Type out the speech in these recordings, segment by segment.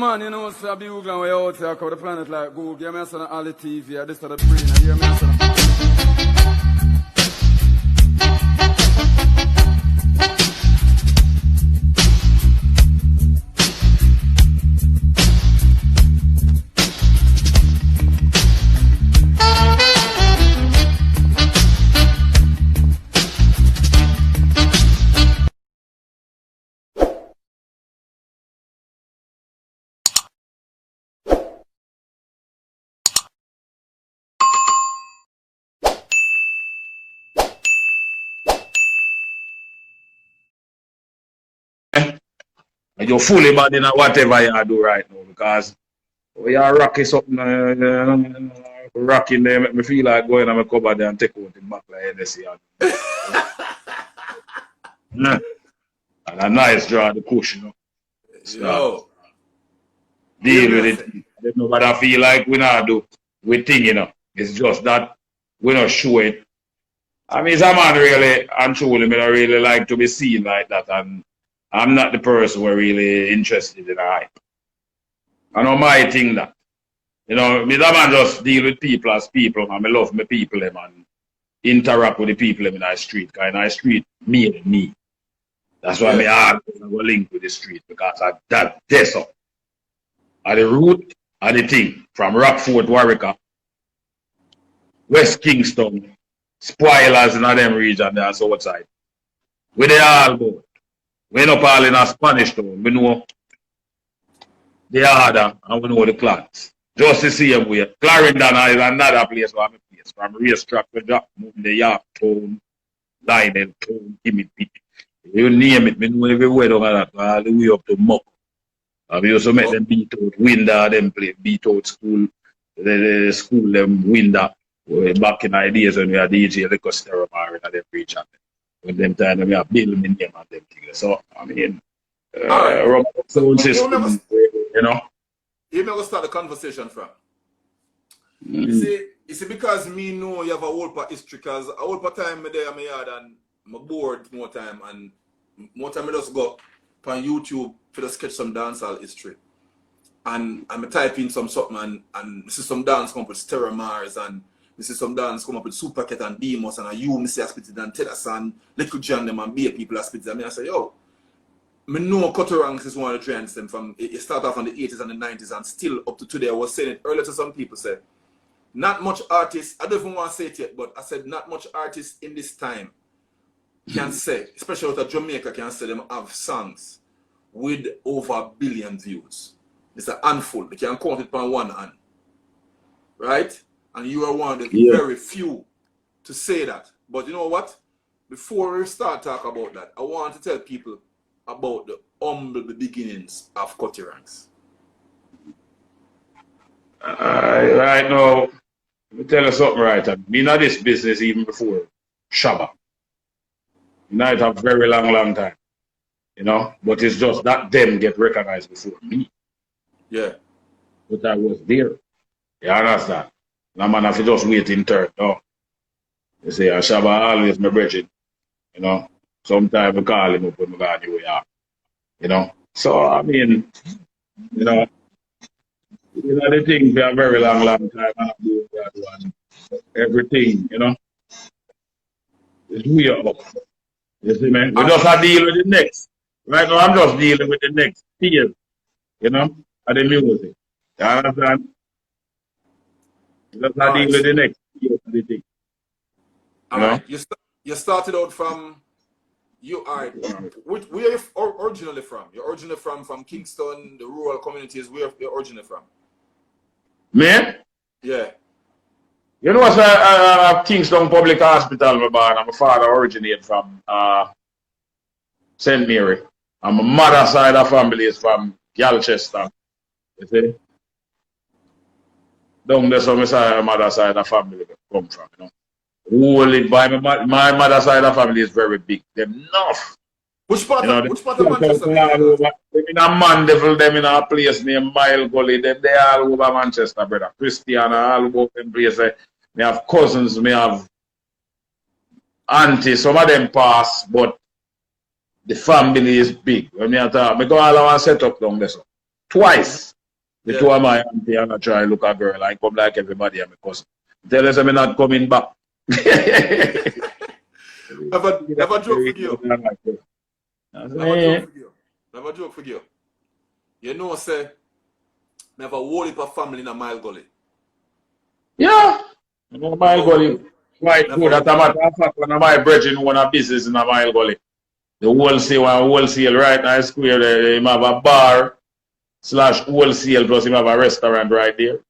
man, you know, so I be googling way out here, I cover the planet like Google, give me a son of all the TV, this is the brain, I hear me a son of... You're fully bad in whatever you do right now because we are rocking something, rocking there, make me feel like going on my cupboard there and take out the back like Hennessy. And a nice draw the push, you know. So, deal with it. I don't know what I feel like we not do. We think, you know. It's just that we not show it. I mean, some man really, and truly, me don't really like to be seen like that. And I'm not the person who really interested in hype. I know my thing that. You know, me that man just deal with people as people, and I love my people them and interact with the people them in the street. Because in the street, me. That's why I always link with the street because of that desert. At the root of the thing, from Rockfort, Warwick, West Kingston, spoilers in them region there outside. Where they all go. We know all in a Spanish town. We know the order and we know the clans. Just the same way. Clarendon is another place where I'm a place. From racetrack to drop the York town, Lionel town, Timothy. You name it, we know everywhere down that, all the way up to Muck. We also make them beat out window, them play beat out school, the school them window. Back in the days when we had DJ the Cuttyranks in them region. When them time we have built in them and them things. So I mean sound system, you know. You never start the conversation from. You see because me know you have a whole part history because a whole part time me there in my yard and I'm bored more time and more time I just go on YouTube for to sketch some dancehall history. And I'm typing something and see some dance come up with Cuttyranks and I see some dance come up with Supercat and Demos and you see I spit it and Tedderson, Little John them and Bay people I spit it. I mean I say, yo, I know Cuttyranks is one of the trends them from it started off in the 80s and the 90s and still up to today. I was saying it earlier to some people say, not much artists, I don't even want to say it yet, but I said not much artists in this time can say, especially out of Jamaica can say them have songs with over 1 billion views. It's a handful. They can count it on one hand. Right? And you are one of the very few to say that. But you know what? Before we start talking about that, I want to tell people about the humble beginnings of Cuttyranks. Right now, let me tell you something right. I've been in this business even before Shabba. Now it a very long time. You know? But it's just that them get recognized before me. Yeah. But I was there. You understand? Now man have to just wait in turn. No. You see, Shabba always my brethren. You know. Sometimes we call him up when we go anywhere. You know. So I mean, you know the thing for a very long time and everything, you know. It's weird up. You see me? We just have to deal with the next. Right now I'm just dealing with the next phase, you know, of the music. You understand? Just have to deal with the next phase of the thing. Alright, you started out from where are you originally from? You're originally from Kingston, the rural communities. Where you're originally from? Me? Yeah. You know what's Kingston Public Hospital, my born, and my father originated from St. Mary. And my mother's side of family is from Galchester. You see? Down there, so my mother's side of family come from, you know. Wholly by my mother's side of family is very big. Them enough. Which part of Manchester? Them in a Mandeville, them in a place named Mile Gully, them they all over Manchester, brother. Christiana, all over them places. Me have cousins, me have aunties, some of them pass, but the family is big. When me talk, me go all around set up down there. So. twice. The Yeah. two of my auntie and I try to look at girl. I come like everybody and my cousin. Tell us I'm not coming back. Never joke for you. Never joke for you. You know, say, never whole heap of family in a mile gully. Yeah. You know, Mile Gully quite good. As a matter of fact, one of my brethren own a business in a Mile Gully. The wholesale right now square there. Him have a bar / wholesale plus him have a restaurant right there.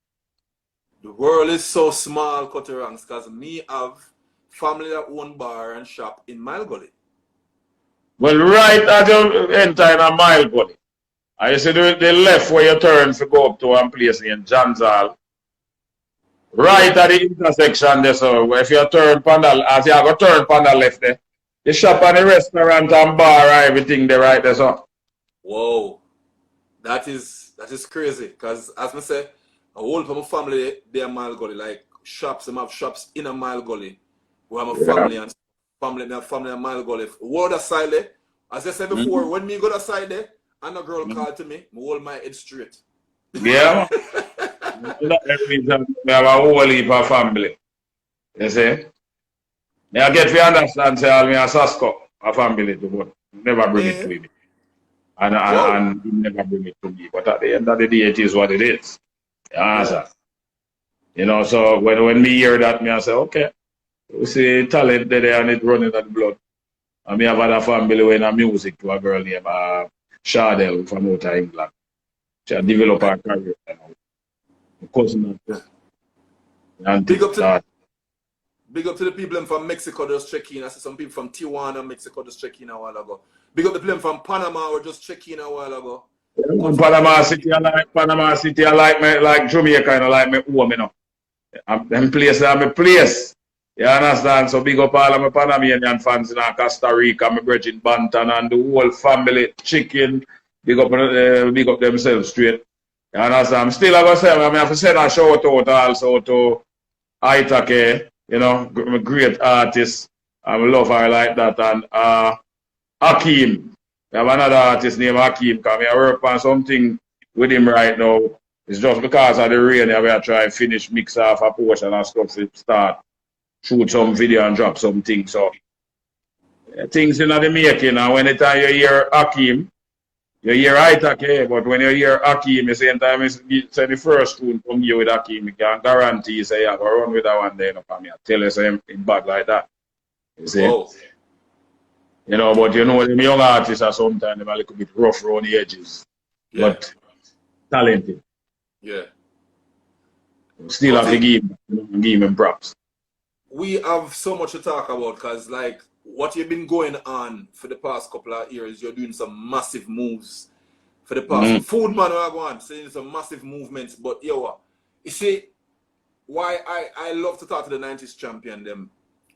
The world is so small, Cuttyranks, because me have family that own bar and shop in Mile Gully. Well, right at the enter in a Mile Gully. I see the left where you turn to go up to one place in John's Hall. Right at the intersection there, so if you turn panel, as you go turn panel left there, the shop and the restaurant and bar, everything there right there, so. Whoa, that is crazy. Because as I say, a whole of my family they are Mile Gully, like shops. They have shops in a Mile Gully. We have a family and family in Mile Gully. Word aside there, as I said before, when me go aside there, and a girl called to me, I hold my head straight. Yeah. That means that we have a whole heap of family. You see? I get to understand, say, I'll be a Sasko, a family to but never bring it to me. And he never bring it to me. But at the end of the day, it is what it is. You understand? You know, so when me hear that, me I say, okay, we see talent there and it running at the blood. And me have a family in a music to a girl named Shardell from out of England. She developed her career. Cousin and big up to the people from Mexico just check in. I see some people from Tijuana, Mexico just check in a while ago. Big up the people from Panama were just check in a while ago. Panama City, I like me like Jamaica, and I like me home, you know. Them place are my place. You understand? So big up all of my Panamanian fans in Costa Rica, my Bridget Bantan and the whole family, chicken. Big up themselves straight. You understand? I'm still going to say, I have to send a shout out also to Itake, you know, a great artist. I love her like that. And Hakeem. We have another artist named Hakeem because I work on something with him right now. It's just because of the rain, I will try to finish mix off a portion and stuff to start, shoot some video and drop something. So things in the making, and when you hear Hakeem, you hear Itake, but when you hear Hakeem, the same time it's the first tune from you with Hakeem, you can guarantee say you go run with that one day, I tell you say it's bad like that. You see? Whoa. You know, but you know the young artists are sometimes they're a little bit rough around the edges. Yeah. But talented. Yeah. Still have to give him props. We have so much to talk about because like what you've been going on for the past couple of years, you're doing some massive moves for the past food man I go on, saying some massive movements. But you see why I love to talk to the 90s champion them.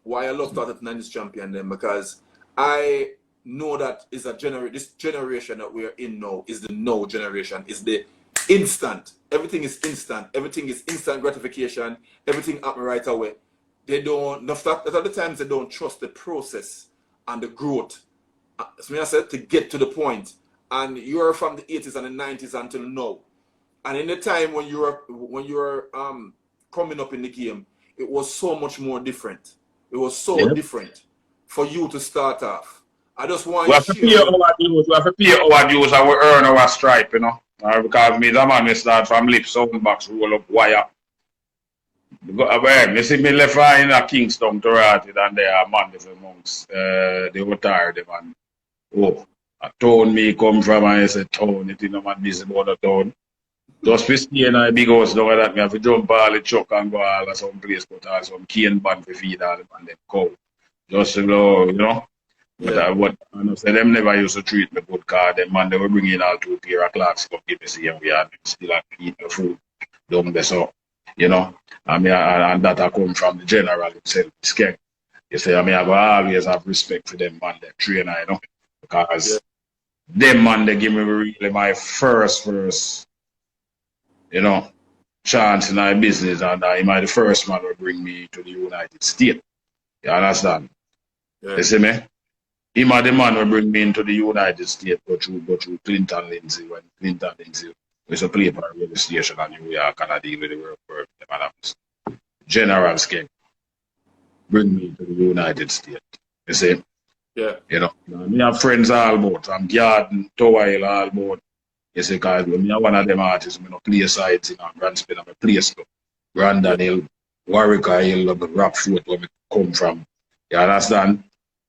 Why I love to talk to the 90s champion them because I know that is this generation that we're in now is the no generation, is the instant. Everything is instant. Everything is instant gratification. Everything happen right away. They don't, at the times they don't trust the process and the growth. So I said to get to the point. And you're from the 80s and the 90s until now. And in the time when you were coming up in the game, it was so much more different. It was so different for you to start off. I just want we have to pay our dues. We have to pay our dues and we earn our stripe, you know. Because me, the man, we start from lip, sound box, roll up wire. You see me left in a Kingston, Toronto, and there are man for months. They were tired, man. Oh, a town me come from, and I said, town, it is no man busy about the town. Just to stay in a big house down that, me have to jump all the truck and go all to some place, but all some cane band to feed all the man, them cow. Just to go, you know. But I say them never used to treat me good because them man they were bringing all 2 pair of clocks come give me see and we had still have to eat the food down there, so you know. And that I come from the general himself, Skeg. You say I mean I go always have respect for them man, that trainer, you know, because them man they give me really my first you know chance in my business, and he might the first man will bring me to the United States. You understand? You see me? Him and the man will bring me into the United States, go through Clinton Lindsay when Clinton Lindsay We used to play for a radio station in New York and I deal with the work. General scheme. Bring me to the United States. You see? Yeah. You know, me have friends all about from Garden, Tower Hill, all about. You see, because when me one of them artists, me no play sides in Grand Spain, I play stuff. Brandon Hill, Warwick Hill, Rockford, where me come from. You understand?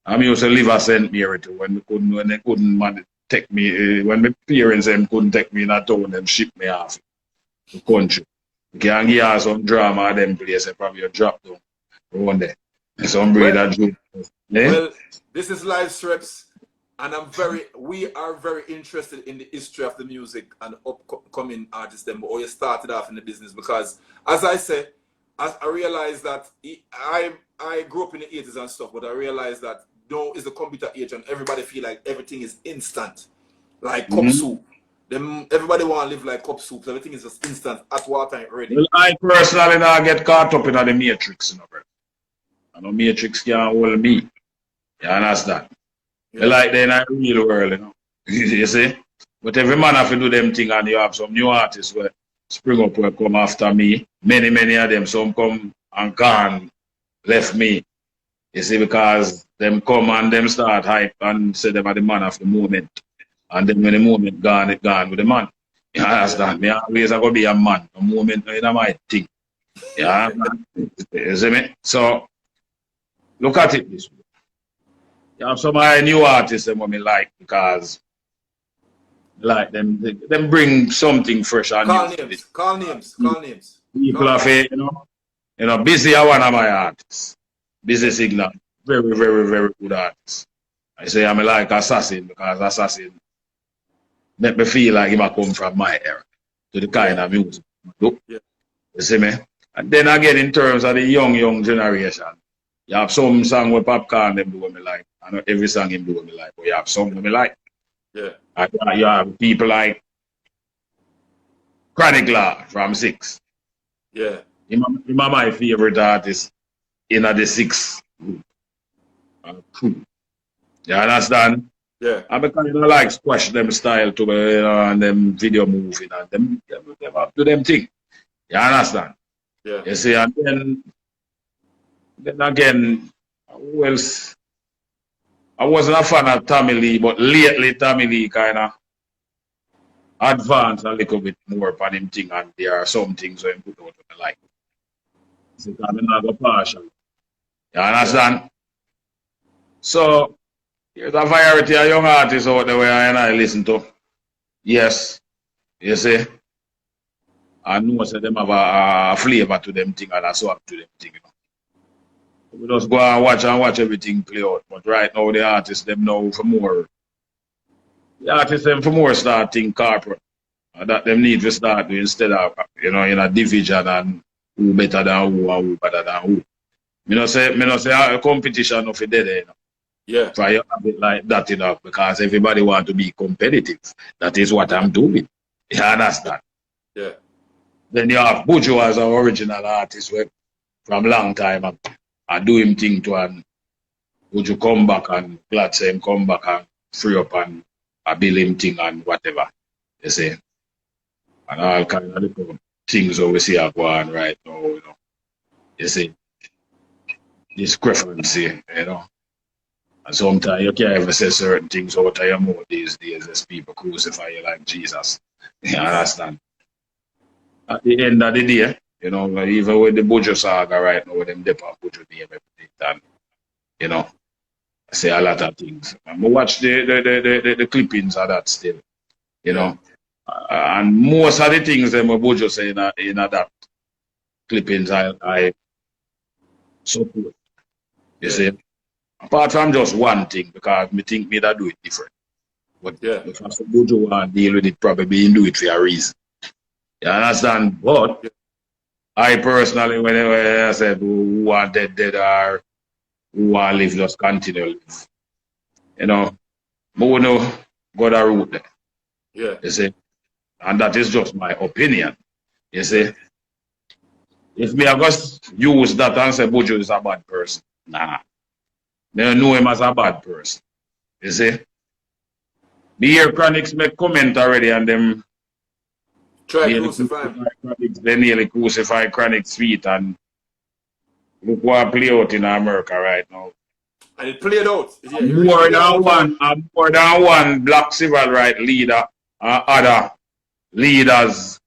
I used to live at St. Mary too when they couldn't take me, when my parents them couldn't take me in a town, them ship me off the country. You can give some drama at them place, probably you drop down one day. Some breed that joke. Well, this is Live Strips, and we are very interested in the history of the music and upcoming artists them, or you started off in the business, because as I say, as I realized that I grew up in the 80s and stuff, but I realized that now is the computer age and everybody feel like everything is instant, like cup soup. Everybody want to live like cup soup. So everything is just instant at water ready. Well, I personally now get caught up in the matrix, you know, bro. I know matrix can't hold me. You understand? Yeah. Like they're in a real world, you know. You see? But every man have to do them thing, and you have some new artists where spring up will come after me. Many of them, some come and gone, left me. You see, because them come and them start hype and say them are the man of the moment. And then when the moment gone, it gone with the man. You understand? Me always going to be a man. The moment is my thing. Yeah. You see me? So look at it this way. You have some new artists that me like because like them bring something fresh and Call names. People are you know, Busy are one of my artists. Busy Signal. Very good artist. I say I'm like Assassin because Assassin make me feel like he might come from my era to the kind of music. Yeah. You see me? And then again in terms of the young generation. You have some song with Popcorn them do what me like. I know every song him do what me like, but you have some that me like. Yeah. And you have people like Chronic Law from 6. Yeah. He's my favorite artist in the 6 crew. You understand? Yeah. And because you like squash them style to and them video moving and them do them thing. You understand? Yeah. You see, and then again, who else? I wasn't a fan of Tommy Lee, but lately Tommy Lee kind of advanced a little bit more upon him thing, and there are some things where he put out what I like. So I'm not go partial. You understand? Yeah. So there's a variety of young artists out there where I listen to. Yes, you see. I know say them have a flavor to them thing and a swag to them thing, you know. We just go and watch everything play out. But right now the artists them now for more. The artists them for more start think corporate. That them need to start do instead of in a division and who better than who and who better than who. Me not say a competition of it there, you know. Yeah. Try to have it like that enough because everybody want to be competitive. That is what I'm doing. You understand? Yeah. Then you have Buju as our original artist from long time and do him thing to and Buju come back and glad say him come back and free up and build him thing and whatever. You see? And all kind of little things that we see are going right now, you know. You see? Discrepancy, you know. And sometimes you can't even say certain things out of your mouth these days as people crucify you like Jesus. You understand? At the end of the day, you know, even with the Buju saga right now, with them dip on Buju name, everything, and, you know, I say a lot of things. And I watch the clippings of that still, you know. And most of the things that Buju say in that clippings, I support. You see? Apart from just one thing, because me think me that do it different. But if I say Buju want to deal with it, probably he do it for a reason. You understand? But I personally, whenever I said who want dead or who want live, just continue live. You know, but we know go the route there. Yeah. You see? And that is just my opinion. You see? If me I just use that and say Buju is a bad person, nah. They know him as a bad person. You see? The Cuttyranks make comment already and them Try Nearly crucify him. crucified Chronix, they nearly crucified Chronix feet, and look what play out in America right now. And it played out. Yeah, it really played out. More than one black civil rights leader and other leaders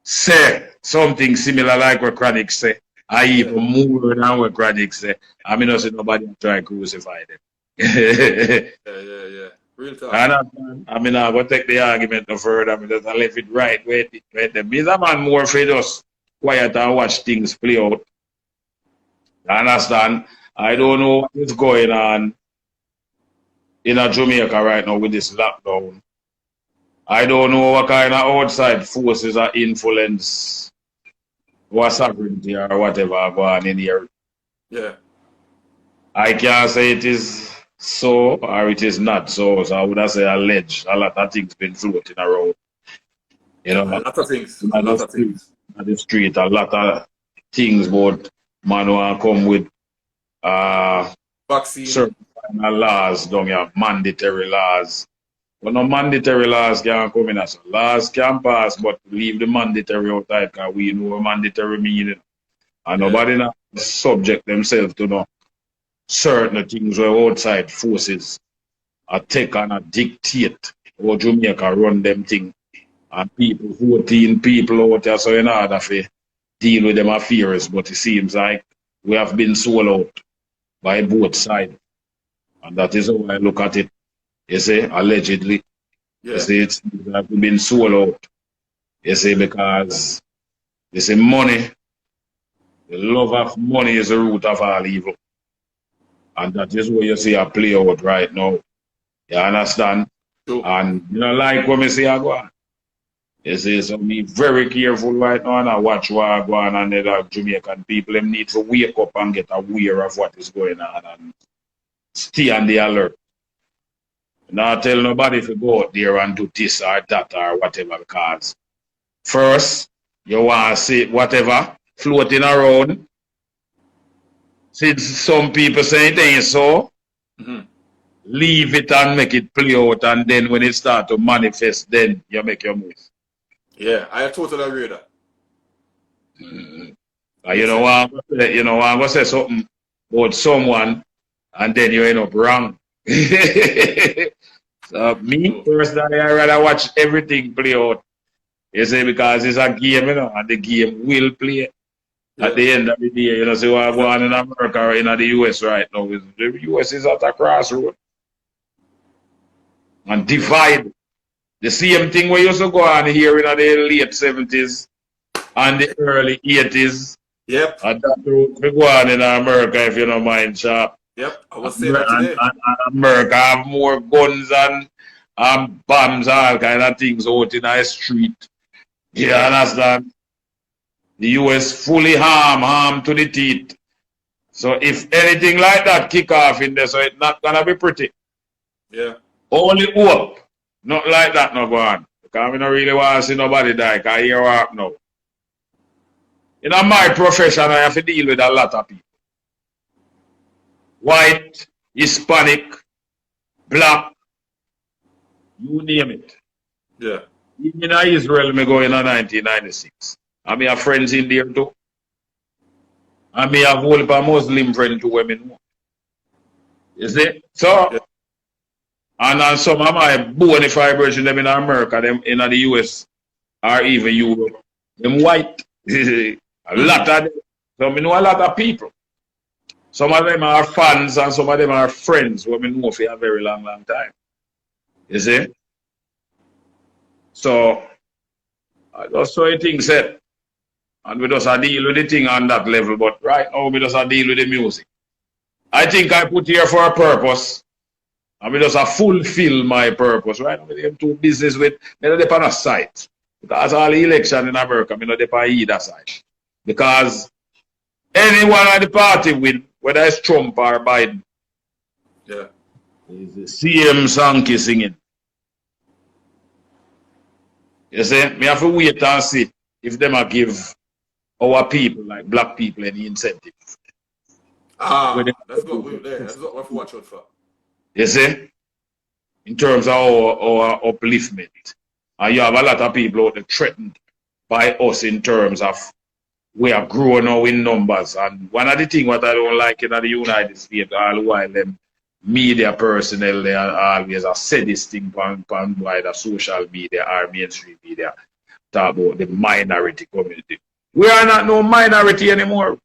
say something similar like what Chronix say. I even more than what Chronix say. I mean, I see nobody try to crucify them. Yeah. Real talk. I mean, I will take the argument no further. I mean, just I left it right where them. He's a man more for just quiet and watch things play out. You understand? I don't know what is going on in Jamaica right now with this lockdown. I don't know what kind of outside forces are influence or sovereignty or whatever go on in here. Yeah. I can't say it is so or it is not so. So I would say alleged. A lot of things been floating around. You know, A lot of things. On the street, a lot of things about man want to come with vaccine. certain kind of laws, don't you have mandatory laws. But no mandatory laws can come in as laws can pass, but leave the mandatory outside because we know what mandatory meaning. And nobody not subject themselves to no certain things where outside forces are take and dictate how Jamaica run them things. And people, 14 people out there, so in order to deal with them affairs, but it seems like we have been sold out by both sides. And that is how I look at it. You see, allegedly. Yeah. You see, it's like we've been sold out. You see, because you see, money, the love of money is the root of all evil. And that is what you see a play out right now. You understand? True. And you know, like when we say I go on. You see, so be very careful right now and I watch what I go on and the Jamaican people them need to wake up and get aware of what is going on and stay on the alert. Not tell nobody to go out there and do this or that or whatever, because first you want to see whatever floating around. Since some people say it ain't so, leave it and make it play out, and then when it start to manifest, then you make your move. Yeah, I totally agree with that. You know what? I'm gonna say something about someone, and then you end up wrong. So me personally, I rather watch everything play out. You see, because it's a game, you know, and the game will play. At the end of the day, you know, see what going on in America or in the US right now. The US is at a crossroad. And divide. The same thing we used to go on here in the late 70s and the early 80s. Yep. And that road we go on in America, if you don't mind, sharp. Yep, I was saying that today. And America have more guns and bombs, all kind of things out in the street. You understand? The US fully armed to the teeth. So if anything like that kick off in there, so it's not gonna be pretty. Yeah. Only hope. Not like that no go on. Because we don't really want to see nobody die, because here what happen now. In my profession, I have to deal with a lot of people. White, Hispanic, black, you name it. Yeah. Even in Israel, I go in 1996. I have friends in there too. I have a whole Muslim friend too, women. You see? So, and some of my bona fide version them in America, them in the US, or even Europe, them white. A lot of them. So I know a lot of people. Some of them are fans and some of them are friends who I know for a very long time. You see? So, I just saw a thing said. And we just deal with the thing on that level. But right now, we just deal with the music. I think I put here for a purpose. And we just fulfill my purpose. Right now, we have to business with, me not depend on a site. Because all the election in America, me not depend on either side. Because anyone at the party win, whether it's Trump or Biden, is the same song singing. You see, me have to wait and see if them are give our people, like black people, any incentive. That's what we have to watch out for. You see? In terms of our upliftment And you have a lot of people out there threatened by us in terms of we are growing now in numbers. And one of the things what I don't like in the United States, all the while them media personnel, they are always say this thing on the social media or mainstream media, talk about the minority community. We are not no minority anymore.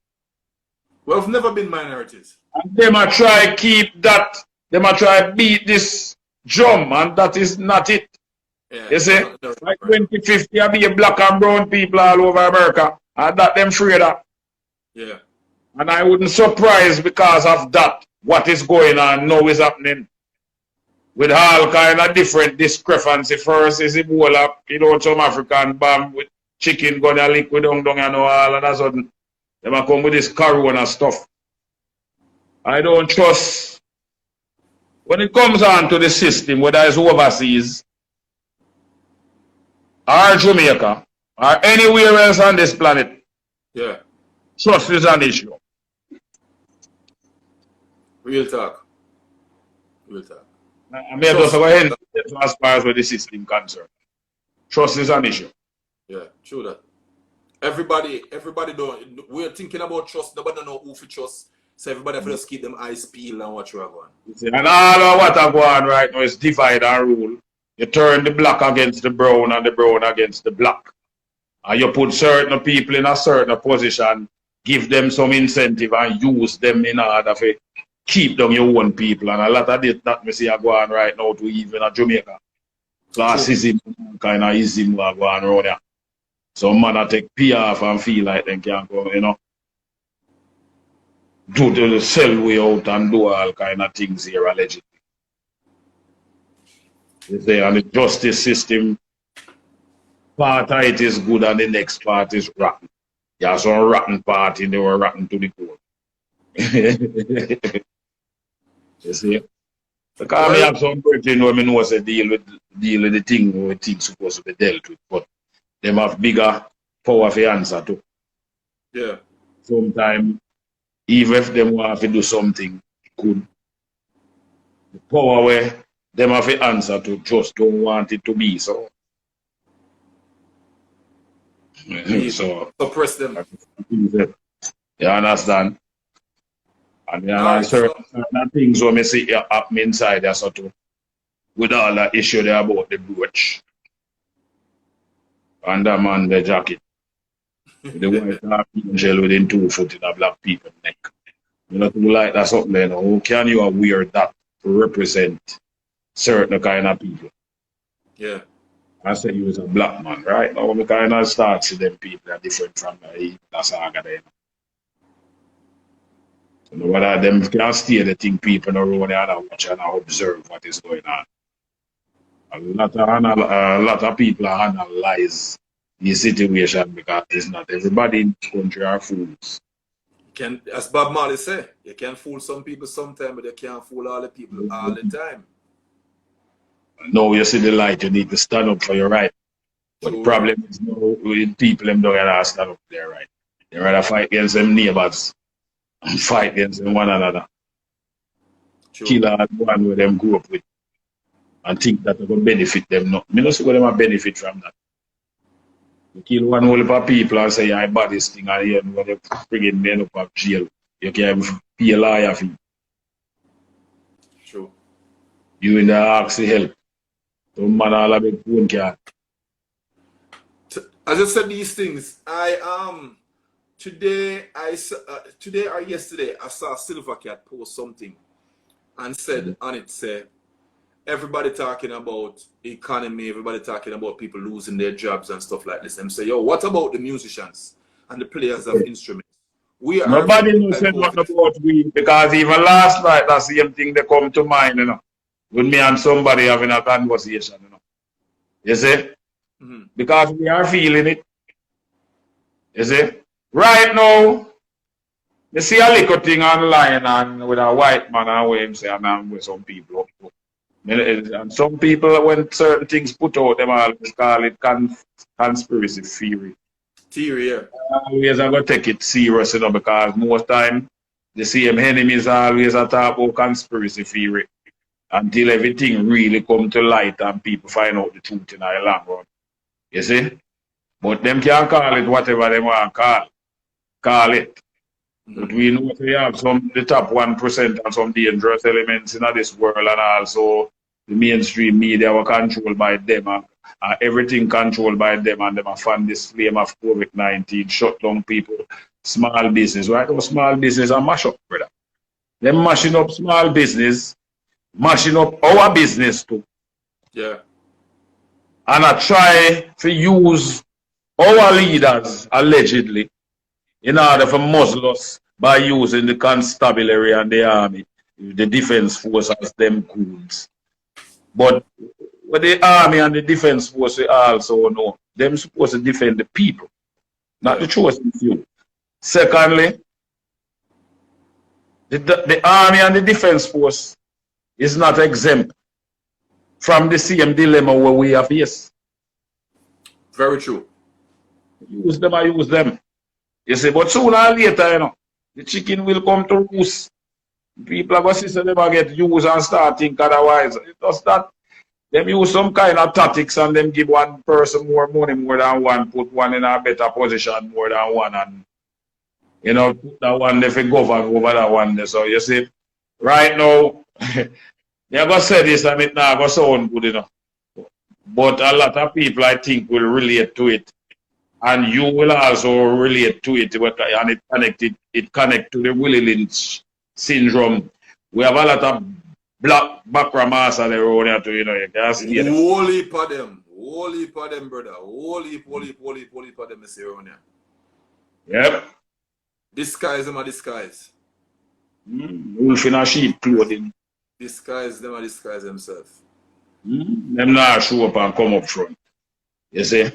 We've never been minorities. And they might try keep that, they might try beat this drum, and that is not it. Yeah, You see, by 2050, I'll be a black and brown people all over America, and that them afraid of. Yeah. And I wouldn't surprise because of that, what is going on now is happening. With all kind of different discrepancy. First is Ebola, some African bomb with chicken gonna liquid down and all of a sudden. They might come with this corona stuff. I don't trust. When it comes on to the system, whether it's overseas, or Jamaica, or anywhere else on this planet, Yeah. trust is an issue. Real talk. Real talk. I may just go ahead as far as where the system concerned. Trust is an issue. Yeah, true that. Everybody don't. We're thinking about trust. Nobody know who to trust. So everybody have to just keep them eyes peeled and watch where going. And all of what are going on right now is divide and rule. You turn the black against the brown and the brown against the black. And you put certain people in a certain position, give them some incentive and use them in order to keep down your own people. And a lot of this that we see are going on right now to even a Jamaica. Classism, kind of ism are going around there. Some man take pee off and feel like they can go, do the sell way out and do all kind of things here allegedly. You see, and the justice system, part of it is good and the next part is rotten. You have some rotten part in they were rotten to the core. You see? Because I have some person who know say deal with the thing where things supposed to be dealt with, but them have bigger power for answer to. Yeah. Sometimes, even if them want to do something good, the power where them have to answer to just don't want it to be so. So suppress them. You understand? And there are certain things when I see happen inside there, so too. With all that issue there about the brooch. And that man, the jacket. The white dark angel within 2 foot in a black people neck. You know, people like that something, you know. How can you wear that to represent certain kind of people? Yeah. I say you was a black man, right? Now we kind of start see them people are different from the saga there. So whether them can stay the thing people around there and watch and observe what is going on. A lot of people analyze the situation because it's not everybody in this country are fools. As Bob Marley say, you can fool some people sometimes, but you can't fool all the people all the time. Now you see the light, you need to stand up for your right. But the problem is now with people them don't have to stand up for their right. They rather fight against them neighbors and fight against them one another. True. Kill all the one where them grew up with and think that it will benefit them. No, I don't see what them will benefit from that. You kill one whole heap of people and say I bad this thing and you know they bring them up of jail. You can pay a lawyer fee. True. You in the ask help. Some man all a big phone card. As I said these things, today or yesterday I saw Silvercat post something and said on it say everybody talking about economy, everybody talking about people losing their jobs and stuff like this. And say, yo, what about the musicians and the players of instruments? Nobody knows nothing about we because even last night that same thing they come to mind, you know. With me and somebody having a conversation, you know. You see? Because we are feeling it. You see? Right now, you see a little thing online and with a white man and with him say, and I'm with some people. And some people, when certain things put out, them always call it conspiracy theory. Theory, yeah. Always I'm going to take it serious, you know, because most time the same enemies always talk about conspiracy theory. until everything really come to light and people find out the truth in the long run. You see? But them can call it whatever they want to call it. But we know we have the top 1% and some dangerous elements in this world, and also the mainstream media were controlled by them, and everything controlled by them, and them fan this flame of COVID-19, shut down people, small business, right? Those small business are mash up, brother. Them mashing up small business, mashing up our business too. Yeah. And I try to use our leaders, allegedly, in order to muzzle us by using the constabulary and the army, the defense force as them coons. But with the army and the defense force, we also know them supposed to defend the people, not the chosen few. Secondly, the army and the defense force is not exempt from the same dilemma where we are faced. Very true. Use them, I use them. You see, but sooner or later, you know, the chicken will come to roost. People are going to see them get used and start think otherwise. It does that. Them use some kind of tactics and them give one person more money more than one, put one in a better position more than one, and you know, put that one if it govern over that one. So you see, right now, they're going to say this and it not going to sound good enough. But a lot of people, I think, will relate to it. And you will also relate to it, and it connects to the Willie Lynch syndrome. We have a lot of black background master around here too, you know, you can see them. Whole heap of them, brother. Whole heap of them is around here. Yep. Disguise them. Wolf in a sheep clothing. Disguise themselves. Them not show up and come up front. You see?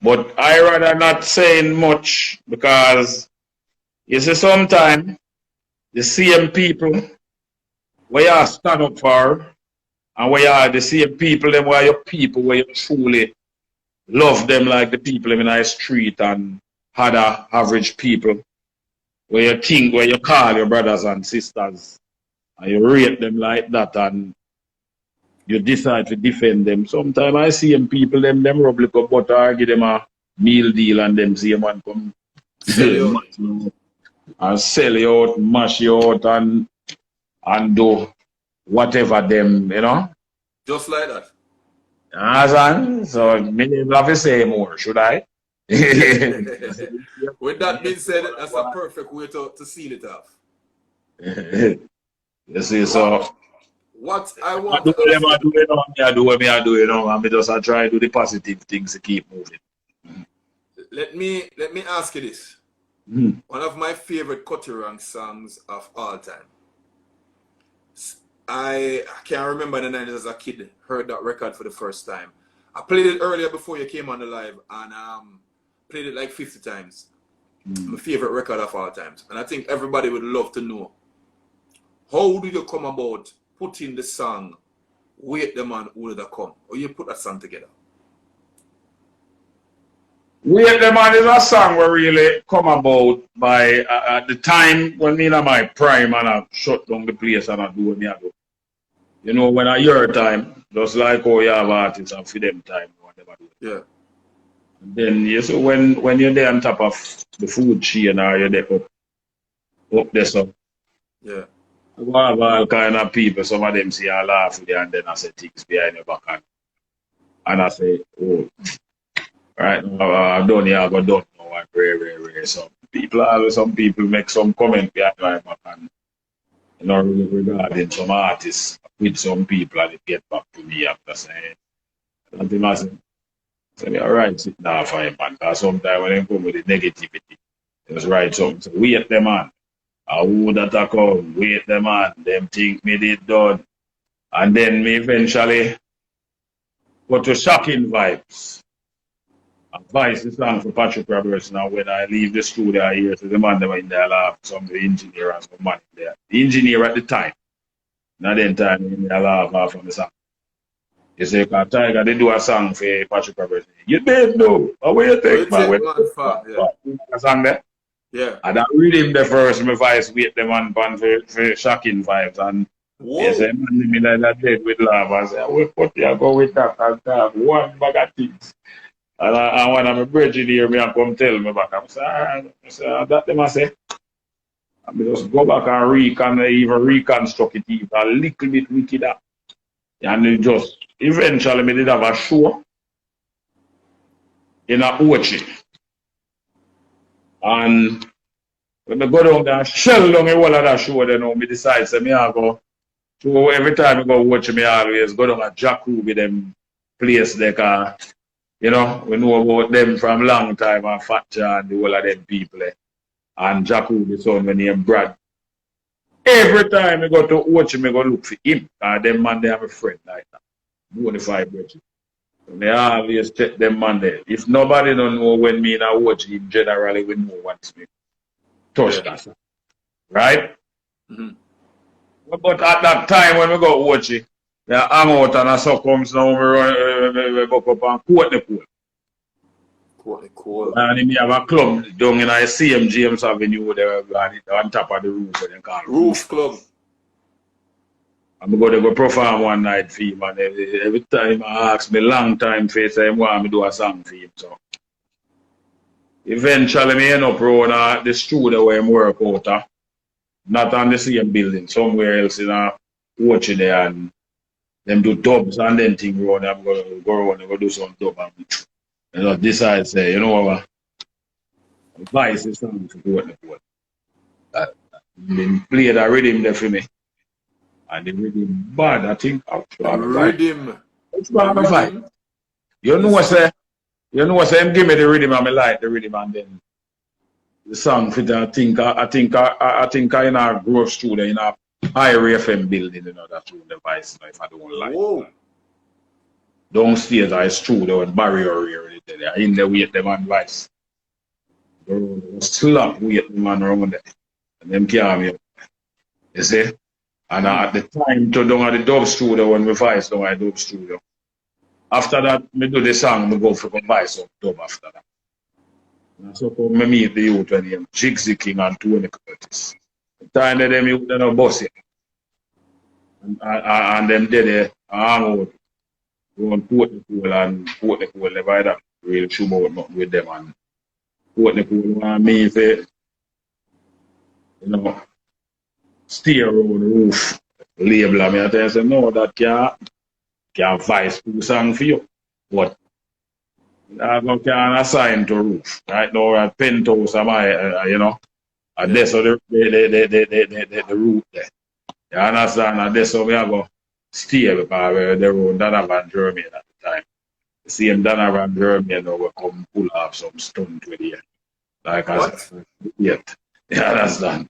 But I rather not saying much because you see sometimes the same people where you stand up for and where you are the same people them where your people where you truly love them like the people in the street and other average people where you think where you call your brothers and sisters and you rate them like that and you decide to defend them. Sometimes I see them people, them rub like a butter, give them a meal deal and them see them and come sell you out, mash you out and do whatever them, you know. Just like that. So me never have to say more, should I? With that being said, that's a perfect way to seal it off. You see, so what I want I do what I do, you know, and I just try to do the positive things to keep moving. Let me ask you this. One of my favorite Cuttyranks songs of all time. I can't remember in the 90s as a kid, heard that record for the first time. I played it earlier before you came on the live and played it like 50 times. My favorite record of all times. And I think everybody would love to know, how do you come about putting the song Wait the Man Who Did Come? Or you put that song together? Wait the Man is a song where really come about by at the time when me in my prime and I shut down the place and I do what I do. You know, when I hear time, just like how you have artists and for them time, whatever. Yeah. And then you see when you're there on top of the food chain or you're there up there so. Yeah. I have all kind of people, some of them see I laugh with you and then I say things behind your back and I say, oh, right now I've done here, I got done now and rare. So some people make some comment behind my back and you know regarding some artists with some people and it get back to me after saying something I say, alright, sit down for him man, because sometimes when they come with the negativity, it's right something. So wait them man. Who that I come, wait them on, them think me did done. And then me eventually go to Shocking Vibes. Advice the song for Patrick Roberts now when I leave the studio I hear to the man that were in there laugh, some the engineer and some man there. The engineer at the time. Now then time in there laugh from the song. You say, Tiger, they do a song for Patrick Roberts. You did know. How you take man? A song there? Yeah. And I read him the first, my voice wait them on for Shocking Vibes. And Yes, Whoa. I me like dead with love. I say, we put you go with that and have one bag of things. And when I'm a bridge here, me and come tell me back. I say, that them I say. I just go back and even reconstruct it even a little bit wickeder. And it just eventually me did have a show in a Ochi. And when I go down there, shell down the whole of that show, then me decide say me I go. So every time I go watch me always go down a Jack Ruby them place they can, you know, we know about them from long time and Fat John, the whole of them people. And Jack Ruby son when name Brad. Every time I go to watch him, I go look for him. And them man they have a friend like that. Bonafide bridge. So they always check them man there. If nobody don't know when me and I watch him, generally we know what's me. Touch that. Right? Mm-hmm. But at that time when we go watch it, they hang out and so comes now we go up and quote the pool. Cool. And we have a club down in the same James Avenue there on top of the roof. They call Roof Club. I'm going to go perform one night for him, and every time I ask me long time for him, want me to do a song for him. So eventually me end up around the studio where I work out, not on the same building, somewhere else in a watch there, and them do dubs and then thing around. I'm going to go around and go do some dub and I decide say, you know what, advice is something to do with the board. Been played a rhythm there for me. And the rhythm bad, I think. Rhythm. It's bad of fight. You know what say? You know what say? Him give me the rhythm and I like the rhythm and then the song fit. I think I in our growth studio in a high FM building, you know, that's the device if I don't like. Whoa. Downstairs I studio and barrier area there. In the wait them and vice. Slap wait the man around there. And them carry me up. You see? And at the time, to down at the dub studio when we voice down at the dub studio. After that, me do the song, me go for the voice of dub after that. And so me meet the youth when him, Jigsy King and Tony Curtis. The time that them youth, they no boss it. And them there, hang out. Go and port the pool never had that real shoe out nothing with them. And port the pool want me for, you know, stay around the roof, label me. I tell you, say, no, that can't vice two song for you. But I can't assign to roof. Right now, at penthouse, am I, you know, and that's the route there. You understand? And that's how we have to stay because they were Donovan Germany at the time. The same Donovan Germany, you know, will come pull off some stunt with you. Like I said, yet. You understand?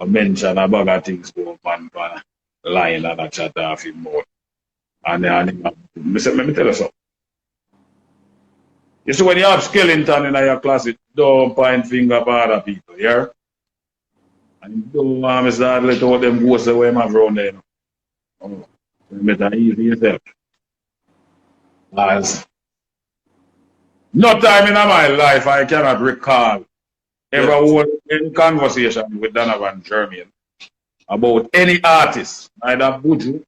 I mention a bag of things go on line and a chat off him more. And let me tell you something. You see, when you have skeleton in your class, it don't point finger at other people, yeah? And you don't want to start let all them ghosts away around there. Oh, you better easy yourself. As no time in my life I cannot recall ever in conversation with Donovan Germain about any artist, either buju,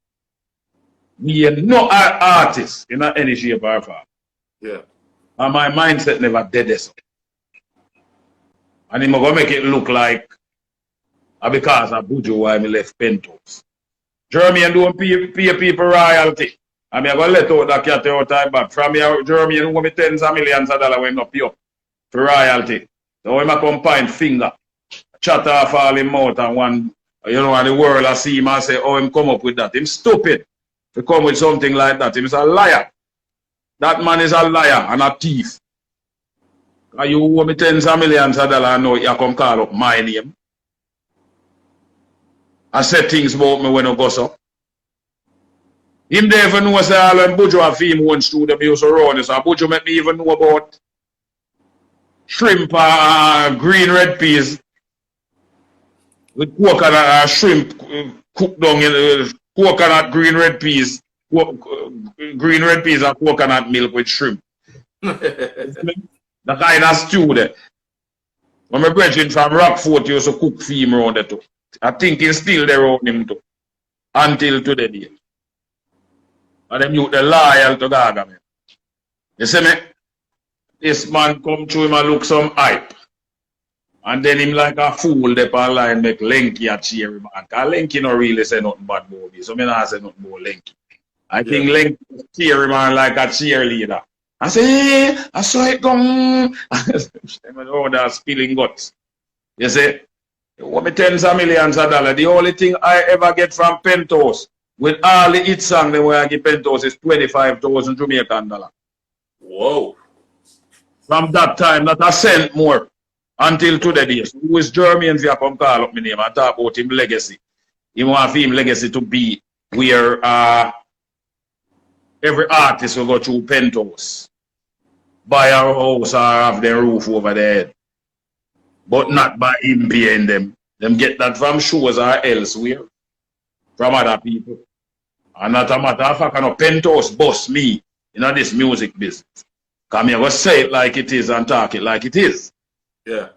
me and no artist in any shape or form. Yeah. And my mindset never did this. And I'm going to make it look like because of buju why me left Pentos. Germain don't pay people royalty. I mean, I'm going to let out that cat out time back. From here, Germain will me tens of millions of dollars when not pay up for royalty. So when I come point finger, chat off all him mouth and one, you know, and the world I see him and say, oh, him come up with that. Him stupid to come with something like that. Him is a liar. That man is a liar and a thief. And you owe me tens of millions of dollars and now you come call up my name. I say things about me when I go so. Him they even know say all when buju have him one studio me used to run this. And buju make me even know about shrimp green red peas with coconut shrimp cooked down in coconut green red peas and coconut milk with shrimp. The kind of stew there. When my brethren from Rockfort used to cook for him around there too. I think he's still there around him too. until today. And them youth, they loyal to Gaga, man. You see me? This man come through him and look some hype. And then him like a fool, they online make Lenky a cheer him. Because Lenky no really say nothing bad about me. So me not say nothing about Lenky. I think Lenky cheer him on like a cheerleader. I say, hey, I saw it come. Oh, they're spilling guts. You see? You want me tens of millions of dollars. The only thing I ever get from Penthouse, with all the hit songs that I give Penthouse, is 25,000 Jamaican dollars. Whoa. From that time, not a cent more. Until today, so who is Jermaine if you come call up my name and talk about him legacy. He want him legacy to be where every artist will go through Penthouse, buy a house or have their roof over their head. But not by him paying them. Them get that from shows or elsewhere. From other people. And not a matter of fact, Penthouse boss me in this music business. Because I go say it like it is and talk it like it is. Yeah.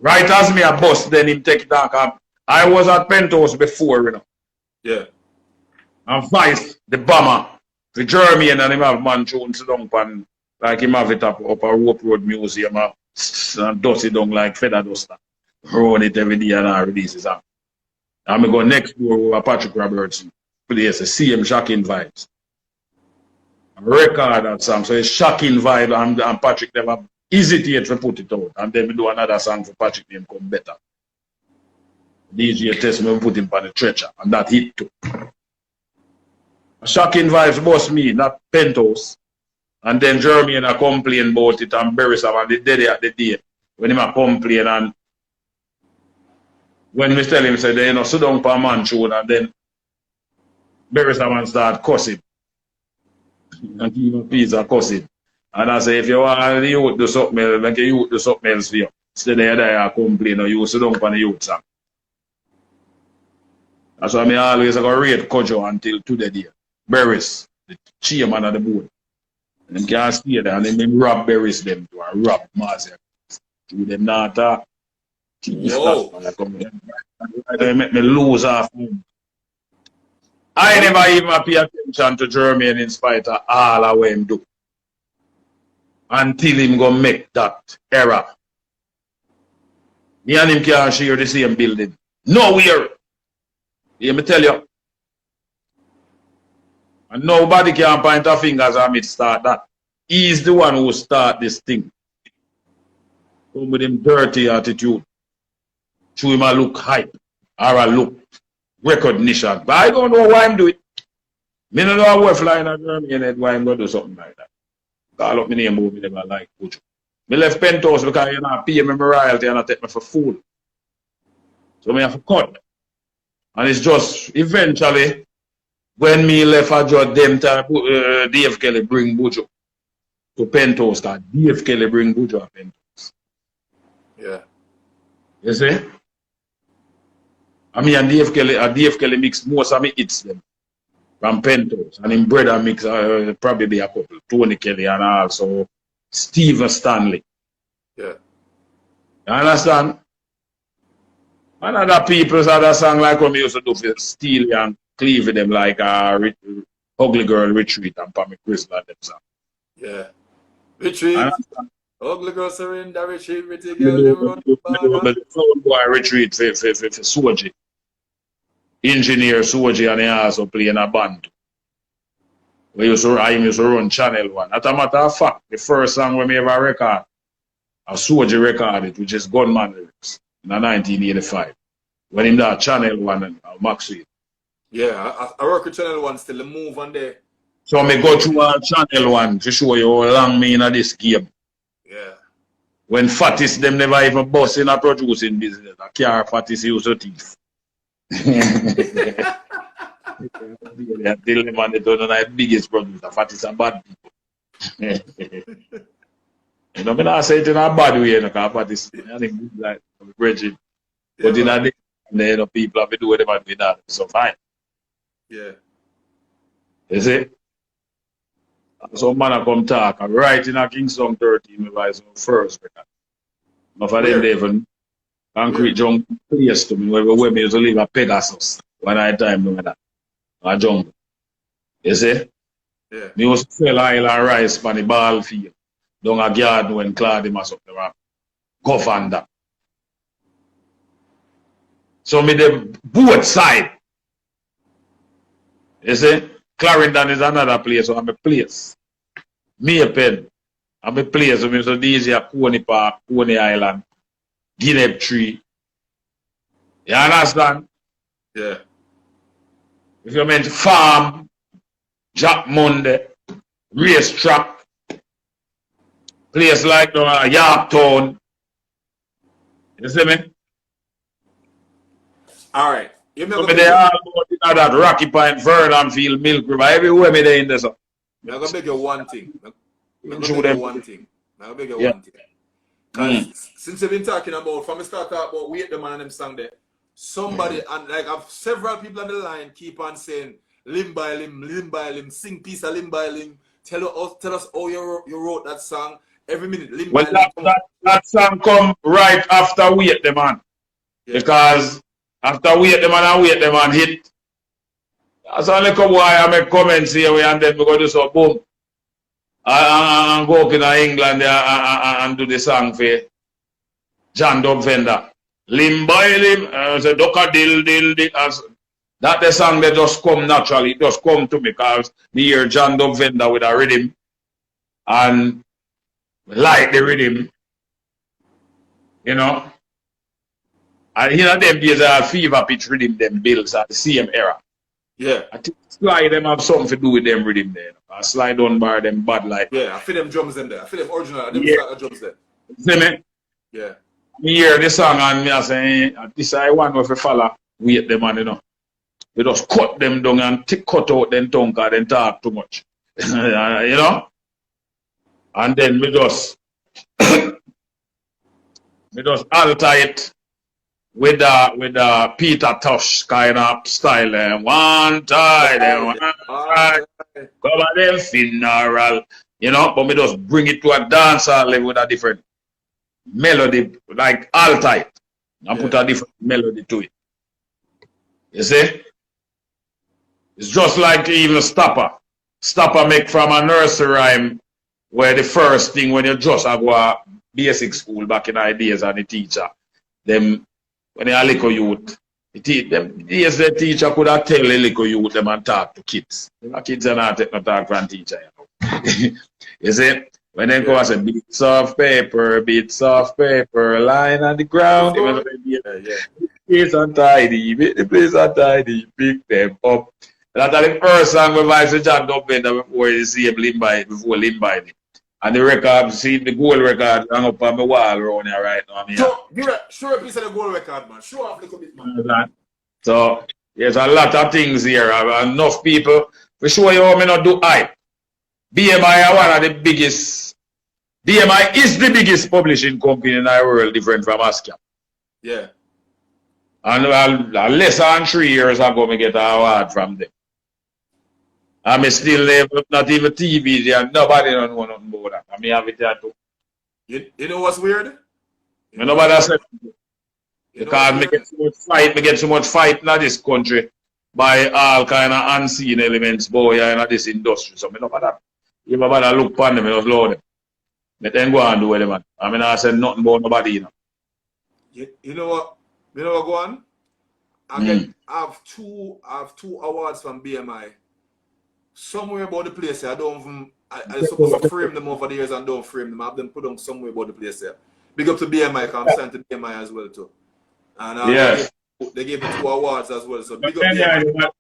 Right as me a boss, then him take it down. I was at Penthouse before, you know. Yeah. And Vice, the bomber, the German, and him have man tune sit down pan, like him have it up a Rope Road Museum and dust it down like feather duster. Run it every day and I release it out. And I go next door with Patrick Robertson, plays the same shocking vibes. I record that song, so it's shocking vibe and Patrick never hesitate to put it out. And then we do another song for Patrick name come better. DJ test me put him on the stretcher and that hit too. Shocking vibes boss me, not Penthouse. And then Jeremy and I complain about it and bury some and the day at the day when him a complain and when we tell him say they sit down per man tune and then bury some and start cussing. And give him a piece of cussing. And I say if you want the youth do something else, make the youth do something else for you. Instead of there complain or you sit down on the youth song. That's why I always go rate Kojo until today. Berries, the chairman of the board. And them can't stay there and then rob Berries them to rob Marcia. To them not they make me lose half. I never even pay attention to Jermaine in spite of all of what him do. Until him go make that error. Me and him can't share the same building. Nowhere. Let me tell you. And nobody can point a fingers at me to start that. He's the one who start this thing. Come with him dirty attitude. Show him a look hype. Or a look recognition. But I don't know why I'm doing it. Me don't know why flying at Germany and why I'm going to do something like that. Call up my name over me never like buju. Me left Penthouse because you know pay me my royalty and I take me for fool. So me have to cut. And it's just eventually when me left I just them time Dave Kelly bring buju to Penthouse because Dave Kelly bring buju to Penthouse. Yeah. You see? I mean and Dave Kelly mix most of me hits them. From Penthouse. And in brother mix probably be a couple. Tony Kelly and also Steve Stanley. Yeah. You understand? And other people's other song like what we used to do for Steely and Cleave them like Ugly Girl Retreat and Pammy Crystal and them song. Yeah. Retreat. Ugly Girl Surrender Retreat with the girl the Soul Boy Retreat for Soji. Engineer Soji and he also play in a band. I used to run Channel 1. As a matter of fact, the first song we ever record, a Soji recorded, which is Gunman Lyrics, in 1985. When him that Channel 1 and Maxwell. Yeah, I work with Channel 1 still, the move on there. So I go through Channel 1 to show you how long me in this game. Yeah. When Fatis them never even bust in a producing business. A car Fatis used to thief. I tell them and they don't know the biggest producer. Fatis are bad people. You know, I not say it in a bad way, because Fatis, I think good like Bridget. But in a day, you know, people have to do what they want to do. So fine. Yeah. You see? Some man come talk. I'm right in a Kingston 13, my vice first record. Enough of them, they even concrete junk place to me where we used to live at Pegasus. one night time doing that. I jump. You see? Yeah. Me was sell oil and rice on the ball field. Down a garden when Claude must up the rap. Govern that. So me the both side. You see? Clarendon is another place, so I'm a place. Me a pen. I'm a place, so so these are Coney Park, Coney Island, Guinea Tree. You understand? Yeah. If you meant farm, Jack Monday, racetrack, place like Yorktown. You see me? All right. You So me they all about that Rocky Point, Verdonfield, Milk River, everywhere me they in there. So. I'm going to beg you one thing. I'm going to Show beg them. you one thing. I'm going to beg you Yeah. one thing. Because since you've been talking about, from the start about Wait the Man and them song there, somebody, and like I've several people on the line keep on saying, limb by limb, sing piece of limb by limb, tell us how you wrote that song every minute, limb Well, by limb. that song come right after Wait the Man. Yeah. Because after Wait the Man and Wait the Man hit, that's only come why I make comments here and then we go do so boom. And go up in England and do the song for John Dub Venda. Limb by limb, say ducka dill. That the song that just come naturally, it just come to me because me hear John Dub Venda with a rhythm and like the rhythm, you know. And you know them days are fever pitch rhythm them bills at the same era. Yeah. I think Sly them have something to do with them rhythm there. I slide on bar them bad like. Yeah, I feel them drums in there. I feel them original. Them Yeah. drums there. See me? Yeah. Me hear the song and me I say, this I want with a fella, Wait the Man, you know. We just cut them down and cut out them tongue because they talk too much. You know? And then we just alter it with the Peter Tosh kind of style. One time, one time, cover them funeral. You know, but we just bring it to a dancehall level with a different melody, like alter it. And put a different melody to it. You see? It's just like even Stopper. Stopper make from a nursery rhyme where the first thing when you just have a basic school back in our days and the teacher, them when they are little youth, the teacher could have tell the little youth them and talk to kids. The kids are not take no talk from teacher. You see? When they go and say bits of paper, lying on the ground. The place untidy, make the place untidy, pick them up. That's the first song we Vice John Dub Venda before you see him before Limby. And the record, see the gold record hang up on my wall around here right now. Show a piece of the gold record, man. Show off a little bit, man. So, there's a lot of things here. Enough people. For sure you how me not do hype. BMI are one of the biggest. BMI is the biggest publishing company in the world, different from ASCAP. Yeah. And less than 3 years ago, I get an award from them. And I still live, not even TV, and nobody don't know nothing about that. I mean, have it there too. You know what's weird? Nobody said because me get so much fight in this country by all kind of unseen elements, boy, in this industry. So, me nobody look upon them, I just love them. But then go and do with them, man. I mean, I said nothing about nobody, you know. You know what? You know what, go on? I have two awards from BMI. Somewhere about the place here. I supposed to frame them over the years and don't frame them. I have them put them somewhere about the place here. Big up to BMI, because I'm signed to BMI as well too. And yes. they gave me 2 awards as well. So big up BMI.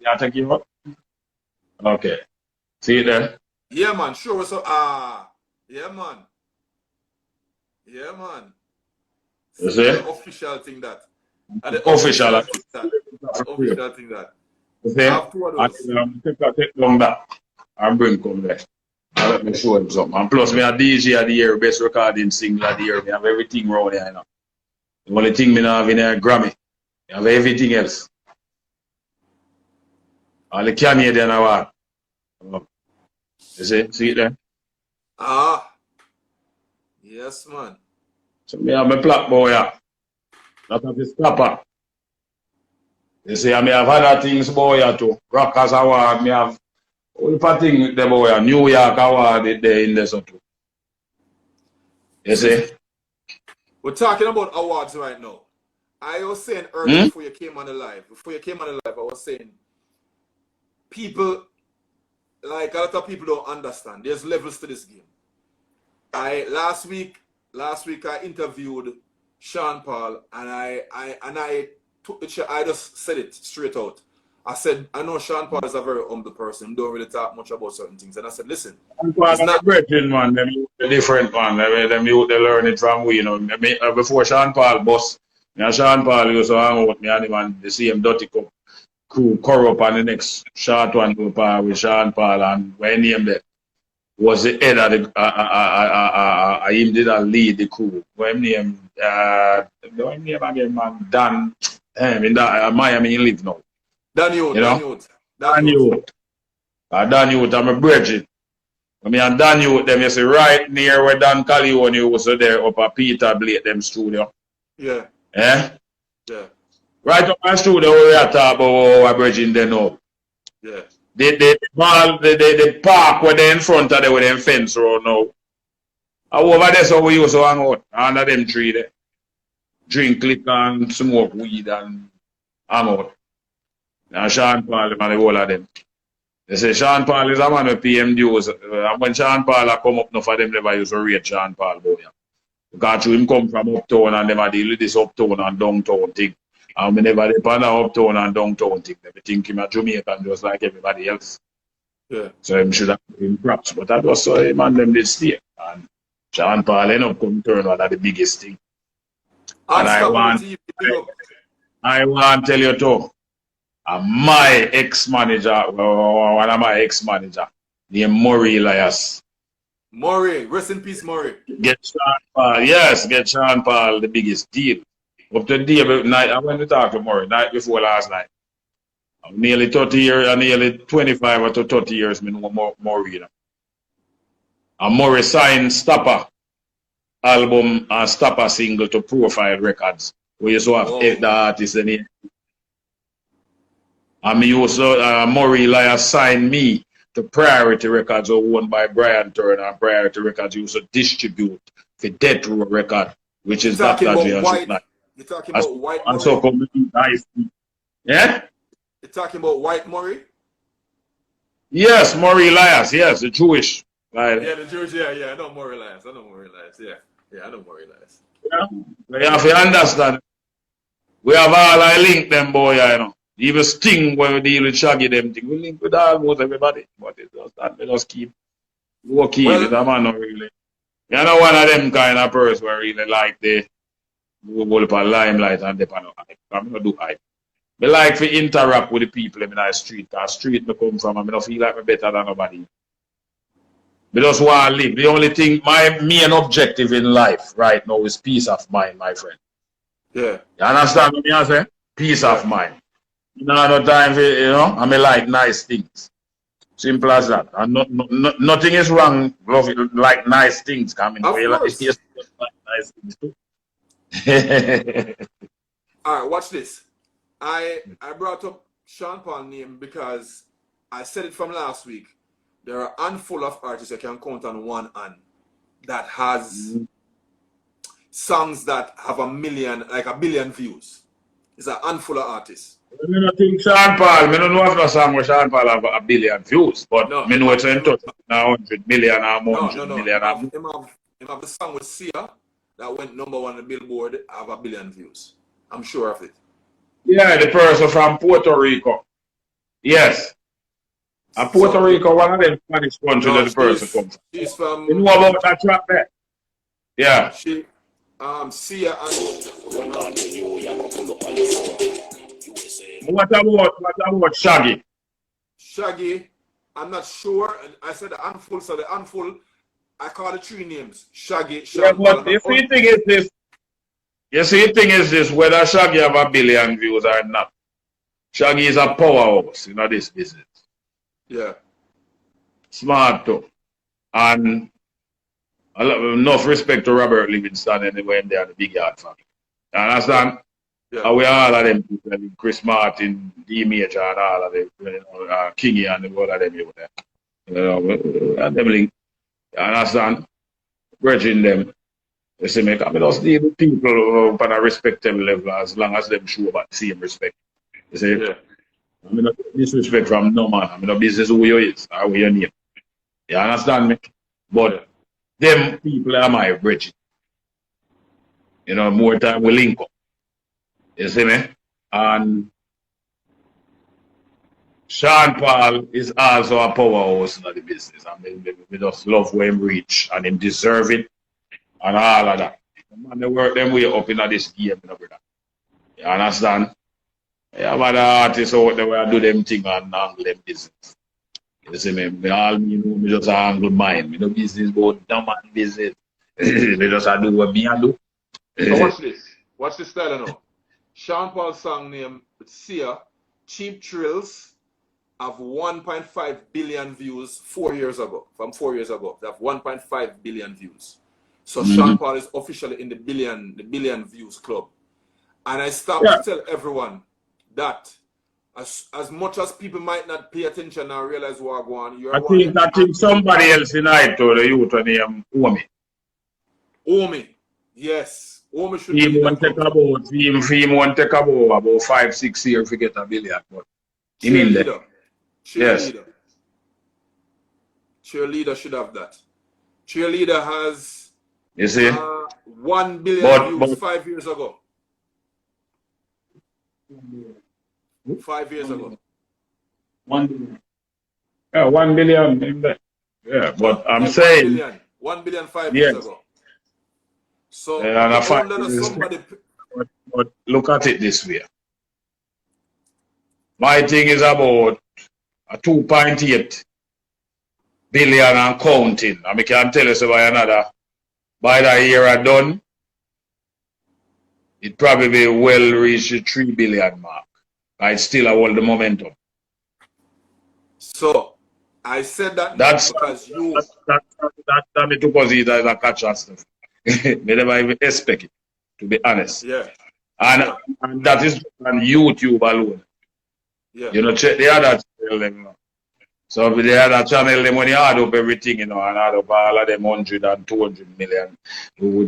Yeah, thank you. Okay. See you then. Yeah, man. Sure. So, yeah, man. Yeah, man. You see? Official thing that. Official thing that. You see? I take long back and bring come there. And let me show him something. And plus, me a DJ of the year, best recording singer of the year. Me have everything around here now. The only thing me not have in here Grammy. I have everything else. All the Canadian award. You see it there? Yes, man. So me have my black boy here. That of the Stopper. You see, I may have other things, boy, too. Rockers Award, me have all the thing with the boy, New York Award there in there so too. You see? We're talking about awards right now. I was saying earlier before you came on the live, I was saying people, like a lot of people don't understand. There's levels to this game. Last week I interviewed Sean Paul and I took the chair. I just said it straight out. I said, I know Sean Paul is a very humble person. He don't really talk much about certain things. And I said, listen, it's not brethren, man. Them different, man. Them youth, they learn it from we, you know. Before Sean Paul boss, Sean Paul used to hang out with me and him and the same dirty cup crew corrupt and the next short one go par with Sean Paul and when he named that was the head of the him did lead the crew. When name again, man, Dan in that Miami he live now. Dan Youth. I'm a bridget. I mean, and Dan Youth, them you see right near where Dan Calione was there up at Peter Blake, them studio. Yeah. Eh? Yeah. Right up my studio where we are talking about our bridging there now. Yeah. The park where they in front of there with them fence road now. And over there so we used to hang out under them tree there. Drink liquor and smoke weed and hang out. And Sean Paul and the whole of them. They say Sean Paul is a man with PM dues. And when Sean Paul come up, enough of them never used to rate Sean Paul boy. Because him come from uptown and them deal with this uptown and downtown thing. And we never depend on uptown and downtown thing. They think him a Jamaican just like everybody else. Yeah. So him should have been props. But that was so him and them did stay. And Sean Paul ended up come turn one of the biggest thing. And I want to tell you too. My ex-manager, one of my ex-manager, named Murray Elias. Murray, rest in peace, Murray. Get Sean Paul, yes, get Sean Paul the biggest deal. Up to the day night, I went to talk to Murray night before last night. Nearly 30 years, nearly 25 to 30 years, I know Murray. You know. And Murray signed Stopper album and Stopper single to Profile Records. We used to have the artists in it. And me also, Murray Elias signed me to Priority Records, owned by Brian Turner. And Priority Records used to distribute the Death Row record, which is that You're talking about White and so nice. Yeah? You're talking about White Murray? Yes, Murray Elias, yes, the Jewish. Right? Yeah, the Jewish, yeah, I know Murray Elias. Yeah, I know Murray Elias. Yeah, you have to understand. We have all I link them, boy, you know. Even Sting when we deal with Shaggy them thing. We link with almost everybody. But it does that we just keep working with them and not really. You know one of them kind of person where really like the whole up a limelight and depend on hype. I'm gonna do hype. I like to interact with the people in the street. Because street me come from and I don't feel like I'm better than nobody. I just want to live. The only thing, my main objective in life right now is peace of mind, my friend. Yeah. You understand what I say? Peace of mind. No time for, you know, I mean like nice things. Simple as that. And nothing is wrong with like nice things coming. Of course. Like nice things too. Alright, watch this. I brought up Sean Paul's name because I said it from last week. There are a handful of artists I can count on one hand that has songs that have like a billion views. It's a handful of artists. I don't think Sean Paul, I don't know if the song with Sean Paul have a billion views, but I know it's in touch 100 million or 100 million. Him have the song with Sia that went #1 on the Billboard, have a billion views. I'm sure of it. Yeah, the person from Puerto Rico. Yes. And Puerto Rico, one of them Spanish countries that the person comes from. She's from... You know about that track there? Yeah. She, Sia and... What about Shaggy? Shaggy, I'm not sure. I said the handful, so the handful, I call it 3 names. Shaggy, Yeah, but the thing is this. You see, the thing is this, whether Shaggy have a billion views or not. Shaggy is a powerhouse in this business. Yeah. Smart too. And enough respect to Robert Livingston anyway, they are the big yard family. You understand? Yeah. And we all of them people, like Chris Martin, D Major and all of them, you know, Kingy and all of them you there. You know, and them link. You understand? Bridging them. You see me, I mean, just deal with people on a respectable level as long as them show about the same respect. You see? Yeah. I mean, disrespect from no man. I mean, no business who you is or who your name. You understand me? But them people are my bridge. You know, more time we link up. You see me? And Sean Paul is also a powerhouse in the business. I mean, we just love where him reach and him deserve it and all of that. Man, they work them way up in this game, you know, brother. You understand? Yeah, but the artists out there where do them thing and angle them business. You see me? Me just angle mine. Me no business about no man business. Me just do what me I do. So watch this. Watch this style now. Sean Paul's song named Sia, Cheap Thrills, have 1.5 billion views 4 years ago. From 4 years ago. They have 1.5 billion views. So Sean Paul is officially in the billion views club. And I stopped to tell everyone that as much as people might not pay attention and realize what going on, I think somebody else in I told the youth name Omi. Omi. Yes. Omi should he be won't take about him won't take about 5-6 years to get a billion. But cheerleader. Yes. Cheerleader should have that. Cheerleader has 1 billion views 5 years ago. 5 years ago. 1 billion. Yeah, 1 billion. Yeah, but I'm saying 1 billion 5 years ago. So but look at it this way. My thing is about a 2.8 billion and counting. I mean, can tell us about another. By the year I done, it probably well reach the 3 billion mark. I still hold the momentum. So I said that because you that me took us either as a catch and stuff. Me never even expect it, to be honest. Yeah. And that is on YouTube alone. Yeah. You know, check the other channel. So the other channel, them when you add up everything, you know, and add up all of them 100 and 200 million,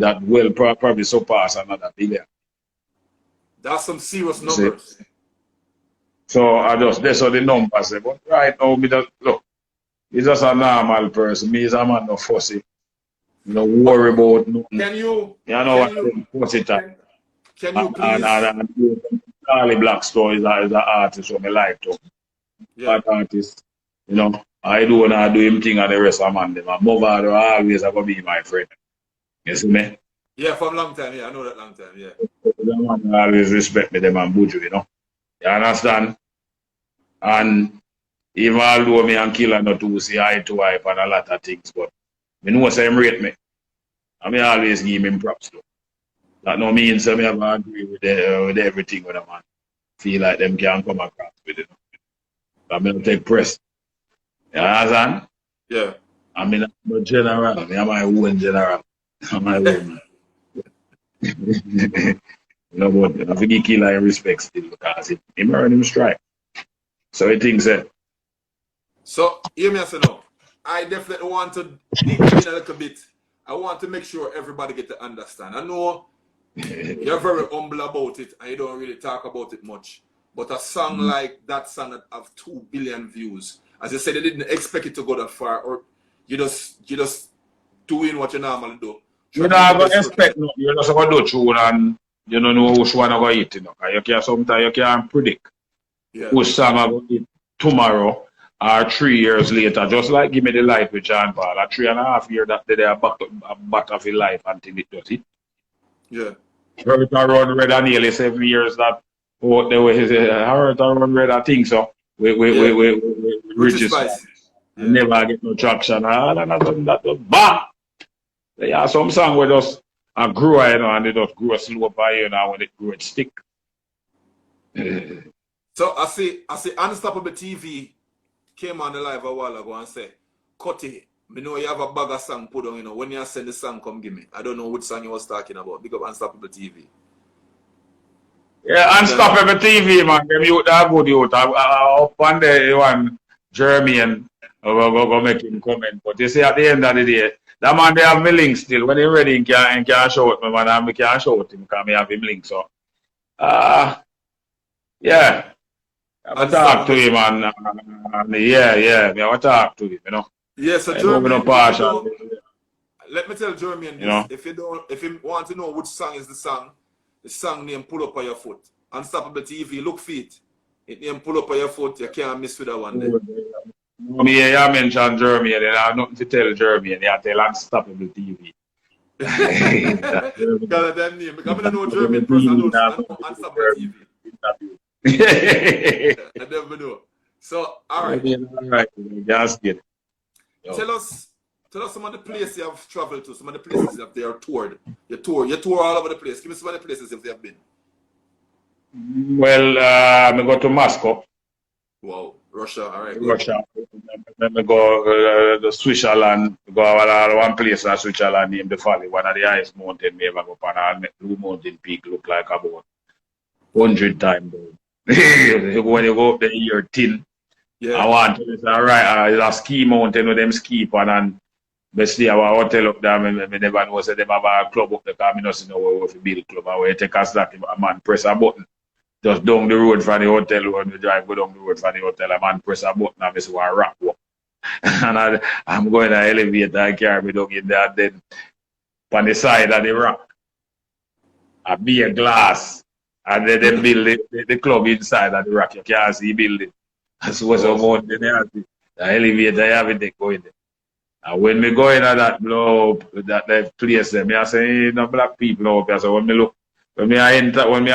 that will probably surpass another billion. That's some serious numbers. So I just, that's how the numbers. But right now, me just, look, he's just a normal person. Me is a man no fussy. You know, worry about nothing. Can you fussy time. Can you please? And Charlie Blackstone is an artist who I like to. Yeah. That artist. You know, I do when I do him thing and the rest of man. My mother always going to be my friend. You see me? Yeah, from long time. Yeah, I know that long time. Yeah. The man always respect me, them and buju, you know. You understand? And even although me and Killer not to see eye to eye on a lot of things, but I know say him rate me. I mean, I always give him props though. That no means I have agree with everything with a man. Feel like them can come across with it. I mean, take press. You understand? Yeah. I mean, I'm not general. I mean, I'm my own general. I'm my own. You know, but I think Killer in respect still because him earn him strike. So he thinks that. So, hear me say no. I definitely want to dig in a little bit. I want to make sure everybody get to understand. I know you're very humble about it and you don't really talk about it much. But a song like that song that have 2 billion views, as I said, they didn't expect it to go that far, or you just doing what you normally do. You don't expect no. You just go do tune and you don't know which one go hit. You know, sometimes you can't predict which song I go hit tomorrow or 3 years later. Just like Give Me the Light with John Paul, 3.5 years that they are back of his life until it does it. Yeah. Hurt around red and nearly 7 years that there was hurt around red. I think so. We register. Never get no traction. That bam. There are some songs where just grow, you know, and they just grow slow by you know, when it grow it stick. So I see Unstoppable TV came on the live a while ago and said, Cutty, me know you have a bag of song put on, you know, when you send the song, come give me. I don't know which song you was talking about. Big up Unstoppable TV. Yeah, Unstoppable TV, man. Them youth are good youth. Up on the one German, go make him comment. But you see, at the end of the day, that man, they have me link still. When he ready, he can show it, me, man. I can show it him because I have him link. So, yeah. I talk to him, and yeah, me I talk to him, you know. Yeah, so Jeremy, let me tell Jeremy this. You know? If you want to know which song is the song name Pull Up on Your Foot. Unstoppable TV, look feet. It name Pull Up on Your Foot, you can't miss with that one there. Me, you mentioned Jeremy, and I have nothing to tell Jeremy, and I tell Unstoppable TV. Because of that name, because I don't know Jeremy in person, I know Unstoppable TV. I never know. So, alright. Alright, just get it. Tell us some of the places you have traveled to, some of the places that they are toured. You tour all over the place. Give me some of the places if they have been. Well, I go to Moscow. Wow, Russia, alright. Russia. Then I go to Switzerland. Go to one place in Switzerland named the Valley, one of the highest mountain we ever go up on. And Blue Mountain Peak look like about 100 times. When you go up there, you're thin. Yeah. I want to say, alright, it's a ski mountain with them ski on, and basically our hotel up there, I never know say them have a club up there, because I don't know where we build a club, and where you take a slack, a man press a button, just down the road from the hotel, when we drive go down the road from the hotel, a man press a button, and I see one rock walk. And I'm going to elevator, I carry me down in there, then on the side of the rock, a big glass, and then they build the club inside of the rock, you can't see the building. So some mountain there, the elevator, everything going there. And when me go in at that blow up, that place there, me I say, hey, no black people up here. So when me look, when I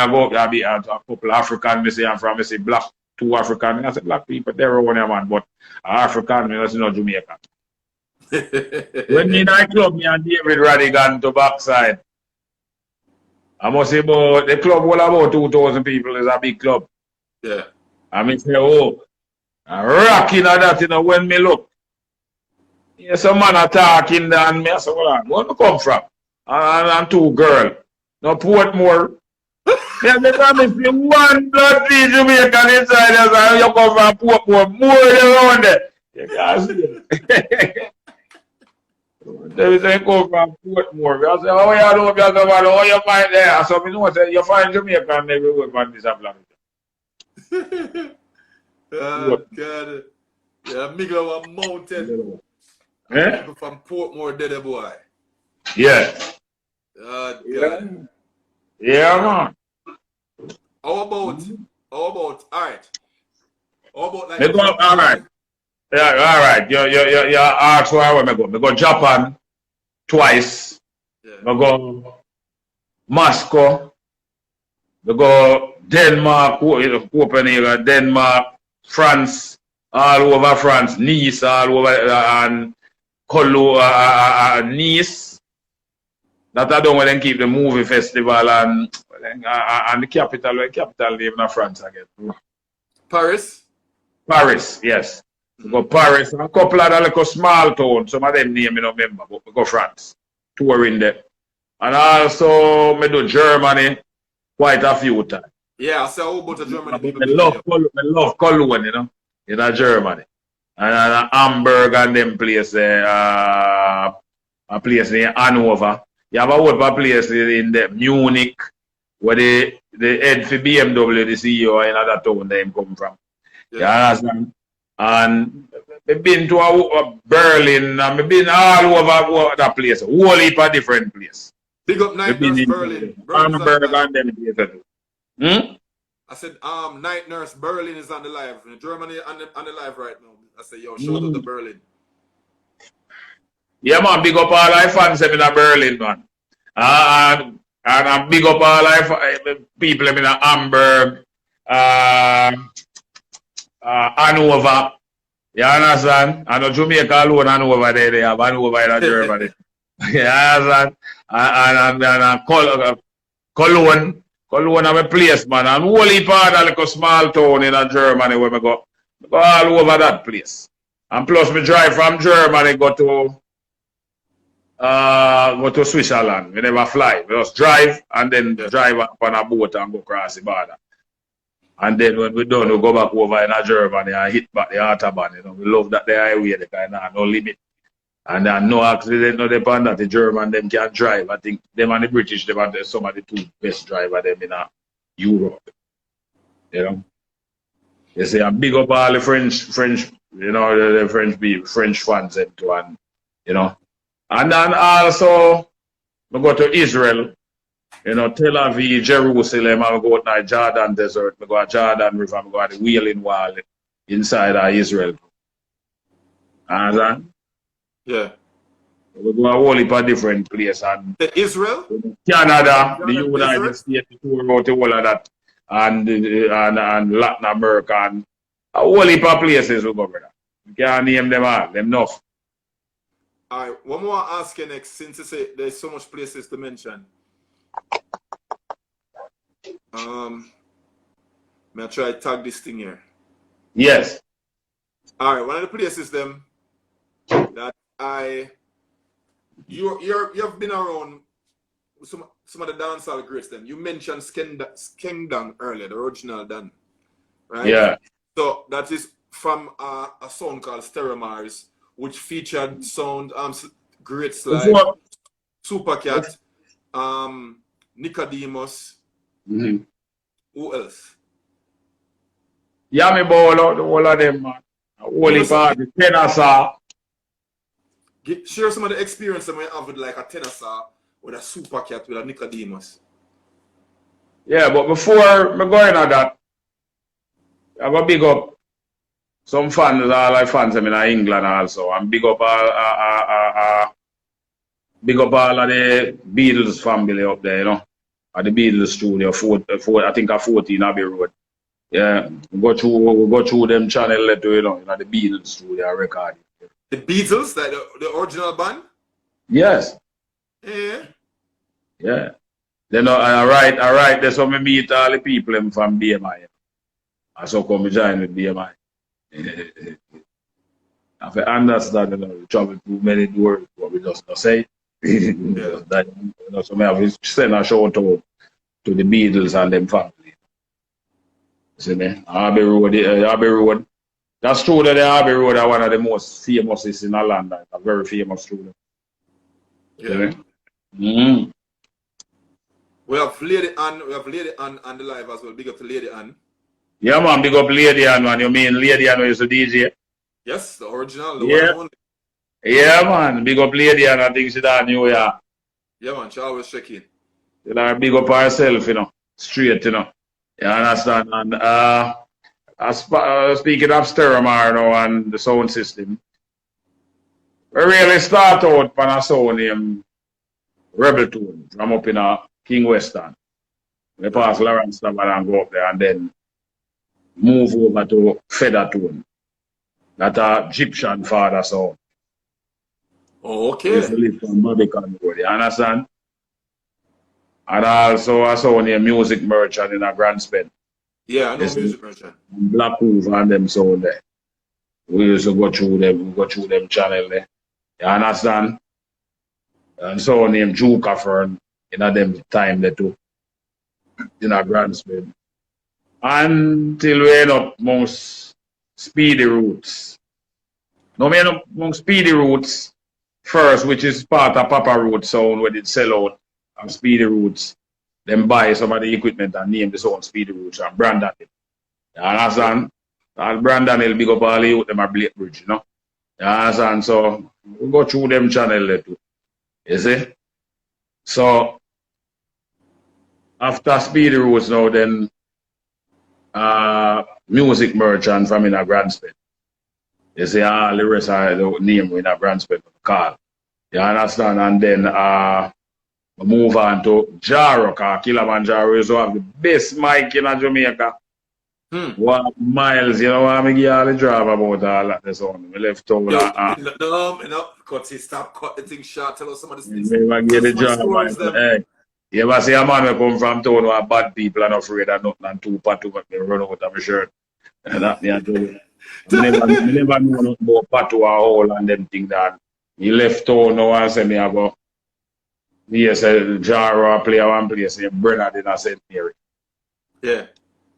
go up there, I be a couple African, me say I'm from, me say black, 2 African. I say black people, they're one here, man, but African, me I say no Jamaican. When me in that club, me and David Radigan to backside. I must say, but the club all about 2,000 people is a big club. Yeah. And me say, oh, rocking at that, you know, when me look. Yeah, some man are talking there, and me I say, hold on, where you come from? And 2 girls. No Portmore. Yeah, because me see one bloody Jamaican inside there, and you come from Portmore, more around there. You can't see it. They say come from Portmore. I say, how you know, how you find there? So me know say you find Jamaican everywhere on this planet. God. Yeah, Migla a mountain. Eh? From Portmore, dead boy. Yeah. God. Yeah, man. How about, alright. How about like... Alright. Yeah, alright. You ask where I go. I go Japan twice. Yeah. I go Moscow. I go Denmark, Copenhagen, Denmark, France, all over France, Nice, all over, and Nice. That I don't want to keep the movie festival and the capital name in France again. Paris? Paris, yes. We go Paris and a couple of like small towns, some of them name I don't remember, but we go France, touring there. And also I do Germany quite a few times. Yeah, I say how about Germany? I love Cologne, you know, in Germany. And Hamburg and them place a place near Hanover. You have a whole place in the Munich where the head for BMW, the CEO in that town they come from. Yeah. You understand? And I've been to a Berlin, and I've been all over that place, whole heap of different place. Big up Night Nurse Berlin. Hamburg and them places too. I said, Night Nurse Berlin is on the live. In Germany on the live right now. I said, yo, shout out to Berlin. Yeah, man, big up all my fans in Berlin, man. And I big up all my people in Hamburg, Hanover. You understand? I know Jamaica alone, Hanover there, they have Hanover in Germany. You understand? And Cologne. Cologne have a place, man. And only part of like a small town in Germany where I go all over that place. And plus me drive from Germany go to Go to Switzerland. We never fly. We just drive and then drive up on a boat and go across the border. And then when we're done, we go back over in Germany and hit back the Autobahn. You know, we love that the highway, the kind of no limit. And no accident, no depend that the German them can drive. I think them and the British, them are some of the two best drivers them in Europe. You know. They say I'm big up all the French, you know, the French fans them too, and you know. And then also we go to Israel, you know, Tel Aviv, Jerusalem, and we go to the Jordan Desert, we go to Jordan River, we go to the Wailing Wall inside of Israel. And yeah. We go a whole heap of different places. And Israel? Canada, the United States, the tour about the whole of that, and Latin America, and a whole heap of places we go, brother. We can't name them all, them enough. All right, one more I ask you next, since you say there's so much places to mention. May I try to tag this thing here? Yes. All right, one of the places them that you've been around some of the dancehall greats them. You mentioned Skengdang earlier, the original Dan, right? Yeah. So that is from a song called Stereomars, which featured sound greats like Supercat, Nicodemus. Mm-hmm. Who else? Yeah, me ball out the whole of them, man. Whole part, the tenor saw. Share some of the experience that we have with like a tenor saw, with a Supercat, with a Nicodemus. Yeah, but before me going on that, I go big up some fans, all my fans in England also, and big up all of the Beatles family up there, you know, at the Beatles studio, I think at 14 Abbey Road. Yeah, we go through them channel letter, you know, the Beatles studio record. The Beatles, like the original band? Yes. Yeah. Yeah. Then I write, that's how I meet all the people from BMI. And so come join with BMI. If I understand, you know, we travel too many doors, what we just not say. Yeah. That, you know, so I have to send a shout out to the Beatles and them family. See me? Abbey Road. That's true that the Abbey Road are one of the most famous in London. A very famous studio. Yeah. Mm-hmm. We have Lady Anne on the live as well. Big up to Lady Anne. Yeah, man, big up Lady Anne, man. You mean Lady Anne is the DJ? Yes, the original, the yeah. one and only. Yeah, man. Big up Lady Anne. I think she's down New York. Yeah, man. She always check in. You know, big up herself, you know. Straight, you know. You understand? And speaking of Stereomar now and the sound system, we really start out from a sound named Rebel Tune from up in King Western. We pass Lawrence and go up there and then move over to Feather Tune. That Egyptian father sound. Oh, okay. Used to live from Barbican Road, you understand? And also a sound named Music Merchant in a Grand Spend. Yeah, I know Music Merchant. Black Hoover and them sound there. We used to go through them channel there. You understand? And so named Juka Fern in a them time there too. In a Grand Spend. Until we end up most Speedy Roots. Now we end up among Speedy Roots first, which is part of Papa Root sound when it sell out and Speedy Roots. Then buy some of the equipment and name the sound Speedy Roots and Brandon it. You understand? And Brandon will big up all the youth them at Blake Bridge, you know? You understand? So we go through them channel there too. You see? So after Speedy Roots now then Music Merchant from in a Grand Spend. You see all the rest of the name in a Grand Spend call. You understand? And then we move on to Jaro, because Kilimanjaro is one of the best mic in Jamaica. What miles, you know what I mean? Give all the drive about all that. That's on. We left over. No, cut it, stop, cut the thing short. Tell us some of the things. We get the drive. Hey, you ever see a man who come from town who are bad people and afraid of nothing and two patu but they run out of my shirt. And that me I do. I never know nothing about patu or hole and them things that He left town now and say me I go. Me say Jaro play one place in Brennan in St. Mary. Yeah.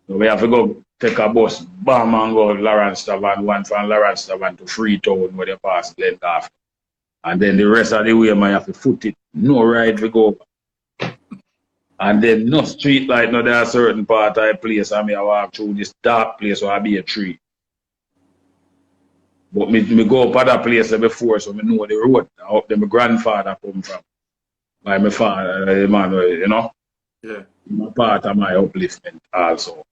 So we have to go take a bus, bam, and go Lawrence Tavern, one from Lawrence Tavern to Freetown where they pass Glencaster. And then the rest of the way, I have to foot it. No ride we go. And then no street light, no there a certain part of the place. I walk through this dark place where I be a tree. But me go up at that place before, so I know the road. Up there my grandfather come from. By my father, Emmanuel, you know. Yeah. My part of my upliftment also.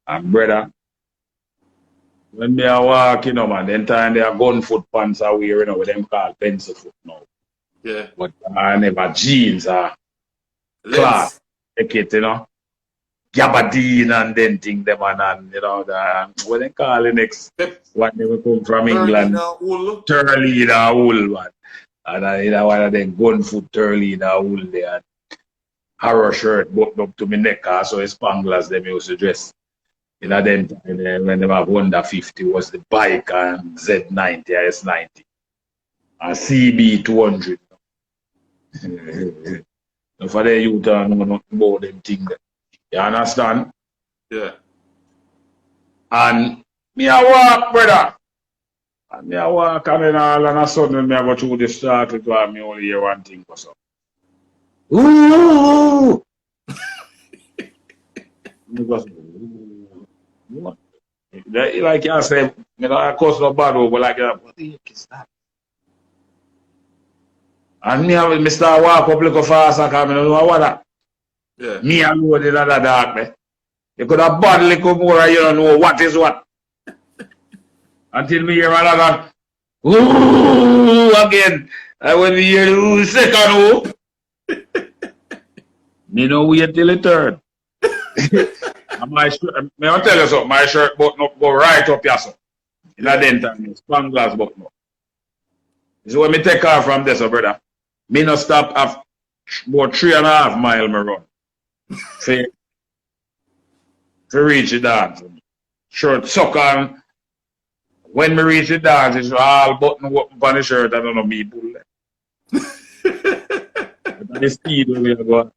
And brother, when me are walking, you know, man, then time they are gun foot pants are wearing, you know, what them call pencil foot now. Yeah. But I never jeans or cloth, take it, you know. Gabardine and then thing them and you know, what they call the next one they will come from England. Turlina wool one. And you know, one of them gun foot Turlina wool there. Harrow shirt buttoned up to my neck, so Spanglers them used to dress. You know, then when they have under 50 was the bike and Z90 or S90 and CB 200. So for the youth, I know nothing about them things. You understand? Yeah. And me a walk, brother. And me a walk, and then all of a sudden me a go through the start with what me only hear one thing for some. Ooh! Me go, what? Like you say, you know, I cause no bad over like that. What the heck is that? And me start walk up like a fast and come, I don't know what that. Yeah. Me alone in the dark, man. You could have bad little more and you don't know what is what. Until me hear another ooh again. And when we hear the second ooh, me no wait till the third. And my shirt, may I tell you something, my shirt button up go right up here, so. In a dental, Spanglers button up. This is when me take off from this, brother. Me no stop at about 3.5 miles me run. For reach the dance. Shirt suck on. When me reach the dance, it's all button up on the shirt, I don't know me pull it. The speed where we go.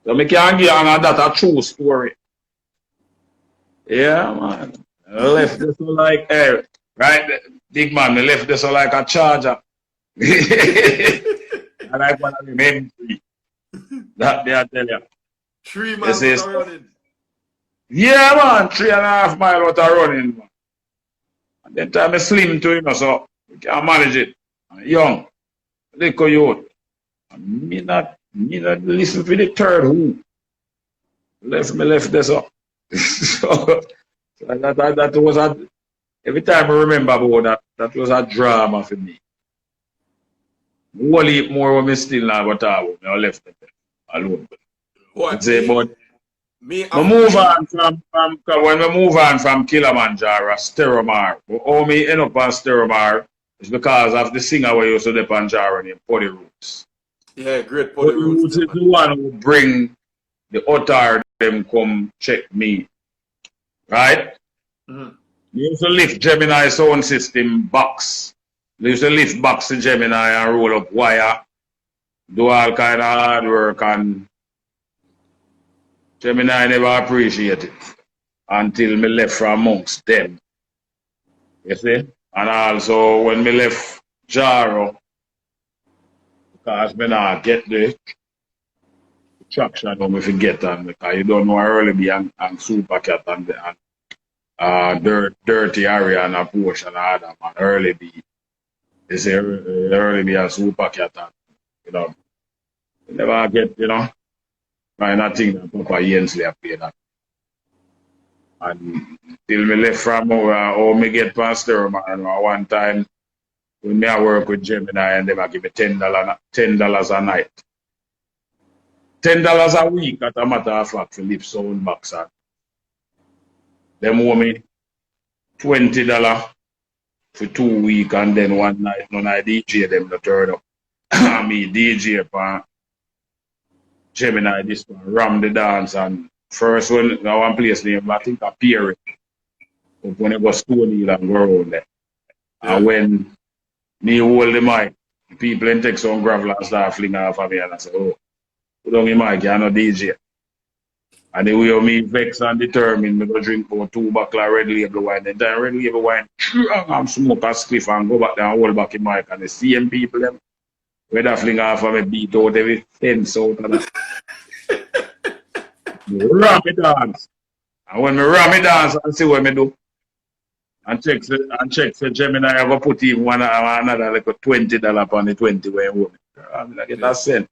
So me can't give on that a true story. Yeah, man. I left this like, hey, right, big man, I left this like a charger. I like one of the men three. That they I tell you. 3 miles out of running. Yeah, man, 3.5 miles out of running, man. And then time I slim to, you know, so we can manage it. I'm young, little youth. And me not listen to the third who. Left this up. So that was a, every time I remember about that, that was a drama for me. One heap more when I still not got out. I left it alone. What? Say, but me we move on from when we move on from Kilimanjaro, Steromar. But how me end up on Steromar is because of the singer we used to dip on Jaro named Poddy Roots. Yeah, great Poddy Poddy Roots. Roots is the one who bring the otter them come check me. Right? Mm-hmm. We used to lift Gemini sound system box. We used to lift box to Gemini and roll up wire, do all kind of hard work, and Gemini never appreciate it until me left from amongst them. You see? And also when me left Jaro, because me not get the traction when me forget and because you don't know early be and super cat and dirty area and a portion of Adam and early be. They say early be a super cat and you know you never get, you know, kind of thing that Papa Yensley played that. And till me left from or me get past there, man, one time when me I work with Gemini and them I give me $10 a night. $10 a week at a matter of fact for lift sound box and them owe me $20 for 2 weeks and then one night none I DJ them to turn up. Me DJ for Gemini this one, ram the dance and first one one place name I think appearing when it was Stony Hill and go around there. Yeah. And when Me hold the mic. People in take some gravel and start fling off of me and I say, oh, put on the mic, you're not DJ. And the way me vex and determined, me go drink about 2 bottles of red label wine. Then that red label wine, I'm smoke a spliff and go back there and hold back the mic. And the same people, them, where that fling off of me beat out every fence out of that. Ram it dance. And when me ram it dance and see what me do. And check for Gemini, I go put him another like a $20 upon the 20 where you I'm like, get that cent.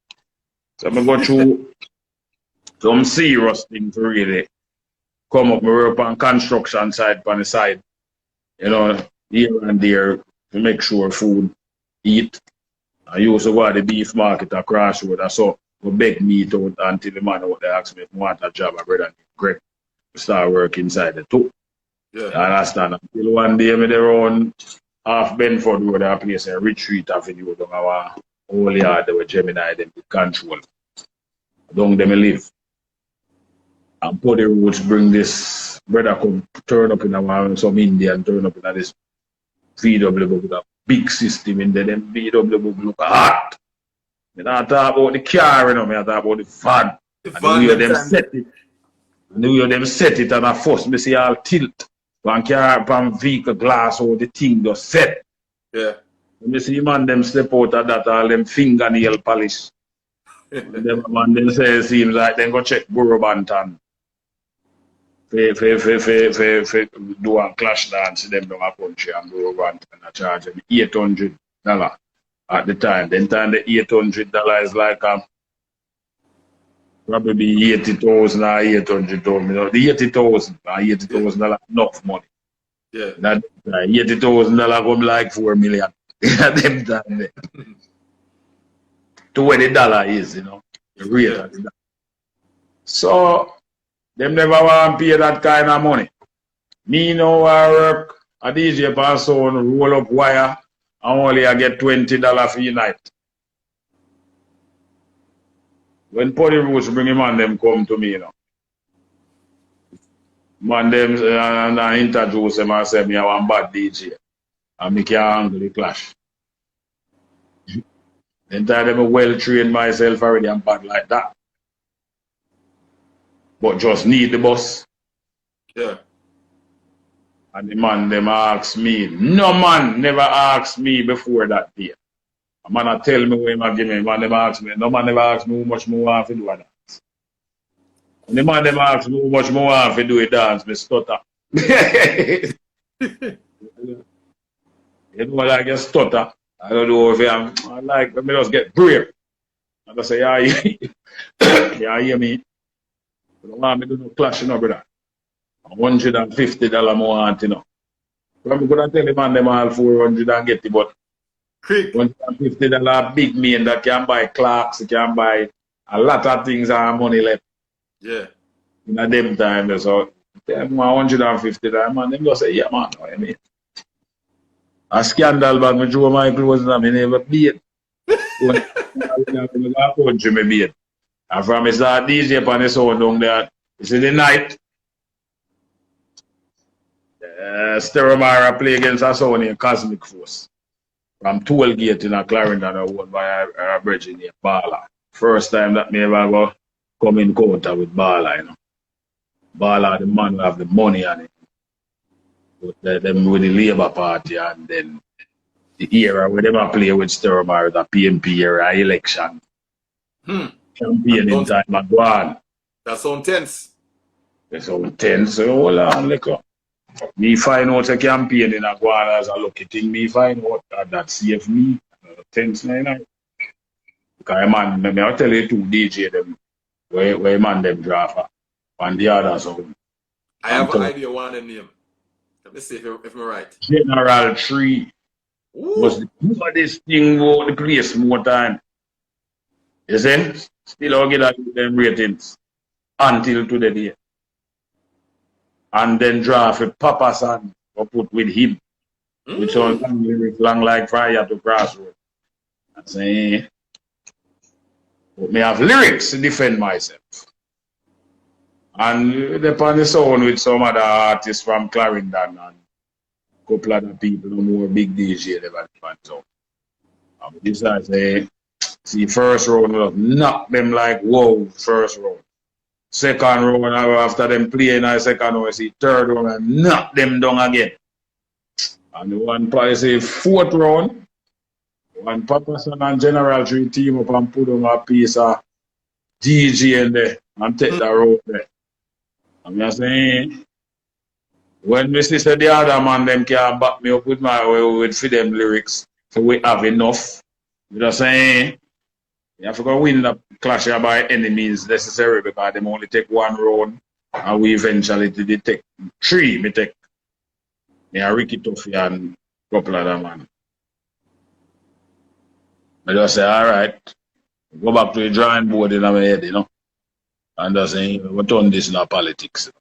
So I go through some serious things to really come up. I work on construction side on the side, you know, here and there to make sure food eat. I used to go to the beef market across the road. I saw go beg meat out until the man out there asked me if I want a job. I brother Greg start work inside the too. Yeah. I understand. Until one day, me there on half Benford Road, a place in Retreat Avenue, down our whole yard, there were Gemini, them control. Down there, me live. And Putty Roots bring this brother come turn up in some Indian, turn up in this VW with a big system in there. Them VW look hot. I don't talk about the car, you know, I talk about the van. And the way them set it. And the way them set it, and at first, me see all tilt. One car from vehicle glass or the thing just set. Yeah. When you see man them step out of that, all them fingernail polish. Them man them say it seems like they go check Burro Banton. Do a clash dance them down a country and Burro Banton and charge them $800 at the time. Then time the $800 is like probably 80,000 or 800,000. You know, the 80,000 or 80,000 enough money. Yeah. That $80,000 come like 4 million. Them time. $20 is, you know, the rate of that. So them never want to pay that kind of money. Me know I work a DJ person, roll up wire, and only I get $20 for your night. When Putty Roots bring him and them come to me, you know. Man them and I introduce them and say me I want bad DJ. And me can handle the clash. Then time them well trained myself already and bad like that. But just need the bus. Yeah. And the man them ask me. No man never asked me before that day. A man a tell me where I give me. Man them ask me. No man never ask me how much more want to do a dance. And the man them ask me how much more want to do a dance, me stutter. You know like you stutter. I don't know if I like let me just get brave. And I say, yeah, yeah, hear me. I don't want me to do no clash, you know, brother. $150 more want, you know. So I'm going to tell the man them all 400 and get it, but $150 big man that can buy clocks, can buy a lot of things and money left. Yeah. In a them time, so $150, man, them just say, yeah, man, what I mean. A scandal bag, me draw my clothes and I never beat. When I punch me beat. And from me start DJ upon the sound down there, you see the night, Steromara play against a sound in Cosmic Force. From Tollgate in a Clarendon, owned by a bridge in Bala. First time that me ever go come in contact with Bala, you know. Bala, the man who have the money on it. But them with the Labour Party and then the era where them play with Steromara, the PNP era election. Campaigning time and go on. That sound tense. That sound tense. So hold on, look up. Me find out a campaign in a go on as a lucky thing. Me find out that save me. Tense night. Because man, I'll tell you two DJ them where man them draft and the others. I have an idea one of name. Let me see if I'm right. General 3 was the this thing about the place more time. You see? Still I'll get them ratings until today. And then draft a Papa San or put with him. Which all long like fire to crossroad. I say, but me have lyrics to defend myself. And depend the sound with some other artists from Clarendon and a couple other people who more big DJ never so. This I say, see, first round, knock them like, whoa, first round. Second round, after them playing the second round, see, third round, and knock them down again. And the one play, say, fourth round, one Patterson and General Tree team up and put on a piece of DG in there and take the road there. I'm just saying, when me see the other man, them can back me up with for them lyrics, so we have enough. You know what I'm saying? You have to go win the clash by any means necessary because them only take one round and we eventually did take three. Me take me a Ricky Tuffy and a couple of them man. I just say, alright, go back to the drawing board in my head, you know. And just say, we turn this into politics.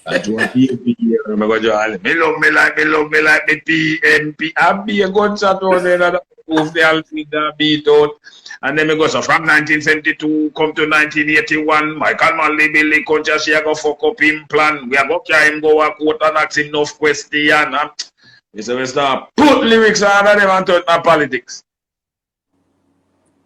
I do a PMP here. I go to me love me like the PMP. I be a good shot on there that move the Alfida beat out. And then we go so from 1972 come to 1981. Michael Manley Billy Concha she go fuck up him plan. We are go carry him go a court and ask him enough question. We say we start put lyrics under them and turn to politics.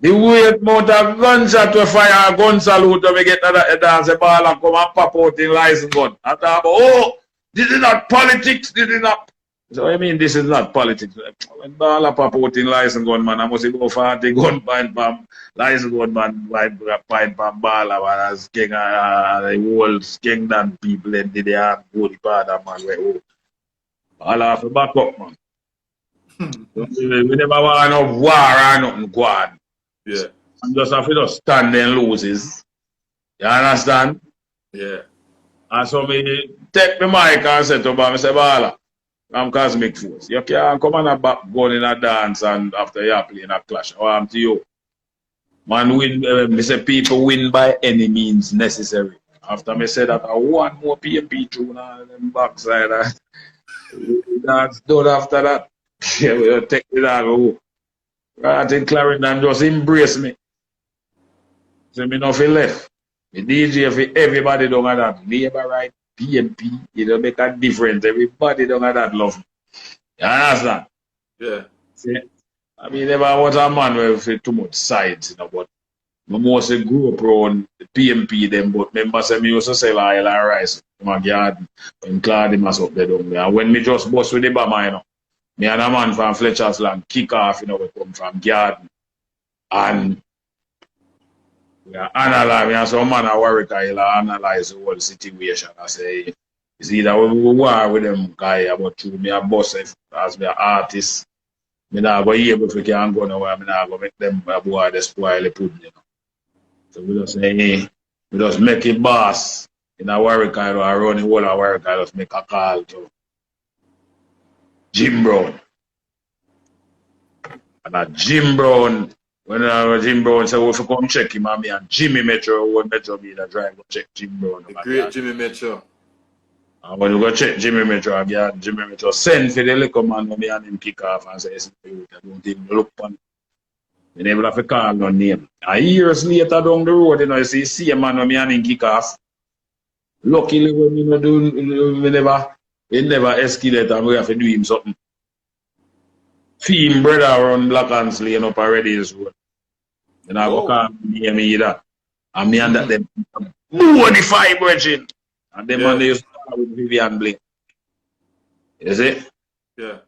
The weight amount of gunshot to fire, gun salute to get a dance a ball and come and pop out in license gun. And talk about, oh, this is not politics, this is not. So I mean, this is not politics. When ball pop out in license gun, man, I must go 40 gun point from license gun, man, point from ball, as king, the whole king than people, and they have good part of man, where, oh, all have to back up, man. We never want no war or nothing go on. Yeah. And just have to just stand there and loses. You understand? Yeah. And so me take the mic and say to Bam, I say, Bala, I'm Cosmic Force. You can't come on a back gun in a dance and after you play in a clash. I am to you. Man win, me say people win by any means necessary. After me say that I want more PMP tune on them backside. That's done after that. Yeah, we'll take it out. I think Clarendon just embrace me. So me not feel left. The DJ for everybody don't have that. Labor right, PMP, it don't make a difference. Everybody don't have that love. You understand? Yeah. See, I mean, never was a man with too much sides, you know, but I mostly grew up around the PMP them, but remember say me used to sell oil and rice in my garden and Claude must up there down there. And when me just bust with the Bama, you know, me and a man from Fletcher's Land kick off, you know, we come from garden. And we are analyze, me and some man at Warwick, he'll analyze the whole situation. I say, it's either we war with them guy, but through me a boss as me an artist. Me not go here if we can go nowhere, me not go make them boy they spoil the pudding, you know. So we just say, hey, we just make it boss in a Warwick, or around the whole of Warwick, just make a call to Jim Brown. And Jim Brown, when Jim Brown said, well, if you come check him, and me and Jimmy Metro, one Metro be the drive, go check Jim Brown. The great Jimmy Metro. And when you go check Jimmy Metro, again, Jimmy Metro send for the little man when me and him kick off and say, I don't even look on. You never have to call no name. And years later down the road, you know, you see a man when me and him kick off. Luckily, when you know, we never escalate and we have to do him something. Team brother around Black Hands laying up already is road. And I go call me either. And me and that them bonify bridging. And them man they used to call with Vivian Blake. You see? Yeah.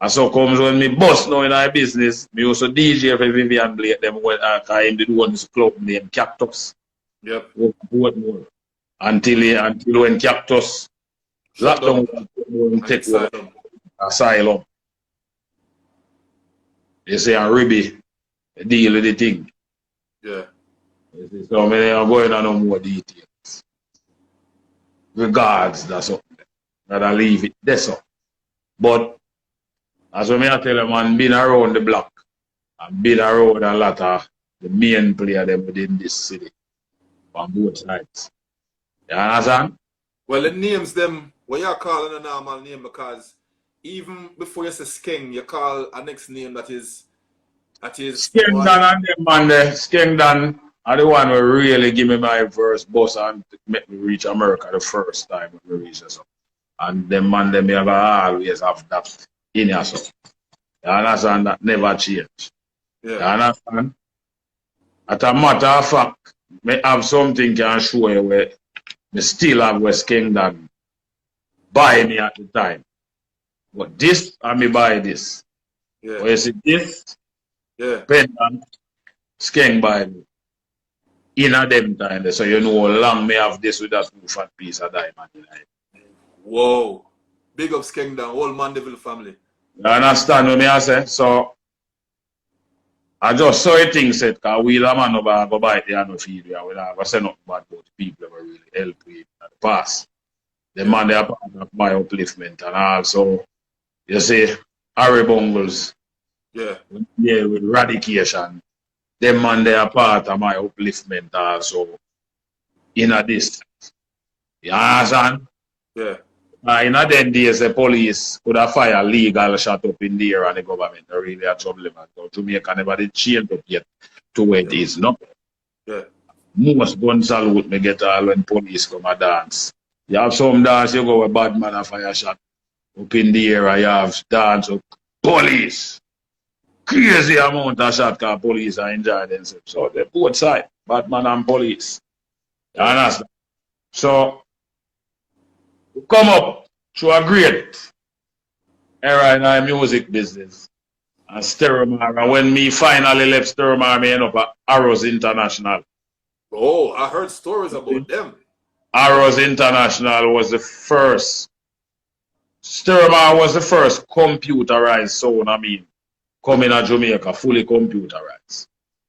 And so comes when me bust now in our business, me also DJ for Vivian Blake, them when I him the one's club named Cactus. Yep. What more? Until when Cactus lockdown take asylum. You say a Ribby deal with the thing. Yeah. So me are going on no more details. Regards, that's all. Gotta leave it there so. But as I tell them, man, been around the block and been around a lot of the main player them within this city on both sides. You understand? Well, it names them what you're calling a normal name because even before you say Skeng, you call a next name that is Skengdan and them man there. Skengdan are the one who really give me my first bus and make me reach America the first time when we reach us. And them man them ever always have that in us. You understand? That never change. Yeah. You understand? As a matter of fact, me have something can show you where me still have West Kingdom buy me at the time. But this, I me buy this. Yeah. But you see this, Yeah. pendant, skeng buy me. In a them time, so you know how long me have this with that 2 fat piece of diamond in it. Whoa. Big up Skengdown, whole Mandeville family. You understand what me I say? So I just saw a thing said, because we the man over go buy the no feed we never say nothing bad about the people that really help with in the past. The man they are part of my upliftment and also you see Harry Bungles, Yeah. yeah, with eradication. Them man they are part of my upliftment also in a distance. You understand? Yeah. In a then days, the police could have fired legal shot up in there and the government are really a trouble. So Jamaica never did change up yet to where it is. No? Yeah. Most gun salute me get all when police come a dance. You have some dance, you go with bad man a fire shot up in the air, you have dance up police. Crazy amount of shot because police are enjoying themselves. So they both sides, bad man and police. You understand? So we come up to a great era in our music business. And Steromar, and when me finally left Steromar, me end up at Arrows International. Oh, I heard stories about them. Arrows International was the first. Steromar was the first computerized sound, coming to Jamaica, fully computerized.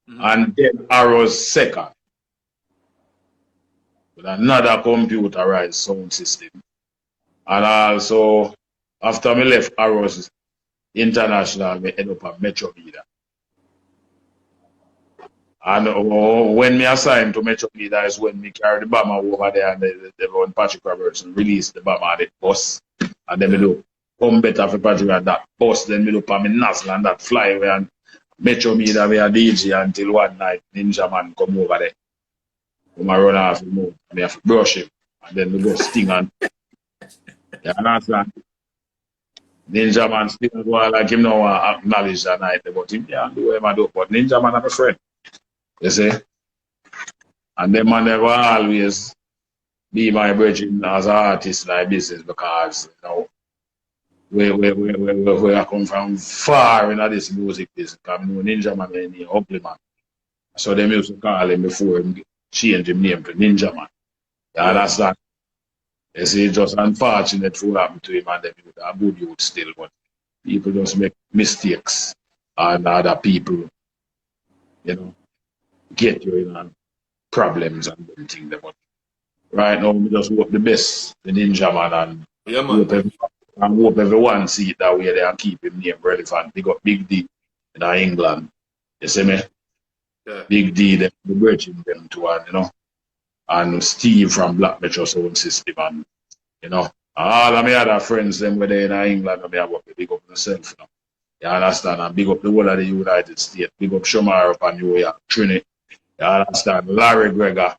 And then Arrows second. With another computerized sound system. And also, after me left Arrows International, me end up at Metro Media. And when me assigned to Metro Media is when me carry the bomber over there and they run Patrick Robertson release the bomber at the bus. And then me do come better for Patrick at that bus. Then me look at me nozzle and that fly away and Metro Media we a DJ until one night Ninja Man come over there. Come and run off the move. And me have to brush him. And then we go sting and you understand? Ninja Man still go like him now acknowledge that night, but him can't do whatever I do. But Ninja Man have a friend. You see? And them man never always be my brethren as an artist in my business because you know where I come from far in this music business. Because I know Ninja Man is a Hoply Man. So they used to call him before him change his name to Ninja Man. You understand? You see, it's just unfortunate for what happened to him and them are good youth still, but people just make mistakes and other people, you know, get you in problems and things. But right now, we just hope the best, the Ninja Man, and yeah, man. hope everyone see it that way there and keep him name relevant. They got Big D in England, you see me? Yeah. Big D, the bridging them to one, you know. And Steve from Black Metro Sound System and you know all of my other friends them were there in England and I have to big up myself, you know. You understand? And big up the whole of the United States, big up Shamar up and New York, Trinity. You understand? Larry Gregor.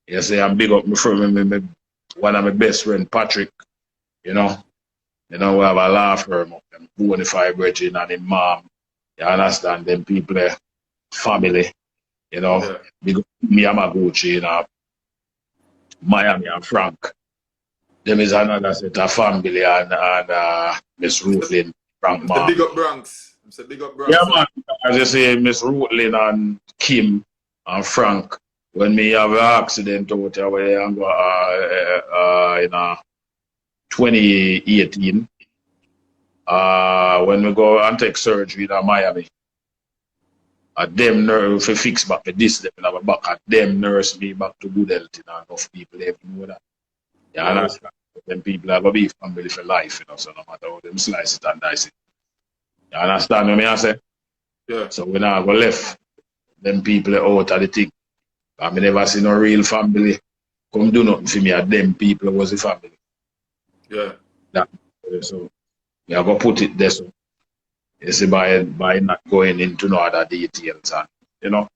You say I'm big up my friend, one of my best friend Patrick, you know. You know, we have a law firm up and Bonify Bridging and his mom. You understand? Them people family, you know. Yeah. Big up me Yamaguchi, you know. Miami and Frank. Them is another set of family and Miss Ruthlin, Frank The Mark. big up Bronx. It's a big up Bronx. Yeah, man. As you say, Miss Ruthlin and Kim and Frank. When me have an accident out there where I go in 2018, when we go and take surgery in Miami. Them nurse fix back the this them have a back at them nurse me back to good health, you know, enough people even know that. You understand? Them people are gonna be family for life, you know, so no matter how them slice it and dice it. You understand what I say? Yeah. So we now go left them people out of the thing. I mean never see no real family come do nothing for me at them people was the family. Yeah. That so we are gonna put it there so. You see, by not going into no other details, and you know,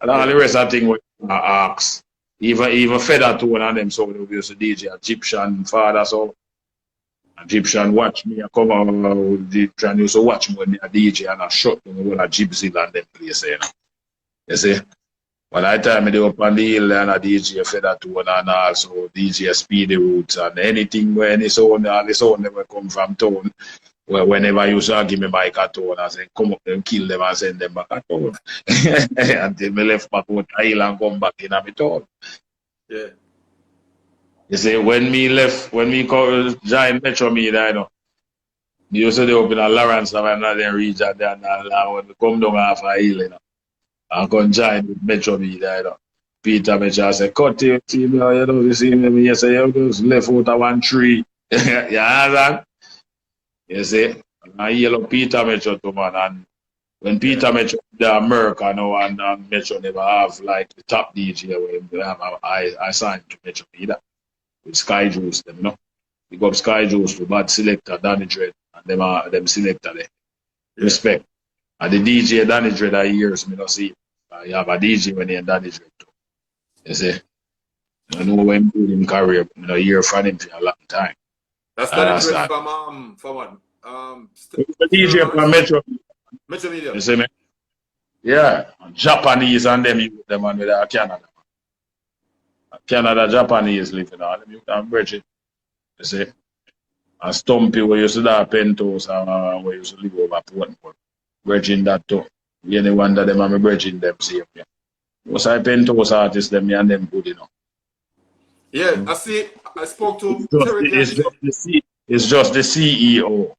and all the rest of the thing we ask, even Feather Tone and them, so we used to DJ Egyptian father, so Egyptian watch me, I come out with the Egyptian used to watch me when me a DJ and I shot them all a gypsy and them place, you know. You see? When I time me they up on the hill and a DJ feather tone and also DJ Speedy Roots and anything where any sound, all the sound never come from town. Well, whenever you say give me mic at town, I say come up and kill them and send them back at town. Until me left back out the hill and come back in a town. Yeah. You see, when me join Metro Media, you know, me used to do up in a Lawrence and another region there and I come down half a hill, you know. I can join with Metro Media, you know. Peter Metro say, cut your team, you know, you see me, you say, you just left out of 1 tree. You understand? You see? I yellow Peter Metro to man, and when Peter Metro, the America now, and Metro never have like the top DJ where I signed to Metro Media. With Sky Juice, them, you know. You got Sky Juice for bad selector, Danny Dread, and them selector there. Yeah. Respect. And the DJ Danny Dread I years, me not see. You have a DJ when he Danny Dread too. You see? I know when I'm doing him career, you know, hear from him for a long time. That's Danny Dread from what? The DJ from Metro. Metro Media. You see me? Yeah. Japanese and them you them and with Canada. Canada, Japanese living on them, you can bridge it. You see? And Stumpy, where you used to have Pentos, and where you used to live over Portmore. Bridging that too. You only wonder them and me bridging them same. Yeah. Most of the Pentos artists, them and them good, you know. Yeah, I see. I spoke to it's just the CEO.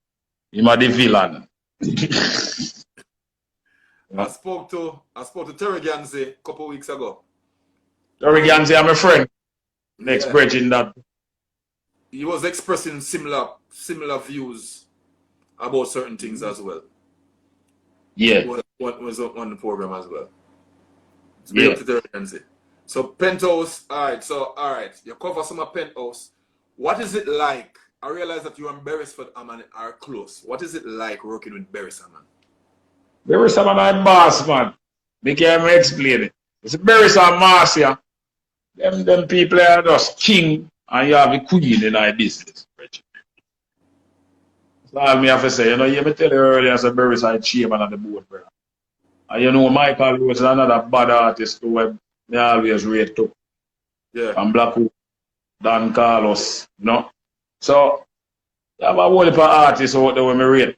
He's the villain. I spoke to Terry Ganzi a couple of weeks ago. Terry Ganzi, I'm a friend. Next bridging that. He was expressing similar views about certain things as well. Yeah. What was on the program as well. It's big up to Terry Ganzi. So Penthouse, all right. You cover some of Penthouse. What is it like? I realize that you and Beresford Aman are close. What is it like working with Beres Aman? Beres Aman my boss, man. Because I explain it. It's Beres and Marcia. Them people are just king and you have a queen in our business. That's all me have to say. You know, you me tell you earlier, as a Beres are chairman of the board, brother. And you know, Michael was another bad artist who they always rate too. Yeah. And Blackwood, Dan Carlos, you know. So, you have a whole heap of artists out there when me rate.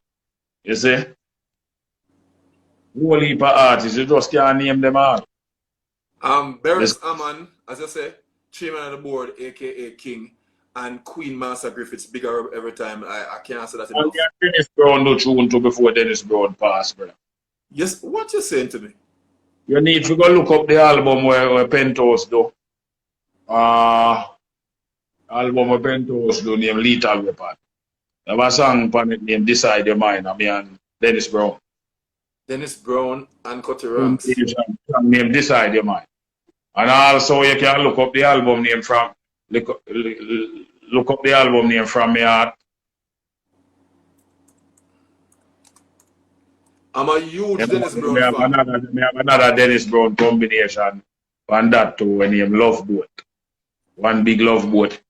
You see? Whole heap of artists, you just can't name them all. Beres Aman, as I say, chairman of the board, aka King, and Queen Master Griffiths bigger every time. I can't say that enough. And Dennis Brown do tune too before Dennis Brown passed, brother. Yes, what you saying to me? You need to go look up the album where Penthouse do. Album where Penthouse do named Lethal Weapon. There was a song on it named Decide Your Mind, I mean Dennis Brown. Dennis Brown and Cuttyranks. Named Decide Your Mind. And also you can look up the album name from look up the album name from me heart. I'm a huge Dennis Brown fan. I have another Dennis Brown combination and that too when named Love Boat. One big love boat.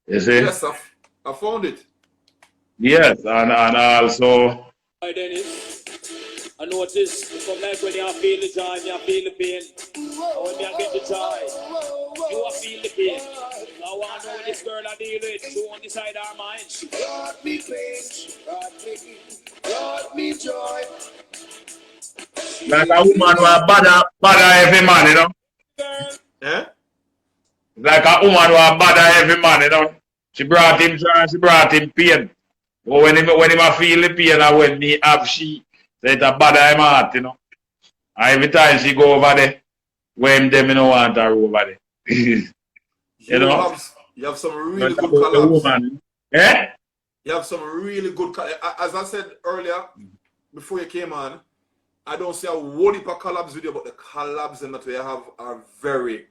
You see? Yes, I found it. Yes, and also Hi Dennis. I notice from like when you feel the joy, you feel the pain. And when you get the joy, you feel the pain. I want to know what this girl I deal with. She won't decide her mind. She brought me pain, brought me joy. like a woman who bother every man, you know. Yeah? Like a woman who bother every man, you know. She brought him joy, she brought him pain. But when he feel the pain and when me have she, so it a bother him heart, you know. And every time she go over there, when them you know want her over there. you know? You have some really good collabs. Eh? You have some really good collabs. As I said earlier, before you came on, I don't see a whole heap of collabs with you, but the collabs that we have are very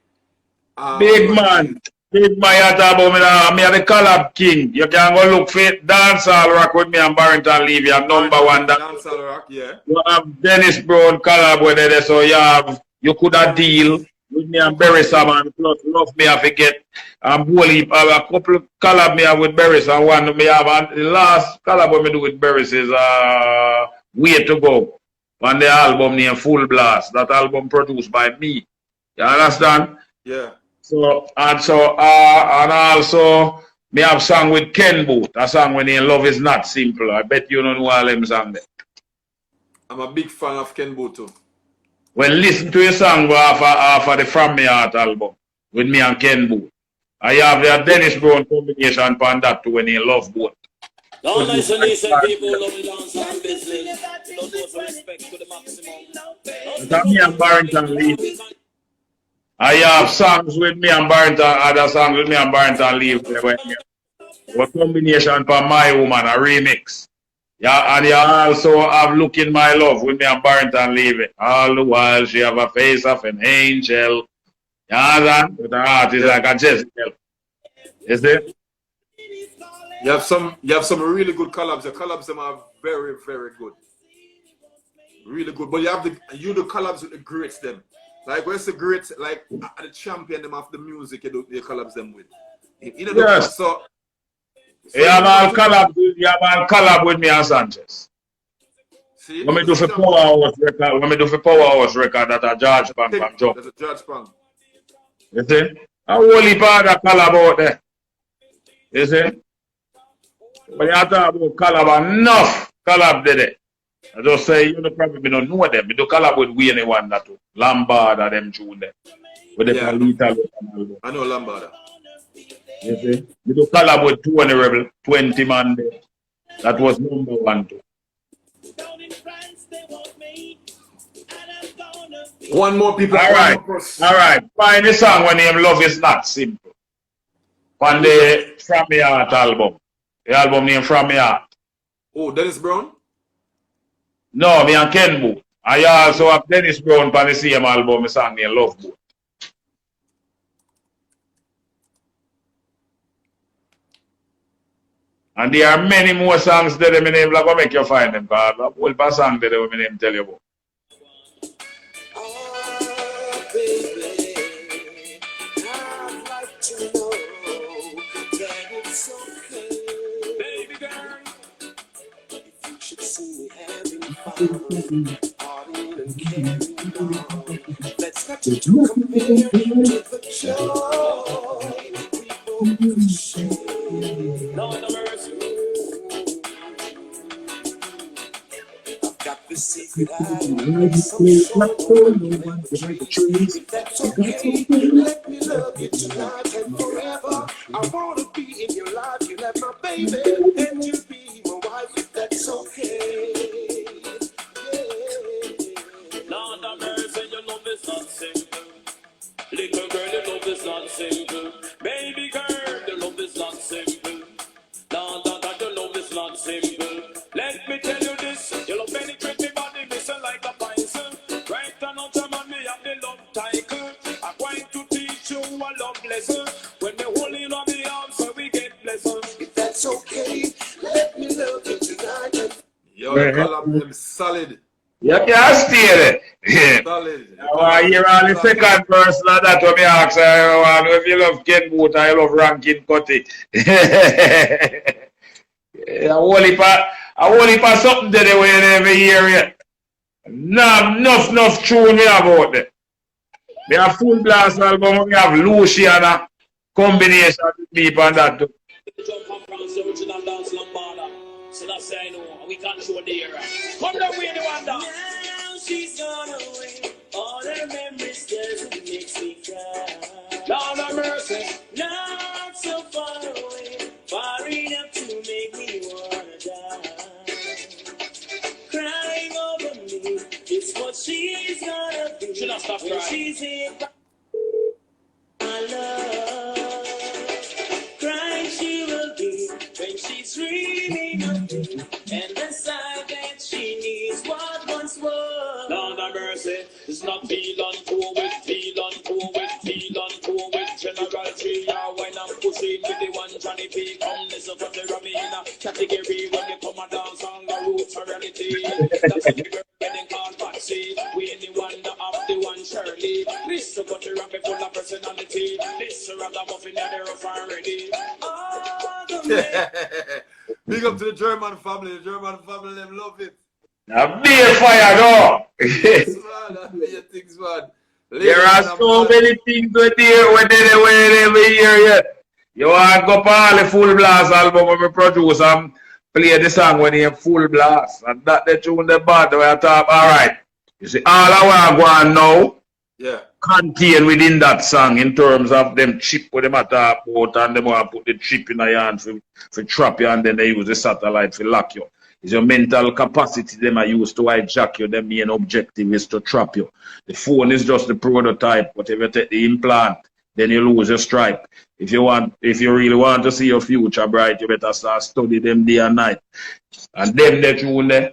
big man. Big man, you talk about me now. Me are the collab king. You can go look for dancehall rock with me and Barrington Levy and number one. Dancehall rock, yeah. You have Dennis Brown collab with it, so you could have deal with me and Beres Aman. Plus, love me, I forget And Wally, a couple of collab me have with Berries, and one me have, and the last collab me do with Berries is Way to Go. On the album named Full Blast. That album produced by me. You understand? Yeah. So and also me have song with Ken Boot, a song when Love Is Not Simple. I bet you don't know all them songs there. I'm a big fan of Ken Boot too. Well, listen to a song off of the From Me Heart album with me and Ken Boot. I have the Dennis Brown combination on that too when he love both. All nice and decent people love the dancehall business. Don't lose respect to the maximum. That's me and Barrington Lee. I have songs with me and Barrington, other songs with me and Barrington Lee. A combination for My Woman, a remix. Yeah, and you also have Look in My Love with me and Barrington Lee. All the while she have a face of an angel. Yeah, with her heart is like a Jezebel. You see? You have some really good collabs. The collabs them are very, very good. Really good. But you have the collabs with the greats them. Like where's the greats, like the champion them of the music you do the collabs them with. You know, yes. So you have all collab with me and Sanchez. See, when me do for Powerhouse record, that a George Bank from Joe. That's a George Bank. You see? A whole heap of other collab out there. You see? When you talk about collab, enough collab did it. I just say, you know, probably don't know them. We do collab with Wayne one that too. Lombard and them tune there. With the Palita. I know Lombard. You see? We do collab with 2 Rebel, 20 man there. That was #1 too. One more people. Alright. Find the song when name Love Is Not Simple. On the From Me Heart album. The album named From Me Heart. Oh, Dennis Brown? No, me and Ken Boot. I also have Dennis Brown on the same album, a song named Love Boat. And there are many more songs that my name like make you find them, because a whole bunch of songs that my name tell you about. Oh, baby, I'd like to know that it's okay. Baby girl, if you should see me having fun, partying and carrying on, let's not compare to the joy we both could share. Lord of mercy. I've got the secret I some if that's okay, let me love you tonight and forever. I wanna be in your life, you'll have my baby, and you'll be my wife if that's okay. Yeah. Lord of mercy, your love is not simple. Little girl, your love is not simple. Baby girl, your love is not simple. Lord of God, your love is not simple. Let me tell you this, your love penetrate me body, listen like a poison. Right and out of man, me have the love title. I'm going to teach you a love lesson. When we hold in on the arms, so we get blessed. If that's okay, let me love you tonight. Yo, the collab them solid. You can't stay there. Yeah. Solid. I want to hear on the second verse like that when me ask her if you love Ken Boot or you love Rankin Cutty. A whole heap of something that they will never hear yet. No, enough tune me about that. We have Full Blast album, we have Lucy and a combination with people and that too. So that's I know, we can't show the era. Come down with the one down. Now she's gone away. All her memories just makes me cry. Lord of mercy. Not so far away, far enough to make me wanna die. Crying over me is what she's gonna do. Should I stop when crying? she's in my love. Crying she will be when she's dreaming of me, and the side that she needs what once was. Lord of mercy, it's not feel uncool with General Tree. When I'm pushing with the one Johnny P. Come listen from the Ramina category when they come and dance on the roots of reality. That's the girl getting called Patsy. We in the wonder of the one Shirley. melody. Listen, Cuttyranks full of personality. Listen, ragamuffin and the rough and ready. Big up to the German family. The German family, them love it. Now, be a fire, no. Yes, man. That's many things, man. There are so many things when they hear yet. You want to go for the full blast album when we produce and play the song when you full blast. And that the tune the band where I talk, all right. You see, all I want to go on now, yeah, contain within that song in terms of them chip with them at talk about and them want to put the chip in your hand for trap you and then they use the satellite for lock you. It's your mental capacity them are used to hijack you. The main objective is to trap you. The phone is just the prototype. But if you take the implant, then you lose your stripe. If you really want to see your future bright, you better start study them day and night. And them they tune there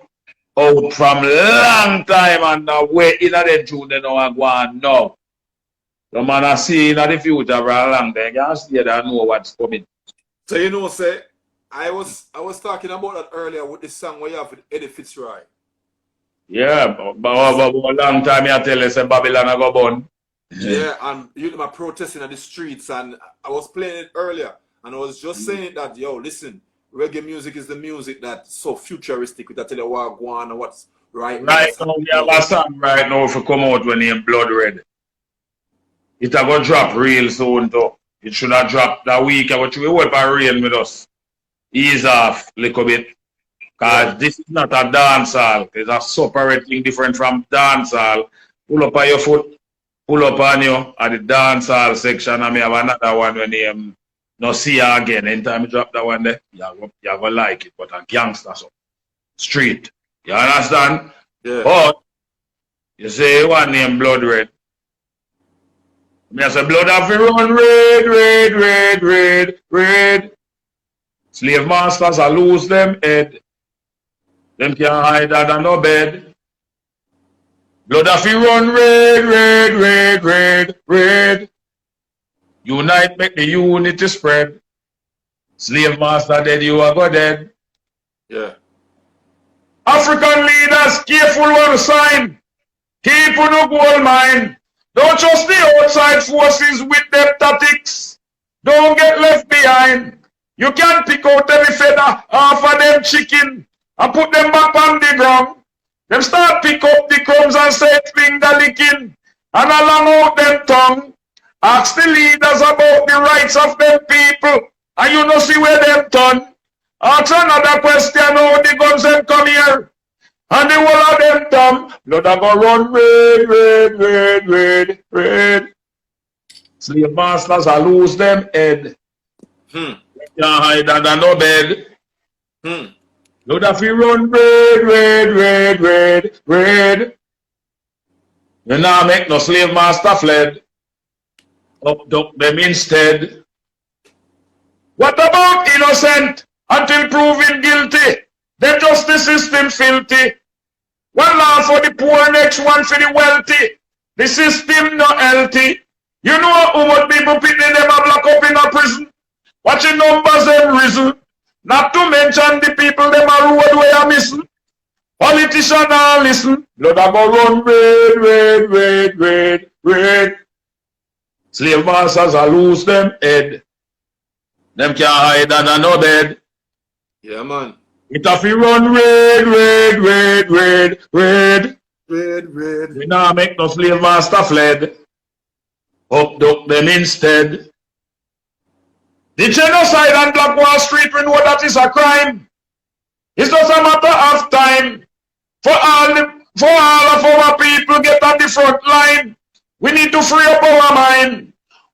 out from long time and now way in the tune they know and go on now. The man I see in the future for a long time, you can see that and know what's coming. So you know, say I was talking about that earlier with this song where you have with Eddie Fitzroy. Yeah, but a long time I tell you say Babylon I go born. Yeah, and you know, my protesting on the streets, and I was playing it earlier, and I was just saying that, yo, listen, reggae music is the music that's so futuristic. We tell you what go on and what's right now. Right now, we have a song right now if come out when named Blood Red. It's going to drop real soon, though. It should have dropped that week, but we will be real with us. Ease off a little bit. Because this is not a dancehall. It's a separate thing different from dancehall. Pull up on your foot. Pull up on you at the dancehall section, and I have another one when you no see you again. Anytime you drop that one there, you're going to like it, but a gangster so. Street. You understand? Yeah. But you say one named Blood Red. I say blood have to run red, red, red, red, red. Slave masters I lose them head. Them can't hide under no bed. Blood have to run red, red, red, red, red. Unite, make the unity spread. Slave master dead, you are go dead. Yeah. African leaders, careful one sign. Keep on the gold mine. Don't trust the outside forces with their tactics. Don't get left behind. You can pick out every feather off of them chicken and put them back on the ground. Them start pick up the crumbs and say finger licking and along out them tongue. Ask the leaders about the rights of them people and you know see where them turn. Ask another question how the guns them come here. And the whole of them thumb, blood a go run red, red, red, red, red. Slave masters a lose them head. Can't hide under no bed. Blood a fi run red, red, red, red, red. You now make no slave master fled. Up them instead. What about innocent until proven guilty? The justice system filthy. One law for the poor, next one for the wealthy. The system not healthy. You know how much people picking them a block up in a prison? Watching numbers them risen. Not to mention the people them a road where are missing. Politicians are listen. Blood a go run red, red, red, red, red. Slave masters a lose them head. Them can't hide under no bed. Yeah, man. It have to run red, red, red, red, red. Red, red. We now make no slave master fled. Up them instead. The genocide on Black Wall Street, we know that is a crime. It's just a matter of time. For all of our people get on the front line. We need to free up our mind.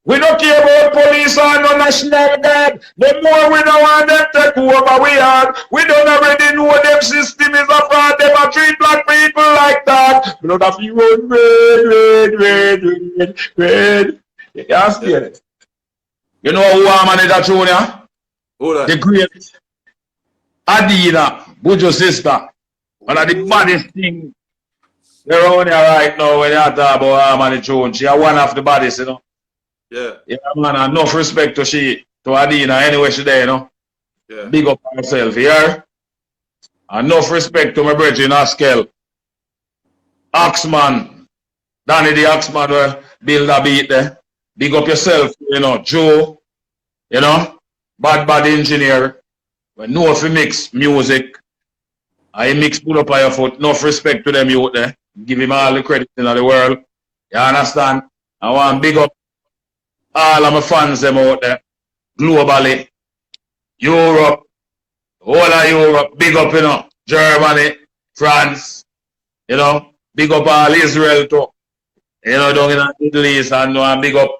We don't care about police or no national guard. The more we don't want them take over we are. We don't already know them system is a fraud. Them a treat black people like that. Blood of you run red, red, red, red, red. You can't see it. You know who I manage that tune, yeah? Who that? The great Adina, Buju sister. One of the baddest thing around here right now when you talk about Harmony Tune. She is one of the baddest, you know. Yeah. Yeah, man, enough respect to Adina anyway she there, you know. Yeah. Big up herself here. Enough respect to my brother in Askel. Axman. Danny the Axman will build a beat there. Big up yourself, you know, Joe, you know, bad engineer. When know if you mix music, I mix pull up on your foot. Enough respect to them youth there. Give him all the credit in the world. You understand? I want big up all of my fans them out there. Globally. Europe. All of Europe. Big up, you know. Germany. France. You know. Big up all Israel too. You know, down in the Middle East and big up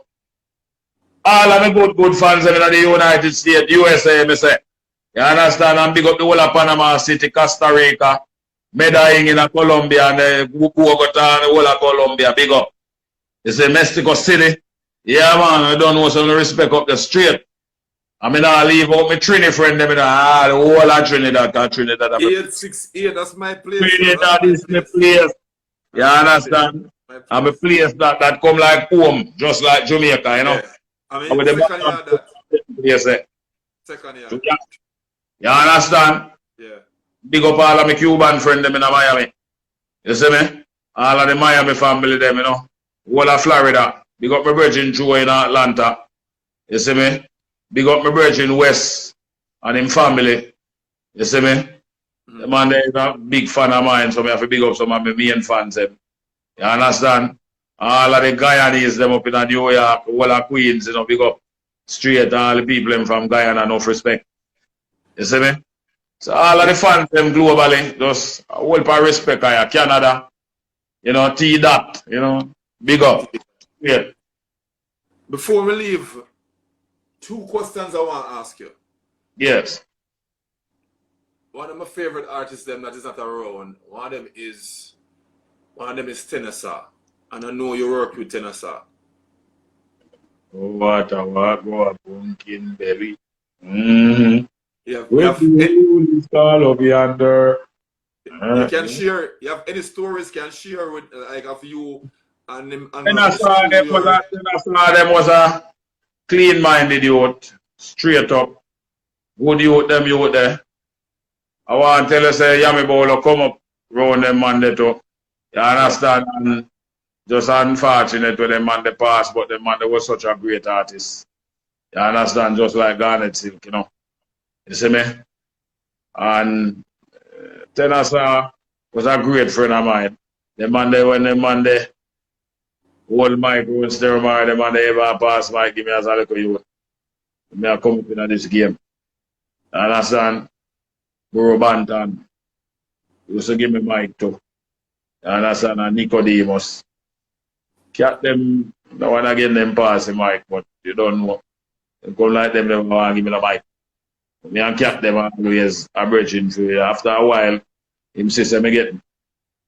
all of my good fans in the United States, USA, me say. You understand? And big up the whole of Panama City, Costa Rica, Medellin in Colombia, and Bogota and the whole of Colombia. Big up. You say Mexico City. Yeah, man, I don't know some respect up the street. I mean, I leave out my Trini friend, them in the whole of Trinidad. 868, that's my place. Trinidad is my place. You understand? I'm a place that come like home, just like Jamaica, you know. Yeah. I mean, second yard that. Yes, Second yard. So, you understand? Yeah. Big up all of my Cuban friends them in Miami. You see me? All of the Miami family them, you know. All of Florida. Big up my virgin Joe in Atlanta. You see me? Big up my virgin West and him family. You see me? The man there is a big fan of mine, so I have to big up some of my main fans them. You understand? All of the Guyanese them up in New York, all of Queens, you know, big up straight all the people them from Guyana, enough respect. You see me? So all of the fans them globally, just a whole part of respect here. Canada, you know, T-Dot, you know, big up. Yeah. Before we leave, 2 questions I want to ask you. Yes. One of my favorite artists them that is not around, one of them is Tenasa. And I know you work with Tenasa. What a pumpkin belly. Mm-hmm. You can share. You have any stories can share with like of you and them. Tenasa them was a clean-minded youth, straight up, good youth them youth there. I want to tell you say Yami Bowler come up round them Monday too. You understand? And just unfortunate with them man they passed, but the man they was such a great artist. You understand? Just like Garnet Silk, you know. You see me? And Tenasa was a great friend of mine. The man they when the man they hold mic road stereo, the man they ever pass mic give me as a little youth. Me I come up in this game. You understand? Bro Bantan used to give me mic too. You understand? And Nicodemus. Cat them, no one again them pass the mic, but you don't know. You come like them, they want to give me the mic. Me and Cat them always averaging for you. After a while, him say me get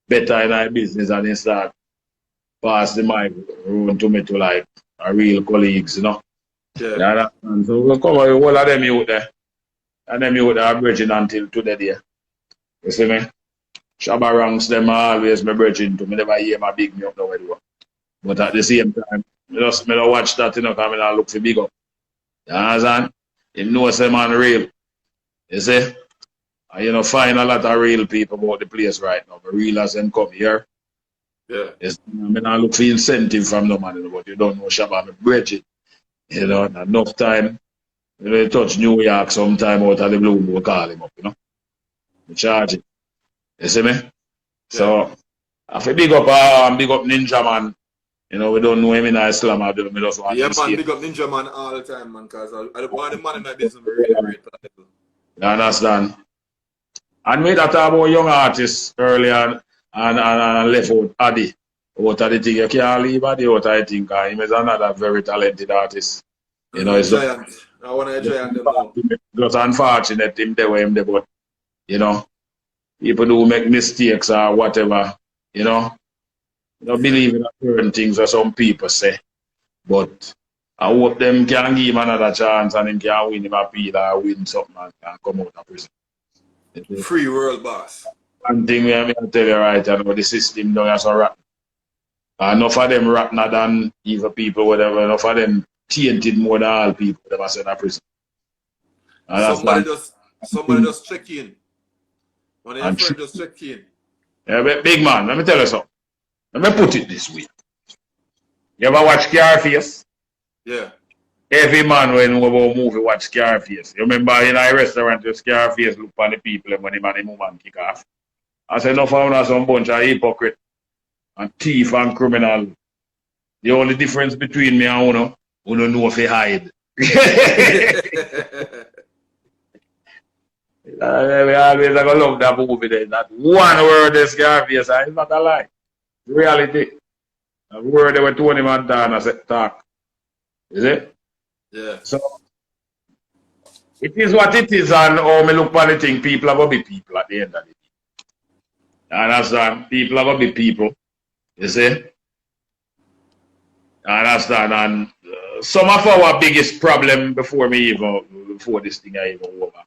better in our business and he start pass the mic around to me to like a real colleagues, you know. Yeah. And so we cover all of them out there. And them youth are bridging until today there. You see me? Cuttyranks them are always my bridging to me. Never hear my big me up the way they work. But at the same time, me just watch that, you know, because I look for big up. You understand? You know say man real. You see? And you know, find a lot of real people about the place right now. The real as them come here. Yeah. I mean, I look for incentive from them, man, but you don't know Shabba, me bridging. You know, enough time. You know, you touch New York sometime out of the blue, we'll call him up, you know. We charge it. You see me? Yeah. So, I feel big up Ninja Man. You know, we don't know him in Islam. I just want to man, big up Ninja Man all the time, man, because I don't want the man in my business really great. You understand? And we that talk about young artists earlier and left out Addy. Out of the thing, you can't leave Addy out, I think. He is another very talented artist. You know, it's giant. I want to giant them now. Just unfortunate him there where him there, but you know, people do make mistakes or whatever, you know. You don't believe in certain things as some people say. But I hope them can give him another chance and him can win him appeal or win something and can come out of prison. Free world boss. One thing I tell you right now, the system down here so rotten. Enough of them rotten than evil people, whatever, enough of them tainted more than all people that are sent to prison. Somebody just check in. One of your friends just check in. Yeah, but big man, let me tell you something. Let me put it this way. You ever watch Scarface? Yeah. Every man when know about movie watch Scarface. You remember in a restaurant where Scarface look at the people when the man and the woman kick off. I said no found some bunch of hypocrite and thief and criminal. The only difference between me and Uno know if he hide. We always gonna love that movie there. That one word is Scarface, and it's not a lie. Reality. A word they were Tony Montana said talk. Is it? Yeah. So it is what it is, and how me look at the thing, people are gonna be people at the end of the day. You understand? People are gonna be people. You see? You understand? And some of our biggest problem before this thing I even over.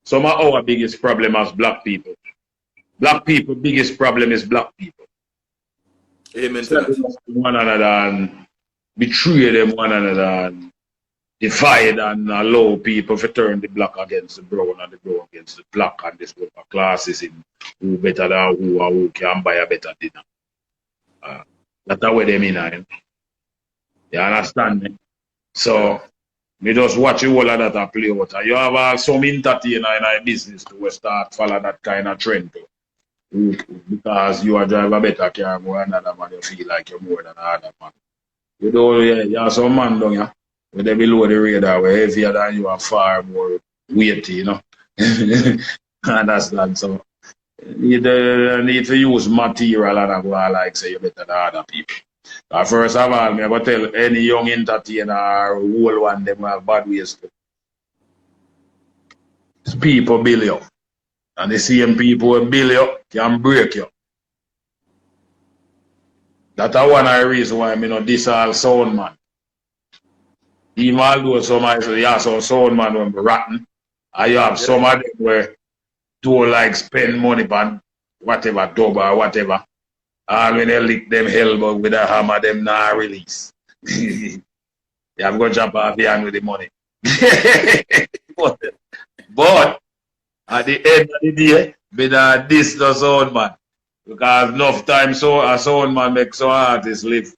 Some of our biggest problem as black people. Black people biggest problem is black people. Amen to that. One another and betray them one another and divide and allow people to turn the black against the brown and the brown against the black and this group of classes in who better than who or who can buy a better dinner. That's what they mean. You understand me? So me just watch you all of that play out. You have some entertainer in our business to start follow that kind of trend too. Because you are drive a better car more than another man, you feel like you're more than another man. You know, you have some man down here where they below the radar, where heavier than you are far more weighty, you know. Understand? So you need to use material and go like say you better than other people. First of all, I'm going to tell any young entertainer or whole one them have bad ways to. People build you. And the same people who build you can break you. That's one of the reasons why I mean this all sound man. Even although somebody say, yeah, some sound man will be rotten. And you have some of them where don't like spend money on whatever dub or whatever. And when they lick them elbow with a hammer, them not release. You have to jump off the hand with the money. but at the end of the day, with this the sound man. Because enough time so a sound man makes some artists live.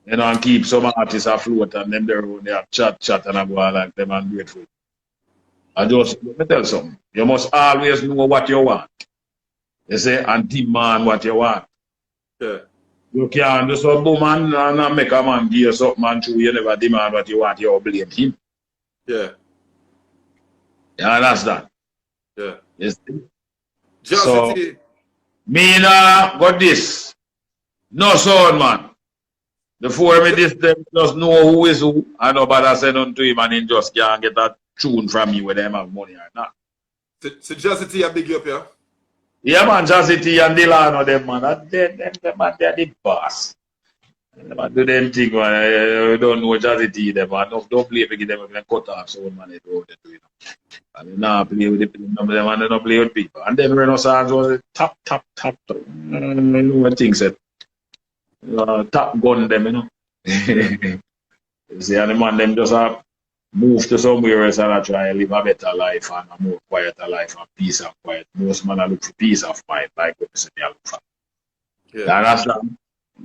You know, and keep some artists afloat and them there when they have chat and I go like them and grateful. I just let me tell you something. You must always know what you want. You say, and demand what you want. Yeah. You can't do some woman and make a man give you something and you never demand what you want, you blame him. Yeah. You understand? Yeah. You see? Just So, me got this. No sound man. Before me this, them just know who is who. And nobody say nothing to him and he just can't get that tune from you where them have money or not. So Jazzy T, I big you up here. Yeah, man, Jazzy T and Delano, them man, them man, they're the boss. Them man do them thing, man. You don't know Jazzy T, them man. Don't play to give them a cut off so man, they do it. And they now play with the people, them man, they don't play with people. And then Reno Sands was top. You know what things said. Top gun them, you know. You see, and the man, them just move to somewhere else and try to live a better life and a more quieter life and peace and quiet. Most men look for peace of mind, like what you look for. Yeah. You understand?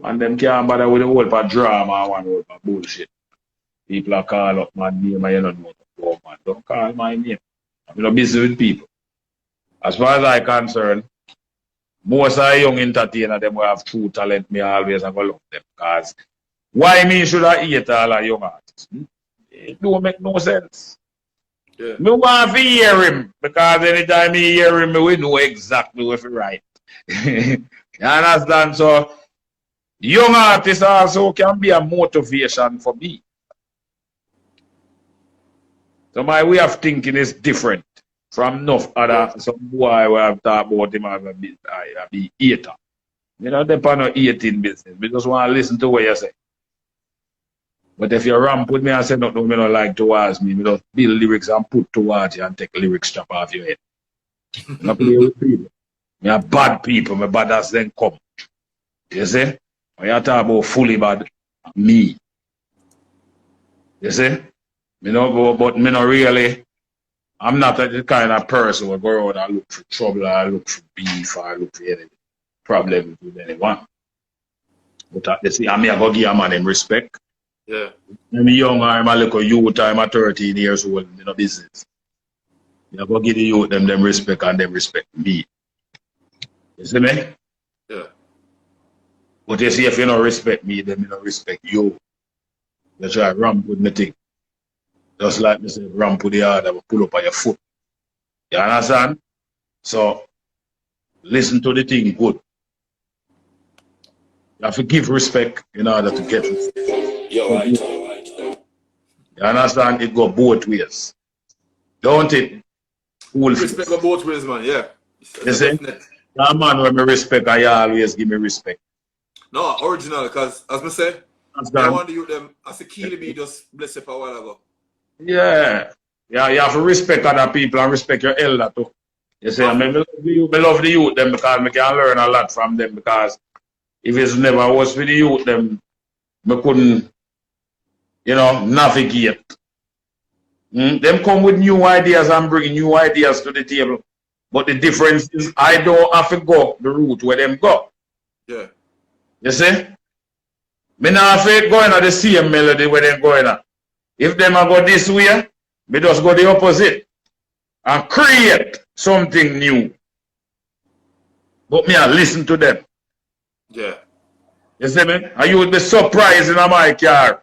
And them can't bother with the whole part drama and one whole part bullshit. People are call up my name and you don't know the go, man. Don't call my name. I'm not busy with people. As far as I'm concerned, most of the young entertainers them will have true talent, me always and go love them. Because why me should I eat all the young artists? It don't make no sense. Yeah. Me want to hear him because anytime me hear him, we know exactly what he right. You understand? So young artists also can be a motivation for me. So my way of thinking is different from enough other some boy who have talked about him as a be eater. You know, they are not eating business. We just want to listen to what you say. But if you ramp with me and say nothing, you don't like towards me, you just build lyrics and put towards you and take lyrics strap off your head. I don't play with people. Me are bad people, my bad as then come. You see? When you talk about fully bad, me. You see? Me no, but me not really, I'm not the kind of person who go around and look for trouble or look for beef or look for any problem with anyone. But at the same time, I go give a man him respect. Yeah. I'm young, I'm a little youth, I'm a 13 years old, you know, business. I go give the youth them respect and them respect me. You see me? Yeah. But you see, if you don't respect me, then you don't respect you. You try to ramp with me thing. Just like me say, ramp with the other, but pull up on your foot. You understand? So, listen to the thing good. You have to give respect in order to get respect. You're right. You understand? It go both ways. Don't it? Respect go both ways, man. Yeah. You see? That man when me respect, I always give me respect. No, original, because as I say, I want you them as a key to be just blessed for a while ago. Yeah. Yeah, you have to respect other people and respect your elder too. You see, I mean, I love the youth them because I can learn a lot from them because if it's never was with the youth them, I couldn't, you know, navigate. Them come with new ideas and bring new ideas to the table. But the difference is I don't have to go the route where them go. Yeah. You see? Me not have to go in the same melody where them going at. If them a go this way, me just go the opposite and create something new. But me I listen to them. Yeah. You see me? And you would be surprised in my car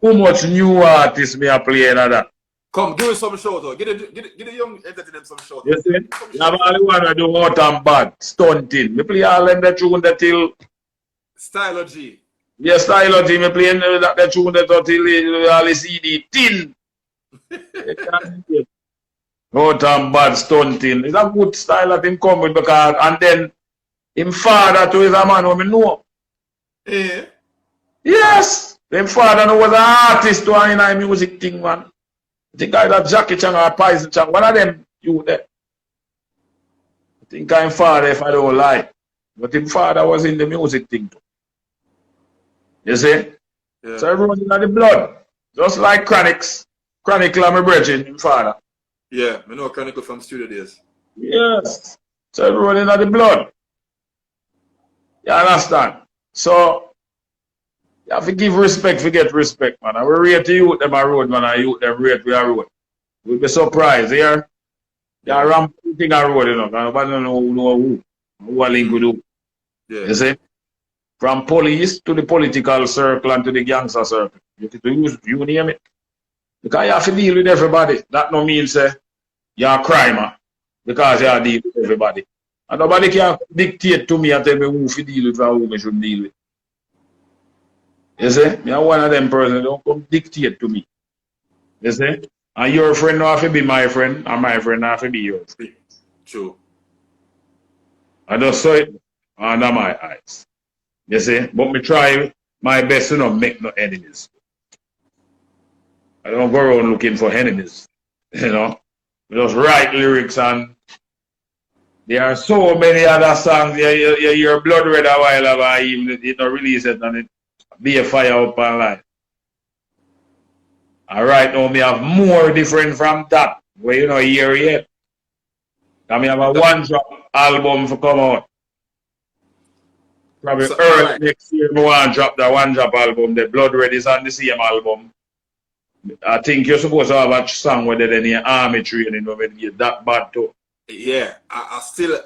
how much new artists me are playing at that. Come, give us some shout out. Get the young entertainment some shout out. You see? I'm only one to do out and bad, stunting. Me play all them the tune that till Stylo G. yeah, Stylo G, me playing the tune that till all the CD tin. Out and bad stunting. It's a good style that him come with because and then him father too is a man who me know. Yeah. Yes! Him father was an artist to in a music thing, man. I think I that Jackie Chan or Poison Chan, one of them you there. I think I'm father if I don't lie. But him father was in the music thing too. You see? Yeah. So everyone in the blood. Just like Chronics. Chronicle and my brethren, him father. Yeah, I know Chronicle from studio days. Yes. So everyone in the blood. You understand? So you have to give respect, forget respect, man. And we rate the youth them a road, man, and youth them rate we a road. We'll be surprised here. Yeah, ramp thing a road, you know. Nobody don't know who a link with who. Yeah. You see? From police to the political circle and to the gangster circle. You name it. Because you have to deal with everybody. That no means you're a crimer. Because you have to deal with everybody. And nobody can dictate to me and tell me who to deal with and who I should deal with. You see? Me are one of them persons don't come dictate to me. You see? And your friend don't have to be my friend, and my friend don't have to be yours. True. I just saw it under my eyes. You see? But me try my best to not make no enemies. I don't go around looking for enemies. You know? We just write lyrics and there are so many other songs. You hear Blood Red a while ago, even it not release it and it be a fire up online. And right now, me have more different from that, where you know hear yet. And me have a one-drop album for come out. Probably So, early right. next year, me want to drop the one-drop album. The Blood Red is on the same album. I think you're supposed to have a song where they need army training, where they get that bad too. Yeah, I still,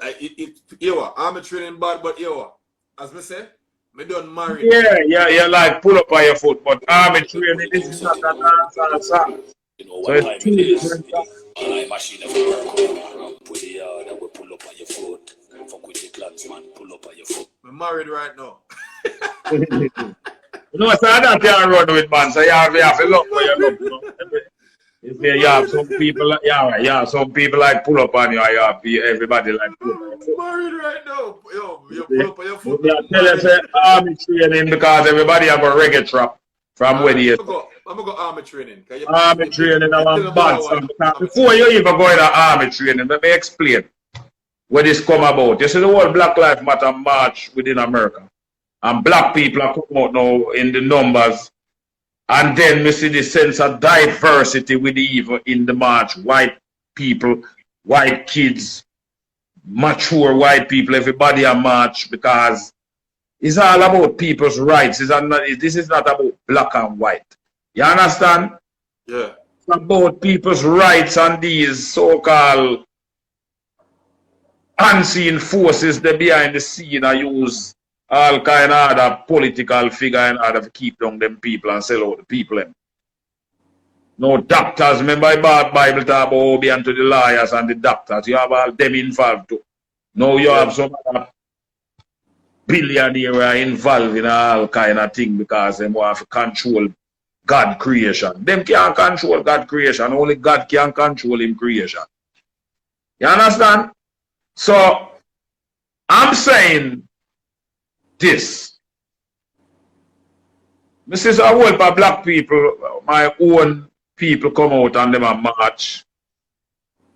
I'm training bad, but as me say, me done married. Yeah, like pull up on your foot, but army training is not a dancehall song. You know So what time it's it two is? different songs. All I machine every work. Put the yard and we pull up on your foot. Fuck with the clans, man. Pull up on your foot. I'm married right now. You know, so that can't run with man, so you have to look for your love, you know. If you have some people, some people like pull up on you, you have everybody like pull up on your foot. I'm married right now. Yo, you pull up on your foot. But tell us army training because everybody have a reggae trap from where they I'm gonna go army training. Army training is one bad song. Before you even go into army training, let me explain where this come about. You see the whole Black Lives Matter march within America. And black people are coming out now in the numbers. And then we see the sense of diversity with even in the march. White people, white kids, mature white people, everybody a march because It's all about people's rights. This is not about black and white. You understand? Yeah. It's about people's rights and these so-called unseen forces that behind the scene are use all kind of other political figure in order to keep down them people and sell out the people. No doctors, remember I bought Bible talk about obeying to the lawyers and the doctors. You have all them involved too. Now you have some other billionaire involved in all kind of thing because they want to control God creation. Them can't control God creation. Only God can control him creation. You understand? So I'm saying this. This is a whole for black people, my own people come out and them a march.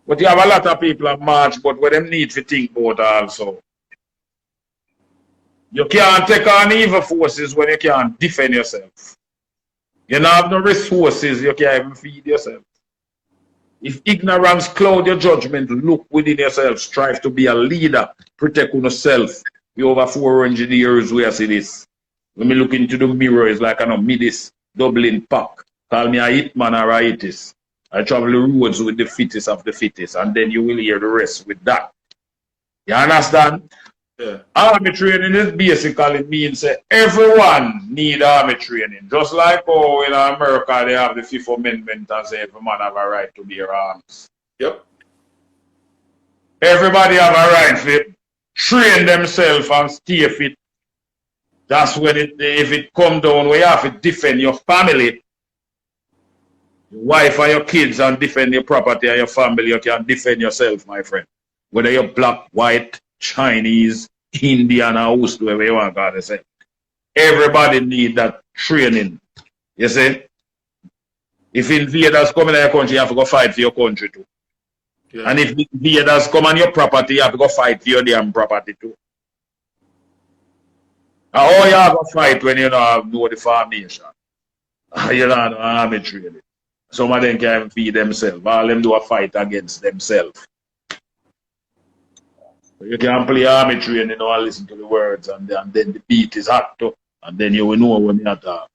But you have a lot of people a march, but what them need to think about also. You can't take on evil forces when you can't defend yourself. You don't have no resources, you can't even feed yourself. If ignorance cloud your judgment, look within yourself, strive to be a leader, protect yourself. You over 400 years where I see this. When me look into the mirror, it's like I know me this Dublin pack. Call me a hitman or a hittist. I travel the roads with the fittest of the fittest, and then you will hear the rest with that. You understand? Yeah. Army training is basically means that everyone need army training. Just like how in America they have the Fifth Amendment and say every man have a right to bear arms. Yep. Everybody have a right to train themselves and stay fit. That's when if it come down where you have to defend your family, your wife and your kids, and defend your property and your family, you can defend yourself, my friend. Whether you're black, white, Chinese, Indian, or whoever you want to say. Everybody need that training. You see? If invaders come in your country, you have to go fight for your country too. Yeah. And if invaders come on your property, you have to go fight for your damn property too. How you have to fight when you don't have no the formation? You don't have army training. Some of them can't even feed themselves. All them do a fight against themselves. You can play army training and listen to the words, and then the beat is hot too, and then you will know when you talk.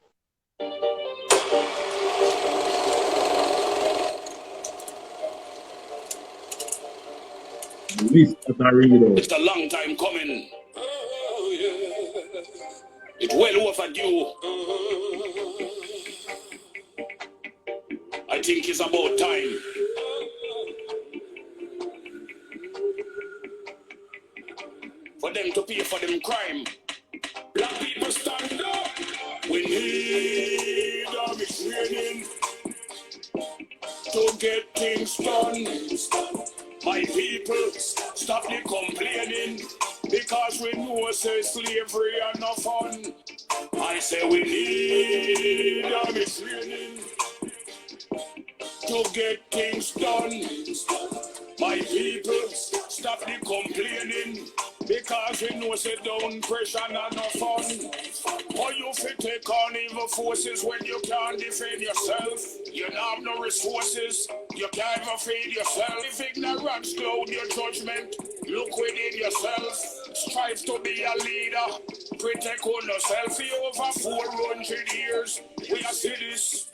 It's a long time coming. Oh, yeah. It's well overdue. I think it's about time. For them to pay for them crime. Black people stand up. We need army training to get things done. My people, stop the complaining, because we know say slavery are no fun. I say we need army training to get things done. My people, stop the complaining, because we know say down pressure and no fun. Or you fit take on evil forces when you can't defend yourself. You don't have no resources, you can't even feed yourself. If ignorance cloud your judgment, look within yourself. Strive to be a leader, protect yourself. For over 400 years, we are see this.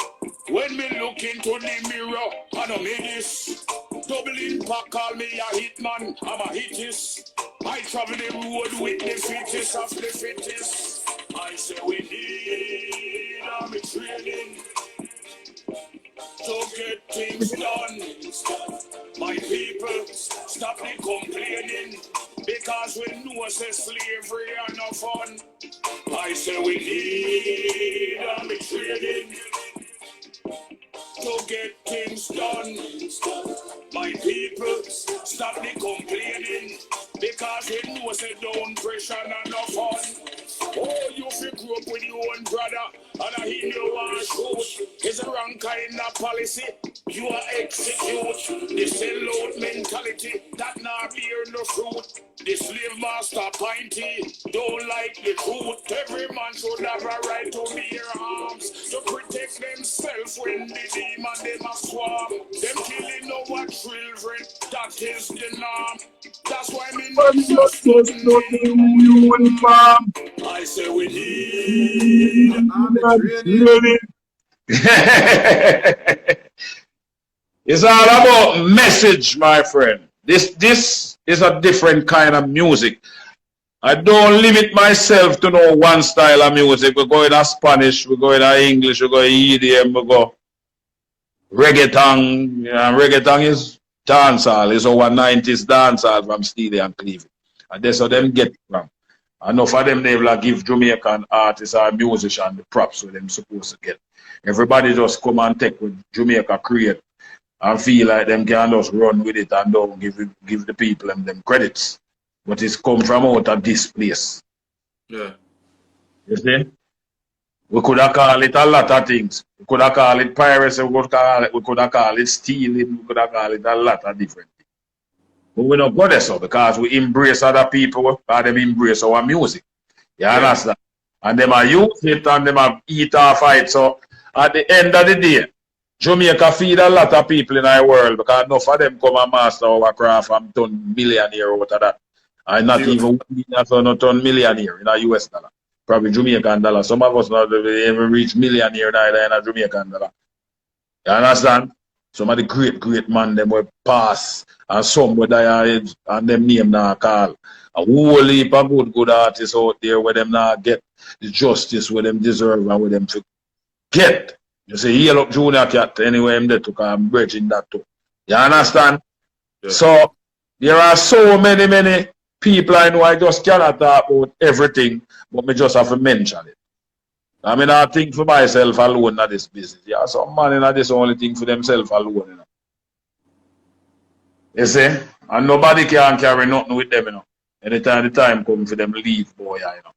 When me look into the mirror, I know me this. Double impact, call me a hitman, I'm a hittist. I travel the road with the fittest of the fittest. I say we need army training to get things done. My people, stop the complaining, because we know say slavery are no fun. I say we need army training to get things done. My people, stop the complaining, because we know say down pressure and no fun. Oh, you feel grow up with your own brother, and I hear you want to shoot. It's a wrong kind of policy. You are execute the sellout mentality that not bear no fruit. The slave master pinty don't like the truth. Every man should have a right to bear arms to protect themselves when the demon them a swarm. Them killing our children, that is the norm. That's why me not just I I say we need Army training. It's all about message, my friend. This is a different kind of music. I don't limit myself to no one style of music. We go in a Spanish, we go in a English, we go in EDM, we go reggaeton. Yeah, reggaeton is dancehall. It's our 90s dancehall from Steely and Cleveland. And that's how them get it from. Enough of them they will give Jamaican artists or musicians the props what them supposed to get. Everybody just come and take what Jamaica create and feel like them can just run with it and don't give the people them credits. But it's come from out of this place. Yeah. You see? We could have called it a lot of things. We could have called it piracy, we could have called it stealing, we could have called it a lot of different things. But we don't go there so because we embrace other people and them embrace our music. You understand? And them are use it and them are eat or fight. So at the end of the day, Jamaica feed a lot of people in our world because enough of them come and master our craft and turn millionaire out of that. And not even not turn millionaire in a US dollar. Probably Jamaican dollar. Some of us not even reach millionaire neither in a Jamaican dollar. You understand? Some of the great man them will pass and some will die and them name now call. A whole heap of good artists out there where them now get the justice where them deserve and where them get. You say heal up Junior Cat anyway I'm there to come bridging that too. You understand? Yeah. So there are so many people I know I just cannot talk about everything, but me just have to mention it. I mean, I think for myself alone in this business. Yeah, some man in this only thing for themselves alone. You know. You see? And nobody can carry nothing with them, you know. Anytime the time comes for them leave, boy, you know.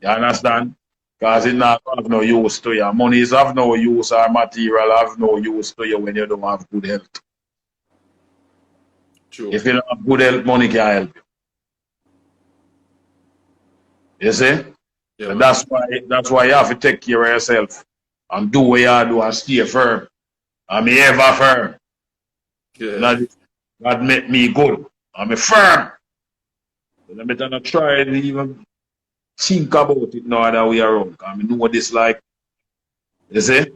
You understand? Because it not have no use to you. Money is have no use or material have no use to you when you don't have good health. True. If you don't have good health, money can help you. You see? Yeah, and that's why you have to take care of yourself and do what you do and stay firm. I'm ever firm. Yeah. That make me good. I'm firm. So I better not try to even think about it no other way around. Because I know what it's like. You see?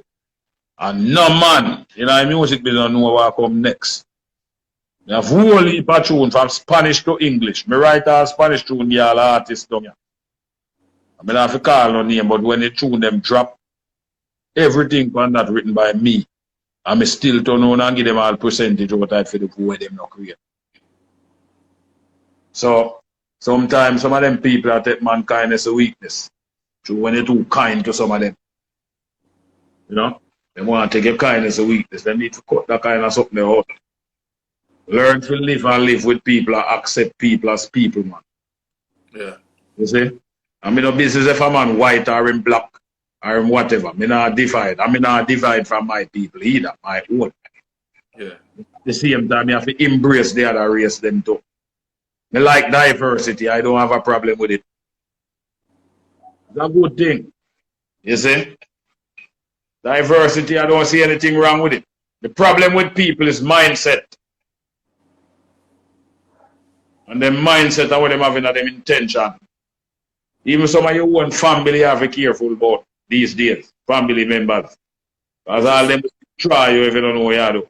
And no man in our music business know what come next. I have whole heap of tune from Spanish to English. I write a Spanish tune, the all artists down here. I mean, I have to call no name, but when the tune them drop, everything on that written by me. I'm still turn on and give them all percentage of that for the poor them not create. So sometimes some of them people that take mankind as a weakness. So when they're too kind to some of them, you know, they want to take your kindness as a weakness. They need to cut that kind of something out. Learn to live and live with people and accept people as people, man. Yeah. You see? I mean, no business if a man white or in black or in whatever. Me not divide. I mean, not divide from my people either, my own. Yeah. At the same time, you have to embrace the other race them too. Me like diversity. I don't have a problem with it. It's a good thing. You see? Diversity, I don't see anything wrong with it. The problem with people is mindset. And their mindset and what them having at them intention. Even some of your own family have to be careful about these days. Family members. Because all them try you if you don't know what you do.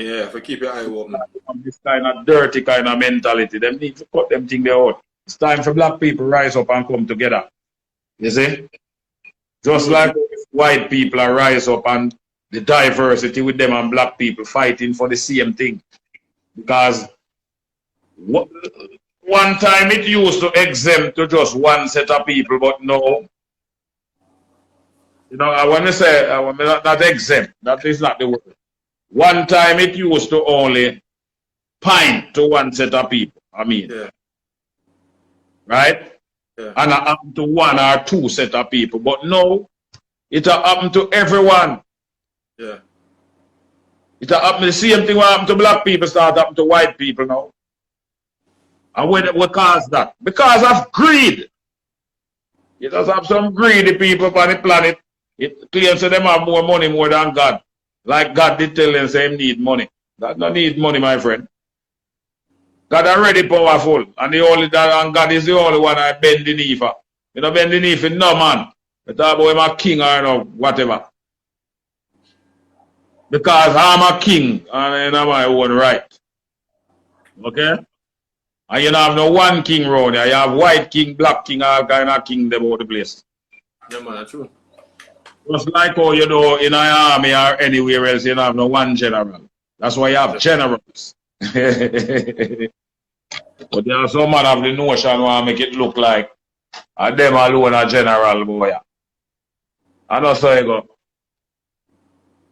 Yeah, if you keep your eye open. This kind of dirty kind of mentality. Them need to cut them thing there out. It's time for black people to rise up and come together. You see? Just like white people are rise up and the diversity with them and black people fighting for the same thing. Because one time it used to exempt to just one set of people, but no. You know, I want to say, not exempt. That is not the word. One time it used to only pint to one set of people. I mean, Yeah. right? Yeah. And it happened to one or two set of people. But no, it happened to everyone. Yeah. It happened the same thing what happened to black people start happening to white people now. And what caused that? Because of greed. You just have some greedy people on the planet. It claims that them have more money more than God. Like God did tell them say need money. God don't need money, my friend. God already powerful. And God is the only one I bend the knee for. You know, bend the knee for no man. You talk about him a king or no, whatever. Because I'm a king and I'm my own right. Okay? And you don't have no one king around here. You have white king, black king, all kind of king about the place. Yeah, man, that's true. Just like how you know in an army or anywhere else, you don't have no one general. That's why you have generals. But there are some man have the notion where make it look like them alone are general boy. I know so you go.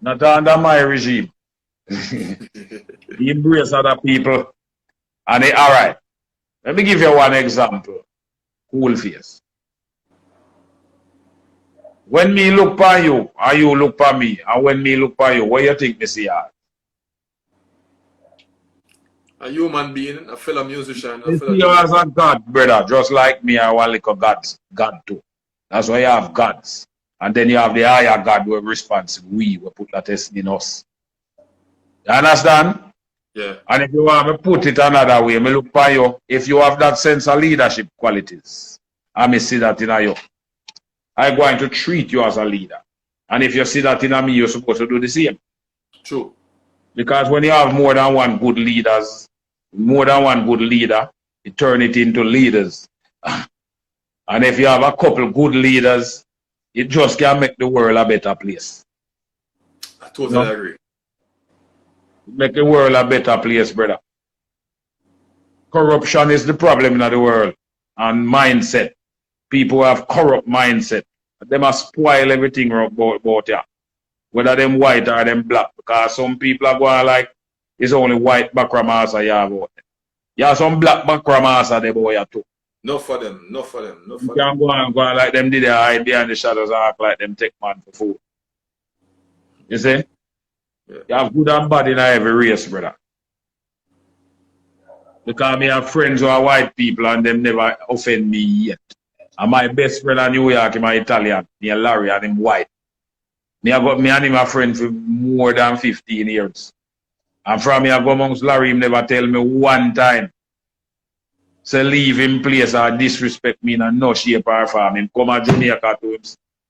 Not under my regime. He embrace other people. And they alright. Let me give you one example. Koolface. When me look for you, and you look for me, and when me look for you, what you think me see her? A human being, a fellow musician, a You fellow see you as a God, brother, just like me, I want like a God too. That's why you have gods. And then you have the higher God who responsible. We will put that test in us. You understand? Yeah. And if you want to put it another way, me look for you. If you have that sense of leadership qualities, I may see that in you. I'm going to treat you as a leader. And if you see that in me, you're supposed to do the same. True. Because when you have more than one good leader, you turn it into leaders. And if you have a couple good leaders, it just can make the world a better place. I totally agree. Make the world a better place, brother. Corruption is the problem in the world. And mindset. People have corrupt mindset. They must spoil everything about you. Whether them white or them black. Because some people are going like, it's only white backramasa you have out there. You have some black backramasa they boy too. No for them, no for them, no for You them. can't go and like them did they hide behind the shadows and act like them take man for food. You see? Yeah. You have good and bad in every race, brother. Because me have friends who are white people and them never offend me yet. And my best friend in New York, my Italian, me a Larry and him white. Me and him a friend for more than 15 years. And from me I go amongst Larry, him never tell me one time. Say leave him place or disrespect me in no shape or form. Him come to Jamaica to him,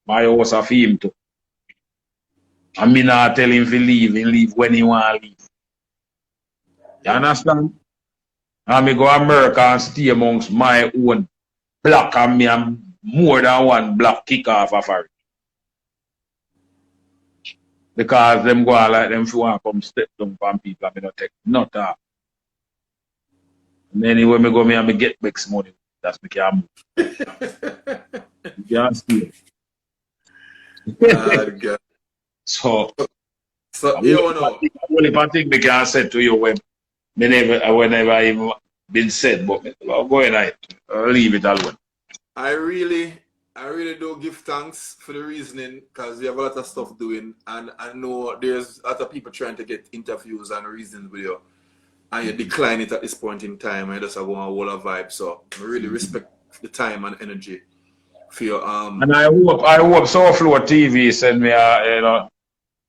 my house of him too. And me not tell him to leave, he leave when he want to leave. You understand? And me go America and stay amongst my own black and me and more than one black kick off of her. Because them go like them if you want to come step down from people and me not take not that. And anyway, me go me and me get back some money. That's me can move. You can't steal. God. So You know. only one thing me can say to you when whenever even been said, but I'll go ahead, I'll leave it alone. I really do give thanks for the reasoning because we have a lot of stuff doing and I know there's a lot of people trying to get interviews and reasons with you and you decline it at this point in time and you just have one whole vibe. So I really respect the time and energy for your And I hope Soulflow TV send me a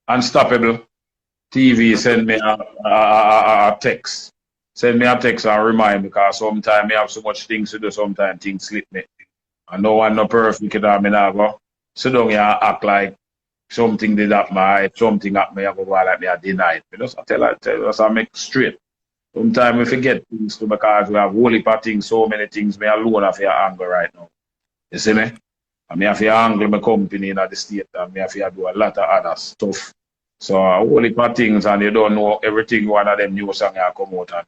Unstoppable TV send me a text. Send me a text and remind me because sometimes I have so much things to do, sometimes things slip me. I know I'm not perfect, I mean, I go sit down here and act like something did happen, something happened, I go like me, I deny it. Because I tell us, I make straight. Sometimes we forget things too because we have whole heap of things, so many things, me alone have to angle right now. You see me? I have to angle my company in the state and I have to do a lot of other stuff. So a whole heap of things and you don't know everything one of them new songs come out and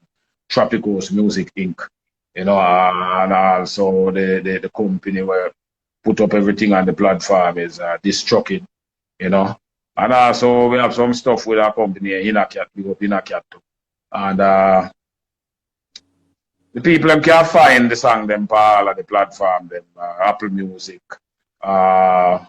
Tropicals Music Inc. You know, and also the company where put up everything on the platform is Destructing, you know. And also we have some stuff with our company, Inacat, we go Inacat too. And the people them can find the song them for all of the platform, them Apple Music, them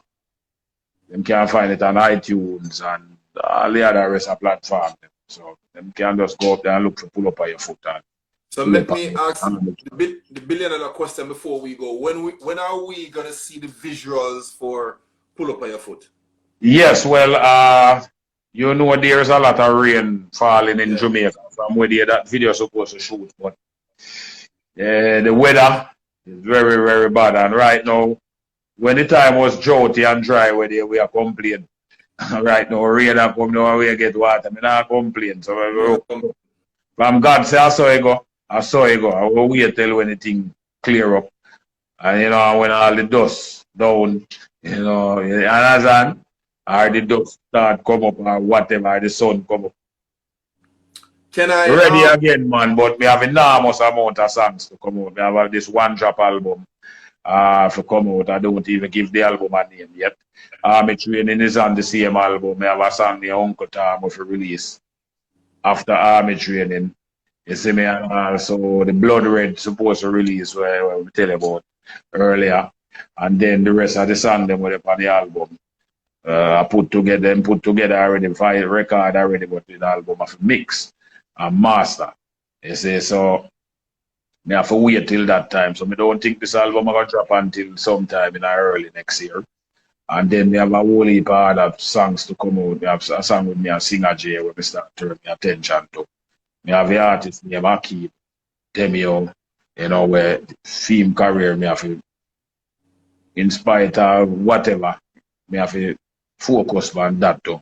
can find it on iTunes and all the other rest of platform. So them can just go up there and look for Pull Up on Your Foot. And so let me ask the $1 billion question before we go. When are we gonna see the visuals for Pull Up on Your Foot? Yes, well, you know there's a lot of rain falling in Jamaica from where that video is supposed to shoot, but the weather It's very, very bad. And right now, when the time was droughty and dry, we are complaining. Right now, rain and come now, we get water. I not complain. So from God say, I saw it go. I saw it go. I will wait till when the thing clear up. And you know, when all the dust down, you know, you understand? Or the dust start come up or whatever, the sun come up. Can I Ready again, man, but we have enormous amount of songs to come out. We have this one drop album to come out. I don't even give the album a name yet. Army Training is on the same album. We have a song the Uncle Tom for release after Army Training. You see me, and also the Blood Red supposed to release where we tell you about earlier. And then the rest of the song them were on the album. I put together already, file record already, but the album of mix and master. You see, so I have to wait till that time. So I don't think this album is going to drop until sometime in early next year. And then we have a whole heap of other songs to come out. We have a song with me, a singer J, where we start turning my attention to. We have the artist named Aki, Demio, you know, where theme career, me have to, in spite of whatever, me have to focus on that too.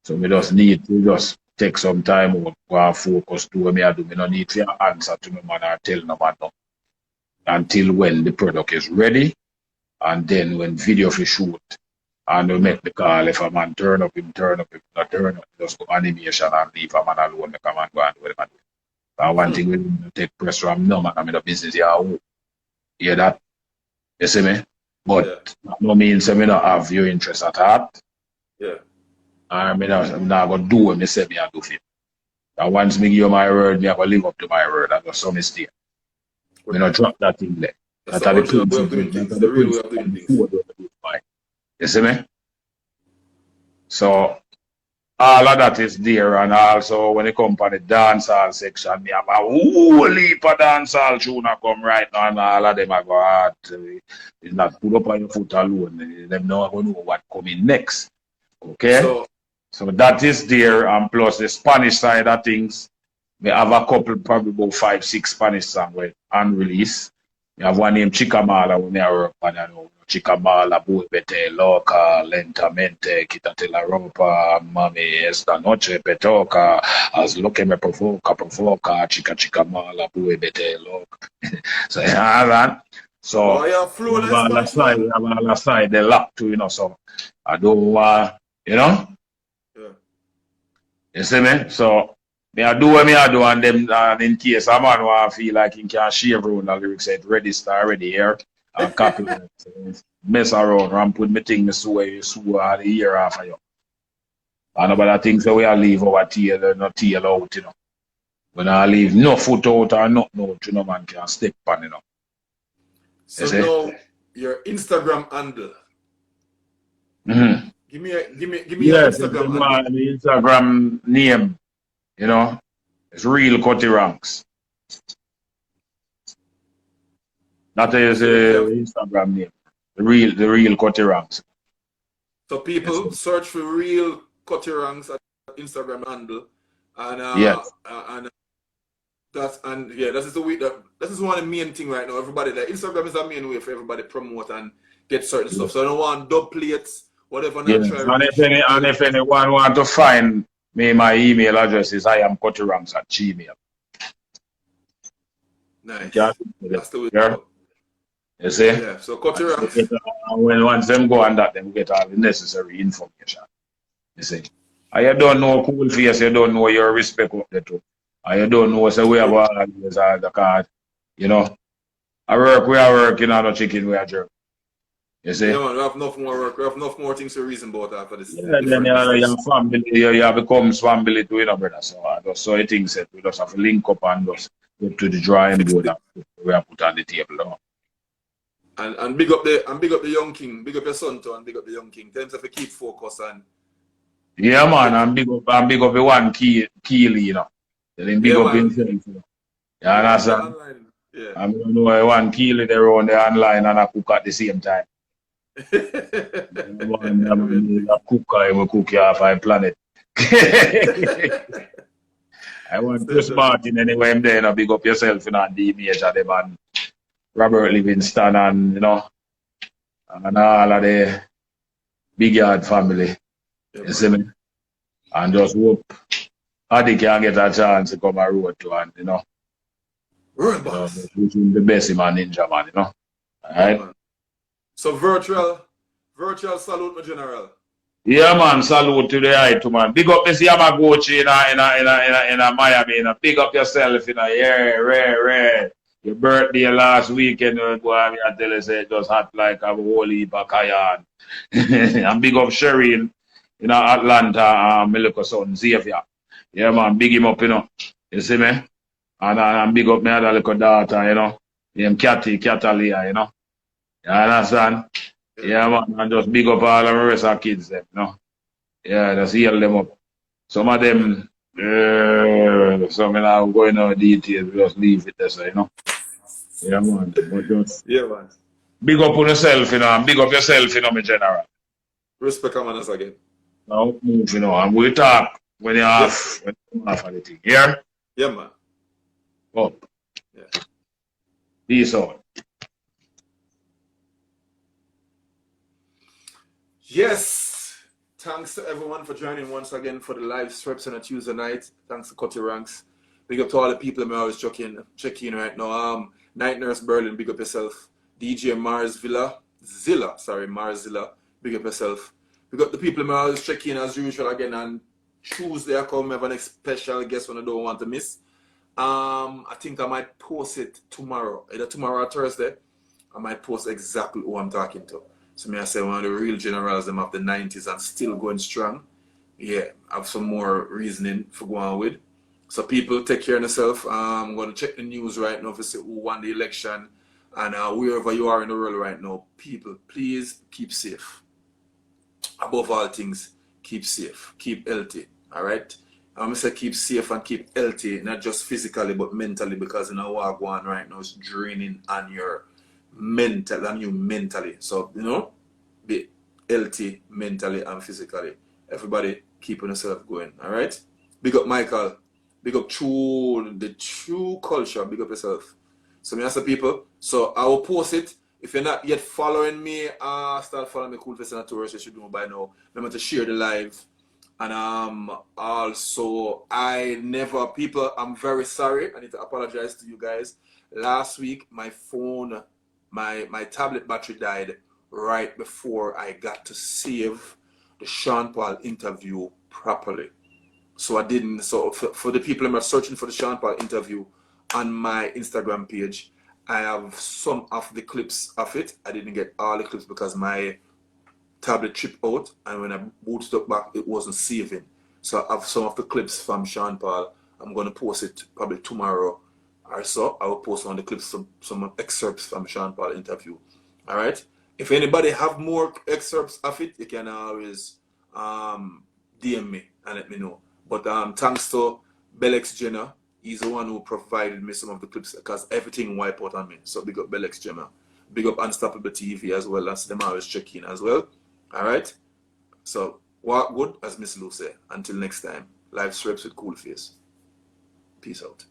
So we just need to just take some time out, go and focus to what me I do. Me no need to answer to no man or tell no man no. Until when the product is ready, and then when video for shoot, and we make the call. If a man turn up, him turn up. If not turn up, just go animation and leave a man alone. Make a man go and do what man do. But one thing we take press from no man. I'm in the business here. You hear that? You see me? But no means I may not have your interest at heart. Yeah. I'm not going to do what me say me I do for you. And once me give you my word, me I go live up to my word. That's some mistake. Me not drop that thing there. That's the original way of doing things. The real way of doing things. You see me? So all of that is there, and also when it comes to the dancehall section, me have a whole heap of dancehall tune come right now, and all of them I go hard. It's not put up on your foot alone. Them know going to know what coming next. Okay? So that is there, and plus the Spanish side of things, we have a couple, probably about 5, 6 Spanish songs with unreleased. We have one named Chicamala when I work on it. Chicamala, Buebete, Loca, Lentamente, Quítate la ropa, Mami, esta noche petoca, as lo que me provoca, Chicamala, Buebete, Loca. So, yeah, that. So, we have all the side, they lock to, you know, so I don't, you know? Yeah. You see me? So, me I do what me I do, and them, in case a man want to feel like he can shave around the lyrics, say register already here, and copy it, mess around, and put me thing, me sue all the year after you. And about the things that we are leave our tail, not tail out, you know. When I leave no foot out or nothing out, you know, man can step on, you know. So now, your Instagram handle. Mm-hmm. Give me your Instagram handle. My Instagram name, you know, it's real Cuttyranks. That is Instagram name. The real Cuttyranks. So people search for real Cuttyranks at Instagram handle, and yes. This is the way that this is one of the main thing right now. Everybody, like Instagram is a main way for everybody to promote and get certain stuff. So I don't want dub plates, whatever. Yes. And if anyone want to find me, my email address is iamcuttyranks@gmail. Nice. Yeah. That's the way. Yeah. You see? Yeah. So Cuttyranks. When once them go on that, then we get all the necessary information. You see? And you don't know Koolface, you don't know your respect up there too. And you don't know so we have all the card. You know. We are working on the chicken, we are jerk. You see? Yeah, man, we have enough more work. We have enough more things to reason about after this. Yeah, then your family, you have become family too, you know, brother. So I think that we just have to link up and just go to the drawing board and we have put on the table now. And big up the young king, big up your son too, and big up the young king. Tell him to keep focus and. Yeah, man, and big up the one Keely, you know. Tell him big up himself. You know. You understand? Yeah. I know one Keely there on the online and I cook at the same time. A cooker, I will cook you off my planet. I want Chris Martin anyway, I'm there, big up yourself, you know, and the image of them and Robert Livingston and, you know, and all of the Big Yard family. Yeah, You see me? And just hope Addy can get a chance to come a road to and, you know, Word boss. wish him the best in my ninja, man, you know. Alright? Man. So virtual salute, my general. Yeah, man, salute to the eye to man. Big up Miss Yamaguchi in Miami, you know. Big up yourself, you know. Yeah, rare. Your birthday last weekend, boy, I tell you, say, it just hot like a whole heap of kayan. And big up Sherry in Atlanta, my little son, Xavier. Yeah, man, big him up, you know. You see me? And big up my other little daughter, you know. Named Catalia, you know. You understand? Yeah, man, and just big up all the rest of kids, them, you know. Yeah, just heal them up. Some of them, some of them going into details, we just leave it there, so, you know. Yeah, man, but just Yeah, man. big up on yourself, you know, and big up yourself, you know, my general. Respect us again. Now, move, you know, and we talk when you have, when you have anything. Yeah? Yeah, man. Up. Yeah. Peace out. Yes. Thanks to everyone for joining once again for the live strips on a Tuesday night. Thanks to Cuttyranks. Big up to all the people that I always check in right now. Night Nurse Berlin, big up yourself. DJ Mars Zilla, big up yourself. Big up the people that I always check in as usual again. And Tuesday I come have an special guest one I don't want to miss. I think I might post it tomorrow, either tomorrow or Thursday. I might post exactly who I'm talking to. So may I say one of the real generals them of the 90s and still going strong. Yeah, I have some more reasoning for going with. So people take care of yourself. I'm going to check the news right now to see who won the election. And wherever you are in the world right now, people, please keep safe. Above all things, keep safe. Keep healthy. All right? I'm going to say keep safe and keep healthy, not just physically, but mentally, because you know what I'm going right now is draining on your mental and you mentally. So, you know, be healthy mentally and physically. Everybody keeping yourself going. All right? Big up Michael. Big up the true culture. Big up yourself. So me ask the people. So I will post it. If you're not yet following me, start following me Koolface and Tourist. You should know by now. Remember to share the live. And also I'm very sorry. I need to apologize to you guys. Last week my phone, my tablet battery died right before I got to save the Sean Paul interview properly. So I didn't. So for the people who are searching for the Sean Paul interview on my Instagram page, I have some of the clips of it. I didn't get all the clips because my tablet tripped out, and when I booted up back, it wasn't saving. So I have some of the clips from Sean Paul. I'm going to post it probably tomorrow or so. I will post one of the clips, some excerpts from Sean Paul interview. All right. If anybody have more excerpts of it, you can always DM me and let me know. But thanks to Bellex Jenner, he's the one who provided me some of the clips because everything wiped out on me. So big up Bellex Jenner. Big up Unstoppable TV as well. That's them always check in as well. Alright? So walk good as Miss Lou said. Until next time. Live strips with Koolface. Peace out.